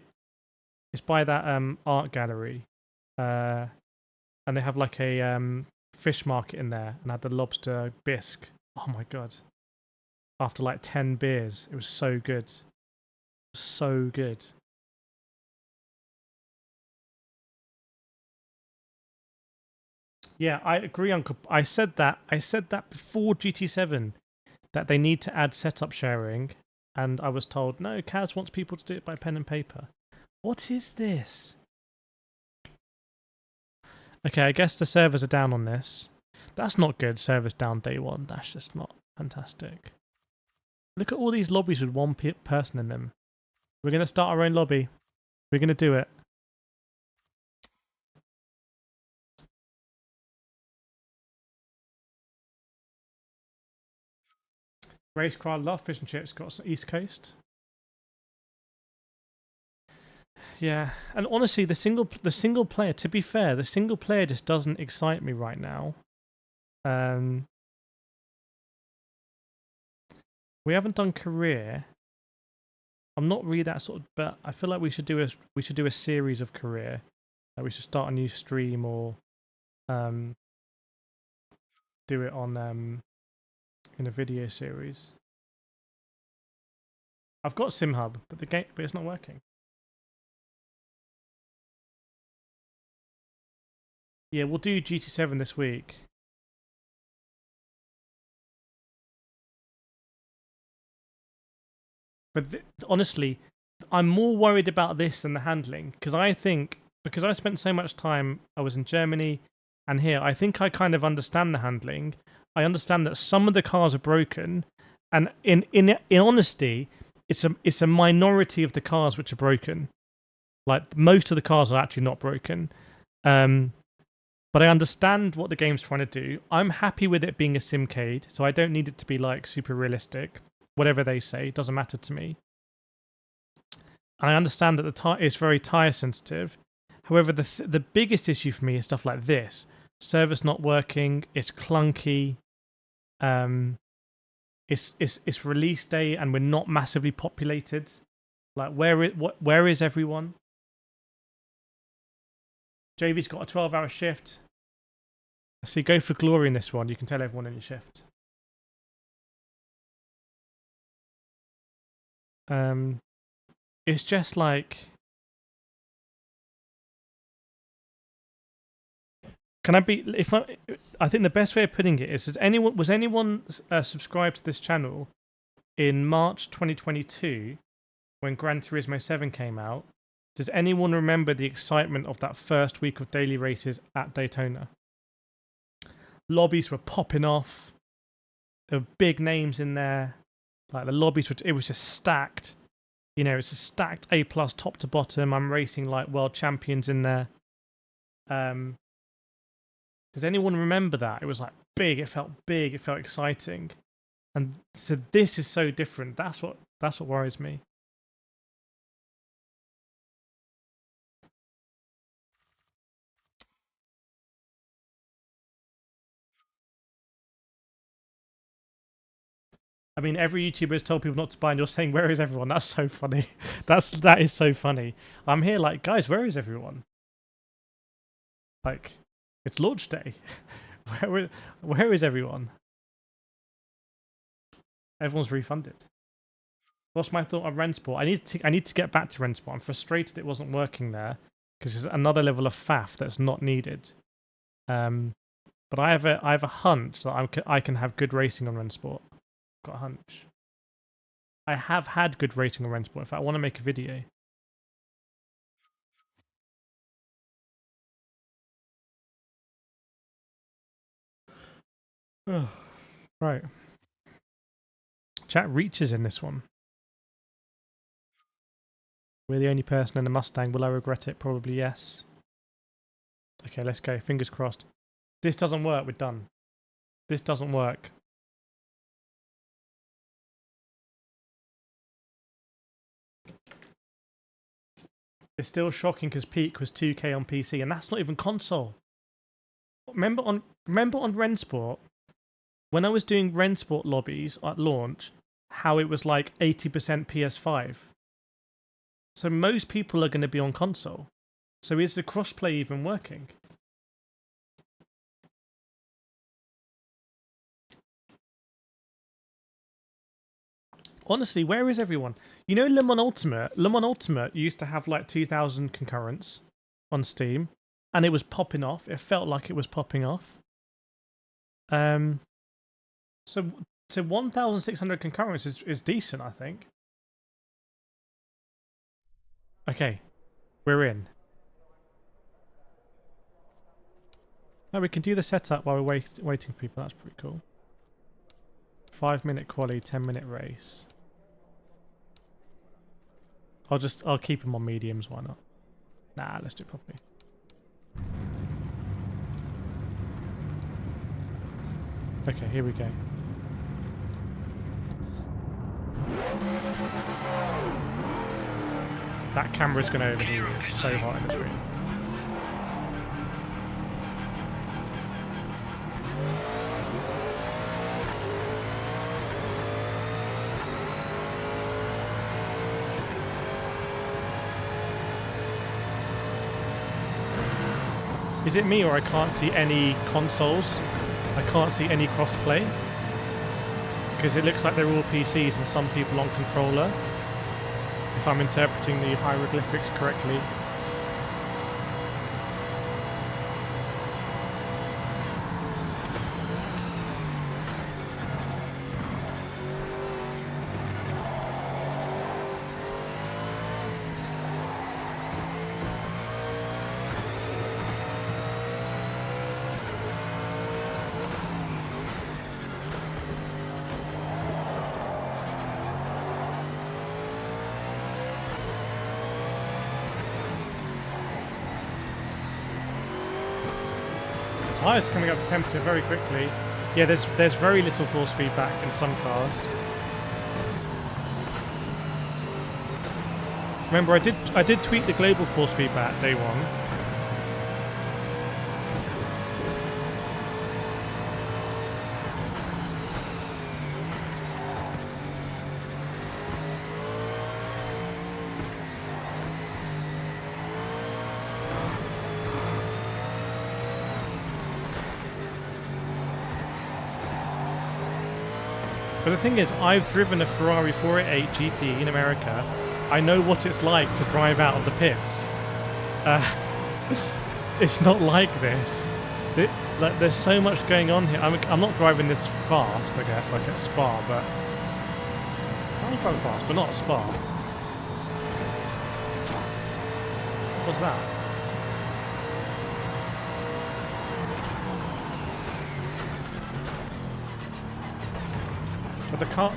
It's by that art gallery. And they have like a fish market in there. And I had the lobster bisque. Oh my god. After like 10 beers. It was so good. So good. Yeah, I agree, Uncle. I said that before GT7 that they need to add setup sharing, and I was told no. Kaz wants people to do it by pen and paper. What is this? Okay, I guess the servers are down on this. That's not good. Servers down day one. That's just not fantastic. Look at all these lobbies with one person in them. We're gonna start our own lobby. We're gonna do it. Race car, love fish and chips. Got some East Coast. Yeah, and honestly, the single player. To be fair, the single player just doesn't excite me right now. We haven't done career. I'm not really that sort of, but I feel like we should do a series of career. Like we should start a new stream or do it on in a video series. I've got SimHub, but but it's not working. Yeah, we'll do GT7 this week. But honestly, I'm more worried about this than the handling, because I think, because I spent so much time, I was in Germany and here, I think I kind of understand the handling. I understand that some of the cars are broken, and in honesty, it's a minority of the cars which are broken. Like, most of the cars are actually not broken. But I understand what the game's trying to do. I'm happy with it being a simcade, so I don't need it to be like super realistic. Whatever they say, it doesn't matter to me. And I understand that it's very tire sensitive. However, the biggest issue for me is stuff like this. Service not working, it's clunky, it's release day and we're not massively populated. Like, where is everyone? JV's got a 12-hour shift. So you go for glory in this one, you can tell everyone in your shift. It's just like, can I be? I think the best way of putting it is: was anyone subscribed to this channel in March 2022 when Gran Turismo 7 came out? Does anyone remember the excitement of that first week of daily races at Daytona? Lobbies were popping off. There were big names in there. Like, the lobbies it was just stacked. You know, it's a stacked A+ top to bottom. I'm racing like world champions in there. Does anyone remember that? It was like big. It felt big. It felt exciting. And so this is so different. That's what worries me. I mean, every YouTuber has told people not to buy, and you're saying, "Where is everyone?" That's so funny. That is so funny. I'm here like, guys, where is everyone? Like, it's launch day. Where is everyone? Everyone's refunded. What's my thought on Rensport? I need to get back to Rensport. I'm frustrated it wasn't working there because there's another level of faff that's not needed. But I have a hunch that I can have good racing on Rensport. Got a hunch. I have had good racing on Rensport. In fact, I want to make a video. Oh, right. Chat reaches in this one. We're the only person in the Mustang. Will I regret it? Probably yes. Okay, let's go. Fingers crossed. This doesn't work. We're done. This doesn't work. It's still shocking because peak was 2K on PC, and that's not even console. Remember on Rensport, when I was doing Rensport lobbies at launch, how it was like 80% PS5. So most people are going to be on console. So is the crossplay even working? Honestly, where is everyone? You know, Le Mans Ultimate used to have like 2,000 concurrents on Steam, and it was popping off. It felt like it was popping off. So 1,600 concurrents is decent, I think. Okay, we're in. No, we can do the setup while we're waiting for people. That's pretty cool. 5-minute quali, 10-minute race. I'll keep them on mediums. Why not? Nah, let's do it properly. Okay, here we go. That camera's going to overheat. It's so hot in this room. Is it me or I can't see any consoles? I can't see any crossplay because it looks like they're all PCs and some people on controller. if I'm interpreting the hieroglyphics correctly. Tyres coming up to temperature very quickly. Yeah, there's very little force feedback in some cars. Remember, I did tweak the global force feedback day one. But the thing is, I've driven a Ferrari 488 GT in America. I know what it's like to drive out of the pits. It's not like this. Like, there's so much going on here. I'm not driving this fast, I guess, like at Spa, but... I'm driving fast, but not at Spa. What's that?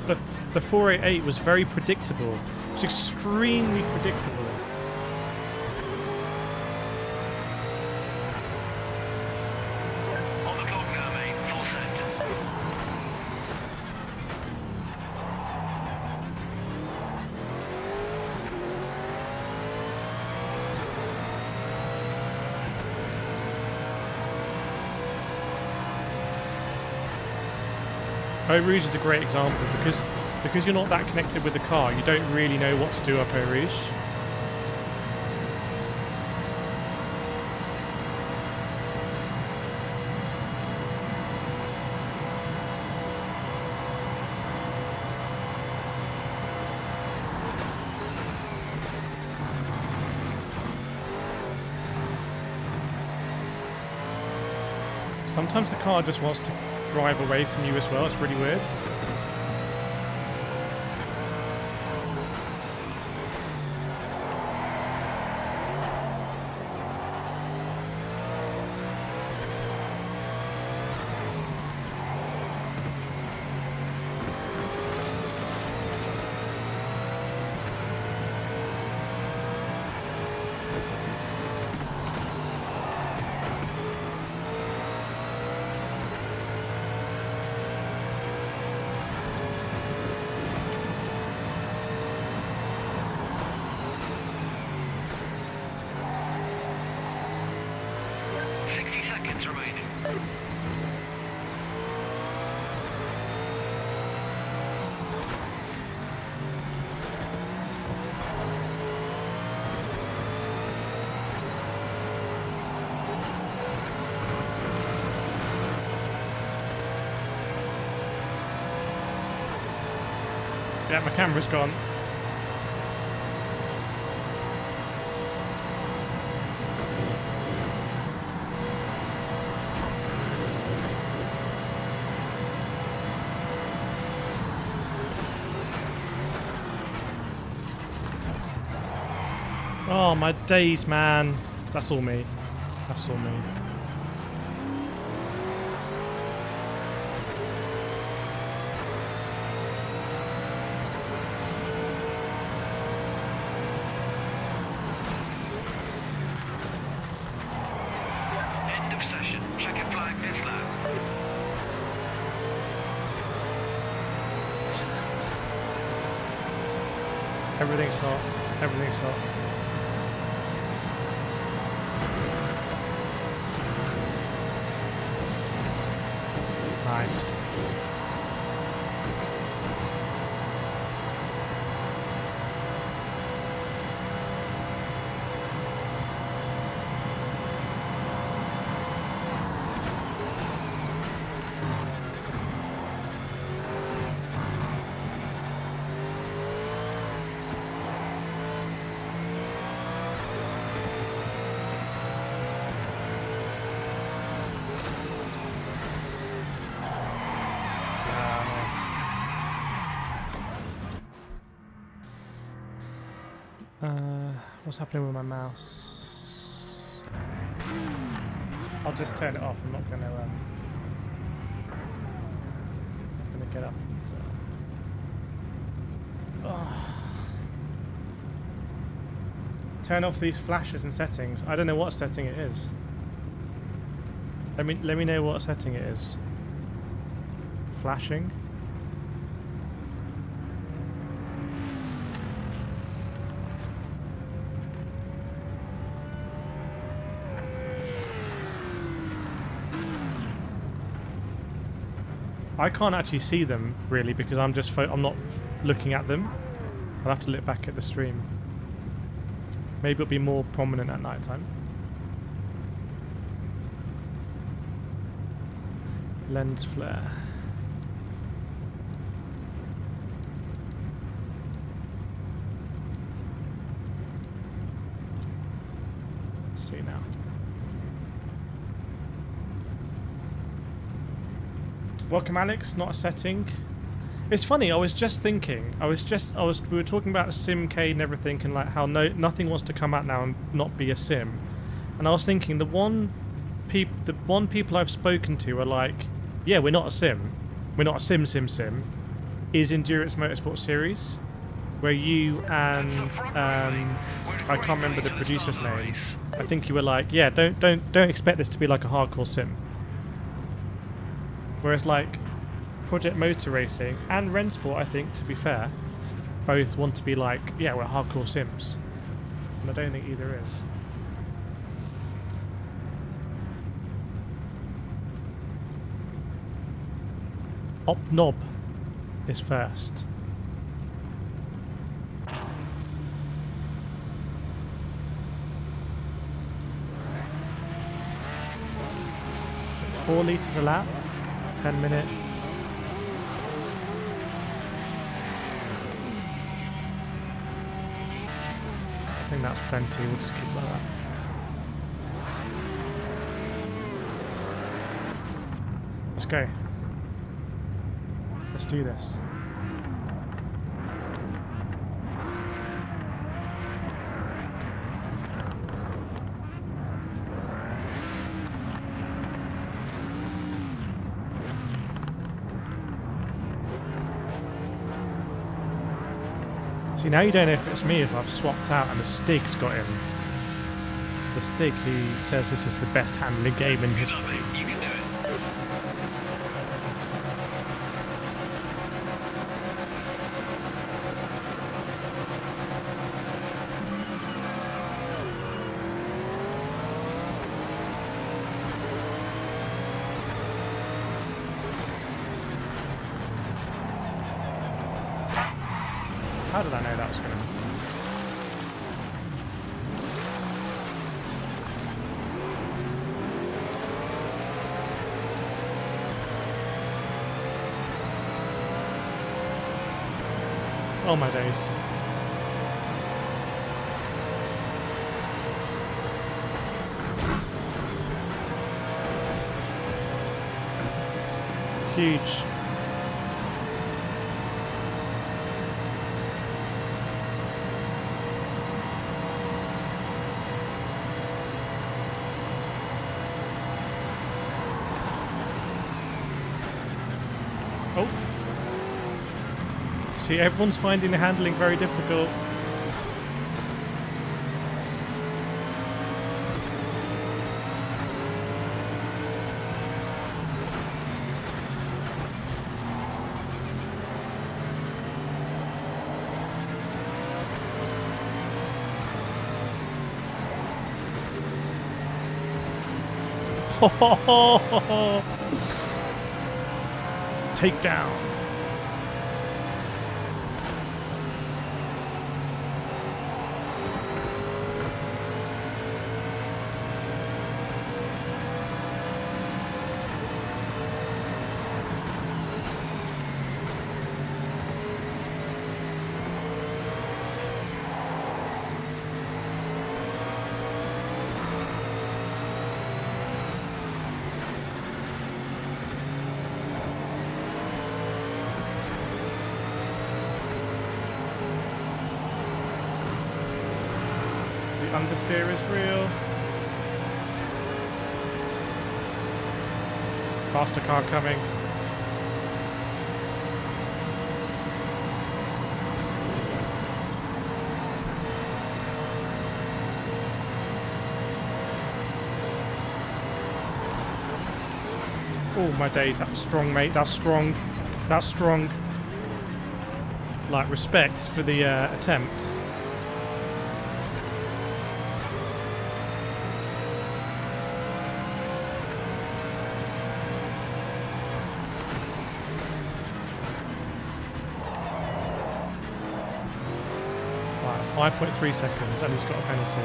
But the 488 was very predictable. It was extremely predictable. On the clock now, mate. Full set. Eau Rouge is a great example because you're not that connected with the car, you don't really know what to do up Eau Rouge. Sometimes the car just wants to drive away from you as well, it's really weird. Yeah, my camera's gone. Oh, my days, man. That's all me. That's all me. End of session. Checkered flag this lap. Everything's hot. Everything's hot. Nice. What's happening with my mouse? I'll just turn it off. I'm not gonna get up. Turn off these flashes and settings. I don't know what setting it is. Let me know what setting it is. Flashing. I can't actually see them really because I'm not looking at them. I'll have to look back at the stream. Maybe it'll be more prominent at night time. Lens flare. Let's see now. Welcome, Alex. Not a setting. It's funny. I was just thinking. We were talking about SimCade and everything, and like how nothing wants to come out now and not be a sim. And I was thinking the one people I've spoken to are like, yeah, we're not a sim. We're not a sim. Is Endurance Motorsport Series, where you and I can't remember the producer's name. I think you were like, yeah, don't expect this to be like a hardcore sim. Whereas like Project Motor Racing and Rensport, I think, to be fair, both want to be like, yeah, we're hardcore sims. And I don't think either is. Op Knob is first. Four litres a lap, 10 minutes. I think that's plenty, we'll just keep like that. Let's go. Let's do this. See, now you don't know if it's me, if I've swapped out and the Stig's got in. The Stig who says this is the best handling game in history. You can do it. How did I know that was going to... Oh my days. Huge. Oh. See, everyone's finding the handling very difficult. Take down. Understeer is real. Faster car coming. Oh my days, that's strong, mate. That's strong. That's strong. Like, respect for the attempt. Right, 5.3 seconds, and he's got a penalty.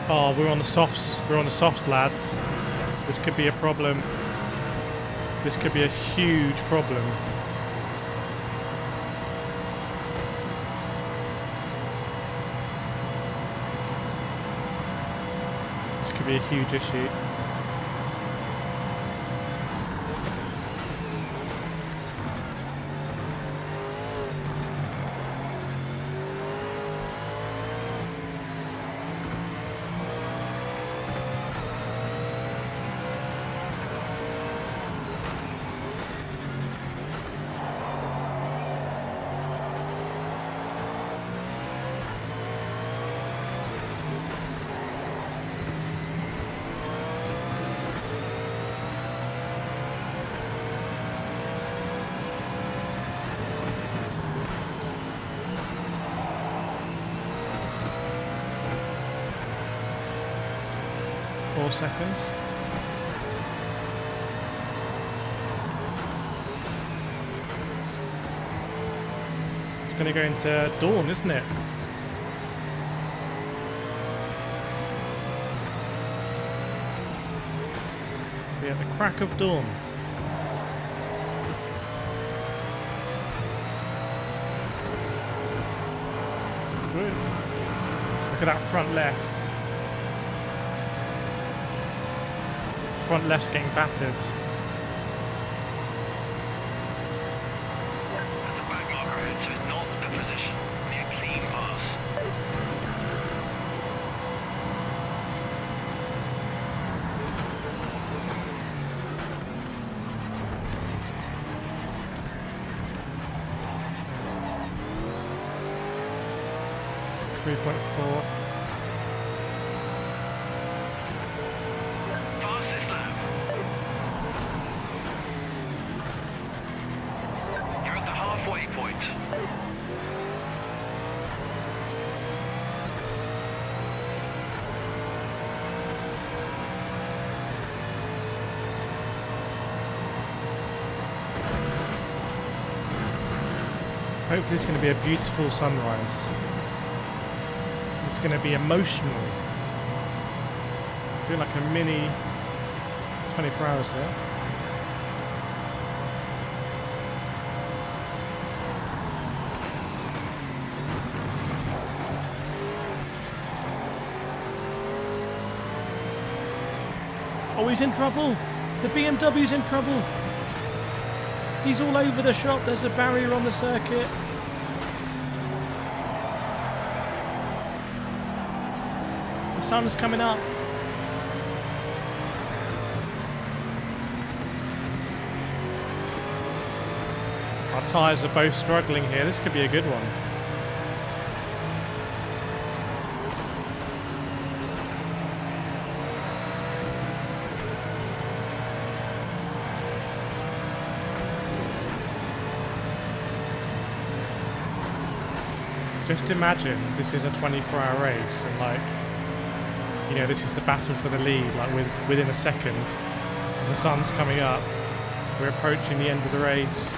Oh, we're on the softs. We're on the softs, lads. This could be a problem. This could be a huge problem. This could be a huge issue. Seconds. It's going to go into dawn, isn't it? Be at the crack of dawn. Good. Look at that front left. Front left's getting battered. That's a back marker ahead, so it's not the position. Be a clean pass. .4. Fastest lap. You're at the halfway point. Hopefully it's going to be a beautiful sunrise. It's going to be emotional. Doing like a mini 24 hours there. Oh, he's in trouble. The BMW's in trouble. He's all over the shop. There's a barrier on the circuit. The sun's coming up. Our tyres are both struggling here. This could be a good one. Just imagine this is a 24-hour race and, like, you know, this is the battle for the lead, like within a second as the sun's coming up. We're approaching the end of the race.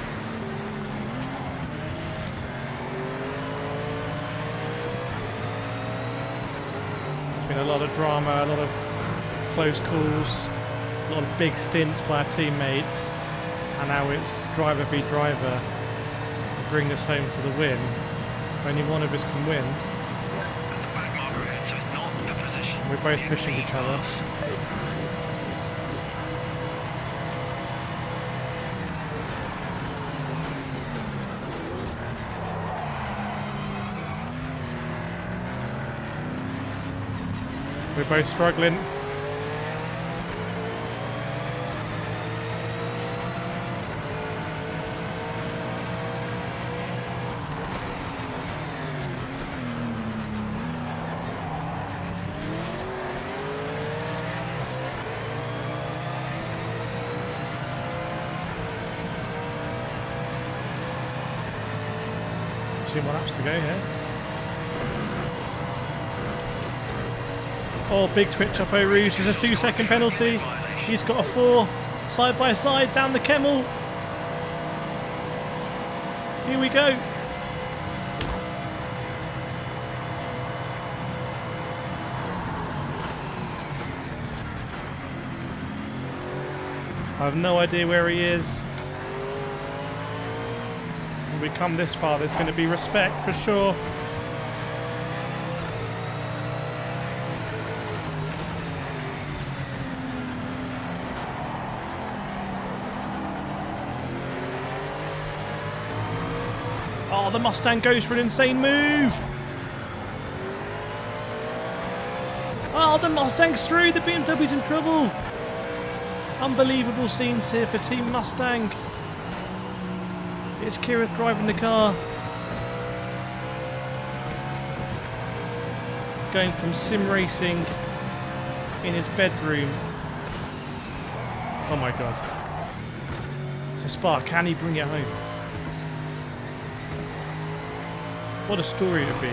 There's been a lot of drama, a lot of close calls, a lot of big stints by our teammates, and now it's driver v driver to bring us home for the win. Only one of us can win. That's a back marker ahead, so it's not the position. We're both Be a pushing clean each other. pass. We're both struggling. Two more laps to go here. Oh, big twitch up Eau Rouge. There's a 2-second penalty. He's got a 4. Side by side down the Kemmel. Here we go. I have no idea where he is. When we come this far, there's going to be respect for sure. Oh, the Mustang goes for an insane move. Oh, the Mustang's through. The BMW's in trouble. Unbelievable scenes here for Team Mustang. It's Kireth driving the car. Going from sim racing in his bedroom. Oh my god. So Spa, can he bring it home? What a story it would be.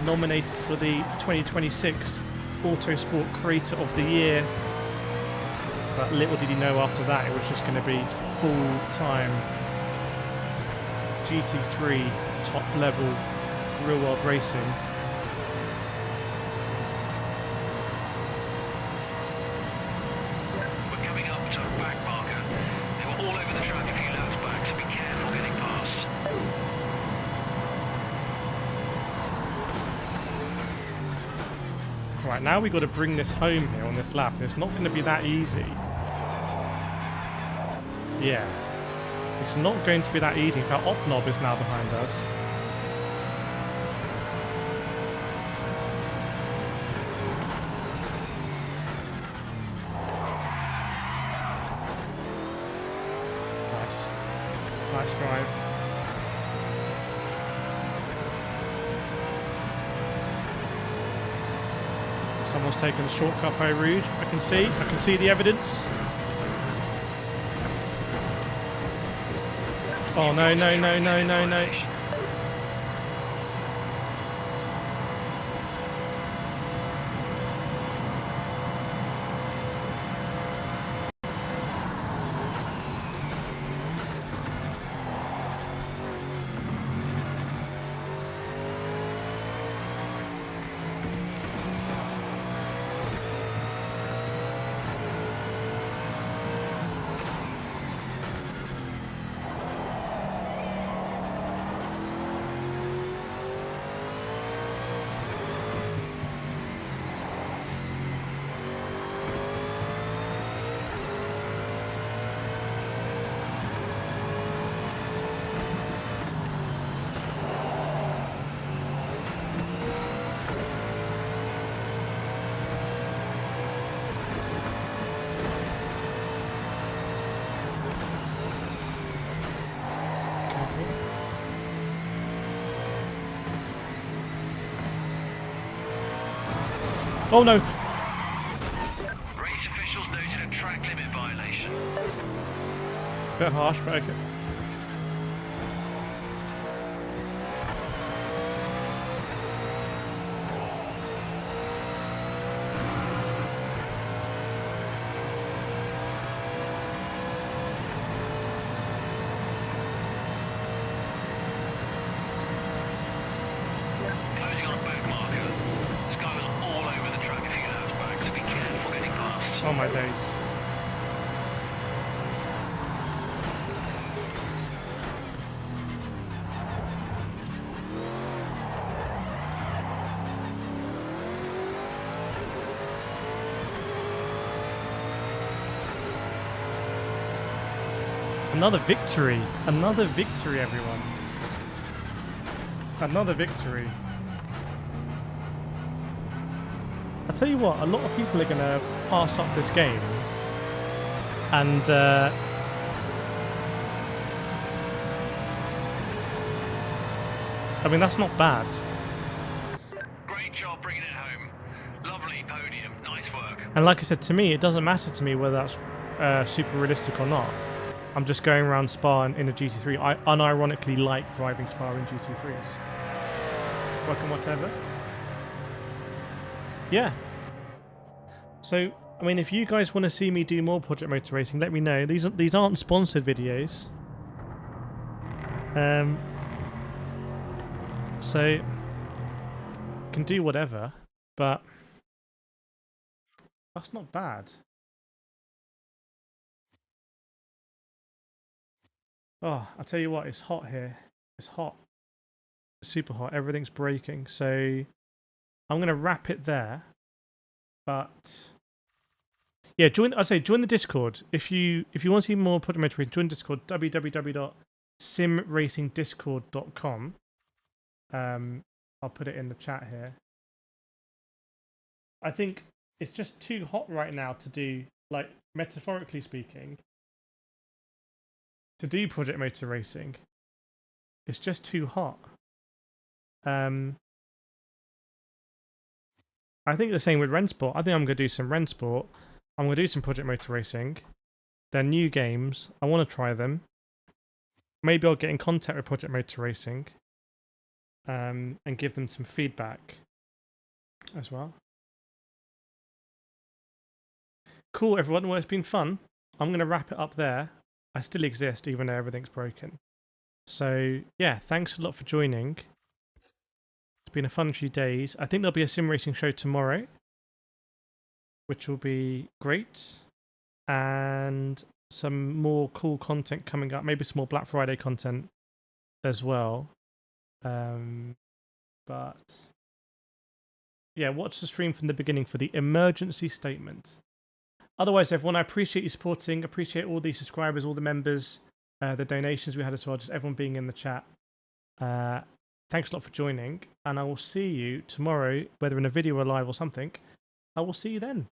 Nominated for the 2026 Autosport Creator of the Year. But little did he know after that it was just going to be full-time GT3 top-level real-world racing. We're coming up to a back marker. They were all over the track a few laps back, so be careful getting past. Right, now we've got to bring this home here on this lap. It's not going to be that easy. Yeah. It's not going to be that easy. In fact, Opnob is now behind us. Nice. Nice drive. Someone's taken the shortcut by Rouge. I can see the evidence. Oh no, no, no, no, no, no. Oh no! Race officials noted a track limit violation. Bit harsh, but okay. Closing on a back marker. This guy was all over the track a few laps back, so be careful getting past. Oh my days. Another victory. Another victory, everyone. Another victory. I tell you what, a lot of people are going to pass up this game, and I mean that's not bad. Great job bringing it home. Lovely podium. Nice work. And like I said, to me, it doesn't matter to me whether that's super realistic or not. I'm just going around Spa in a GT3. I unironically like driving Spa in GT3s. Welcome, whatever. Yeah. So, I mean, if you guys want to see me do more Project Motor Racing, let me know. These aren't sponsored videos. So, can do whatever, but that's not bad. Oh, I'll tell you what, it's hot here. It's hot. Super hot. Everything's breaking. So I'm going to wrap it there. But yeah, join the Discord. If you want to see more Project Motor Racing, join Discord, www.simracingdiscord.com. I'll put it in the chat here. I think it's just too hot right now to do, like, metaphorically speaking, to do Project Motor Racing. It's just too hot. I think the same with Rennsport. I think I'm going to do some Rennsport. I'm going to do some Project Motor Racing. They're new games. I want to try them. Maybe I'll get in contact with Project Motor Racing and give them some feedback as well. Cool, everyone. Well, it's been fun. I'm going to wrap it up there. I still exist, even though everything's broken. So, yeah, thanks a lot for joining. It's been a fun few days. I think there'll be a sim racing show tomorrow, which will be great. And some more cool content coming up. Maybe some more Black Friday content as well. But, yeah, watch the stream from the beginning for the emergency statement. Otherwise, everyone, I appreciate you supporting. Appreciate all the subscribers, all the members, the donations we had as well, just everyone being in the chat. Thanks a lot for joining, and I will see you tomorrow, whether in a video or live or something. I will see you then.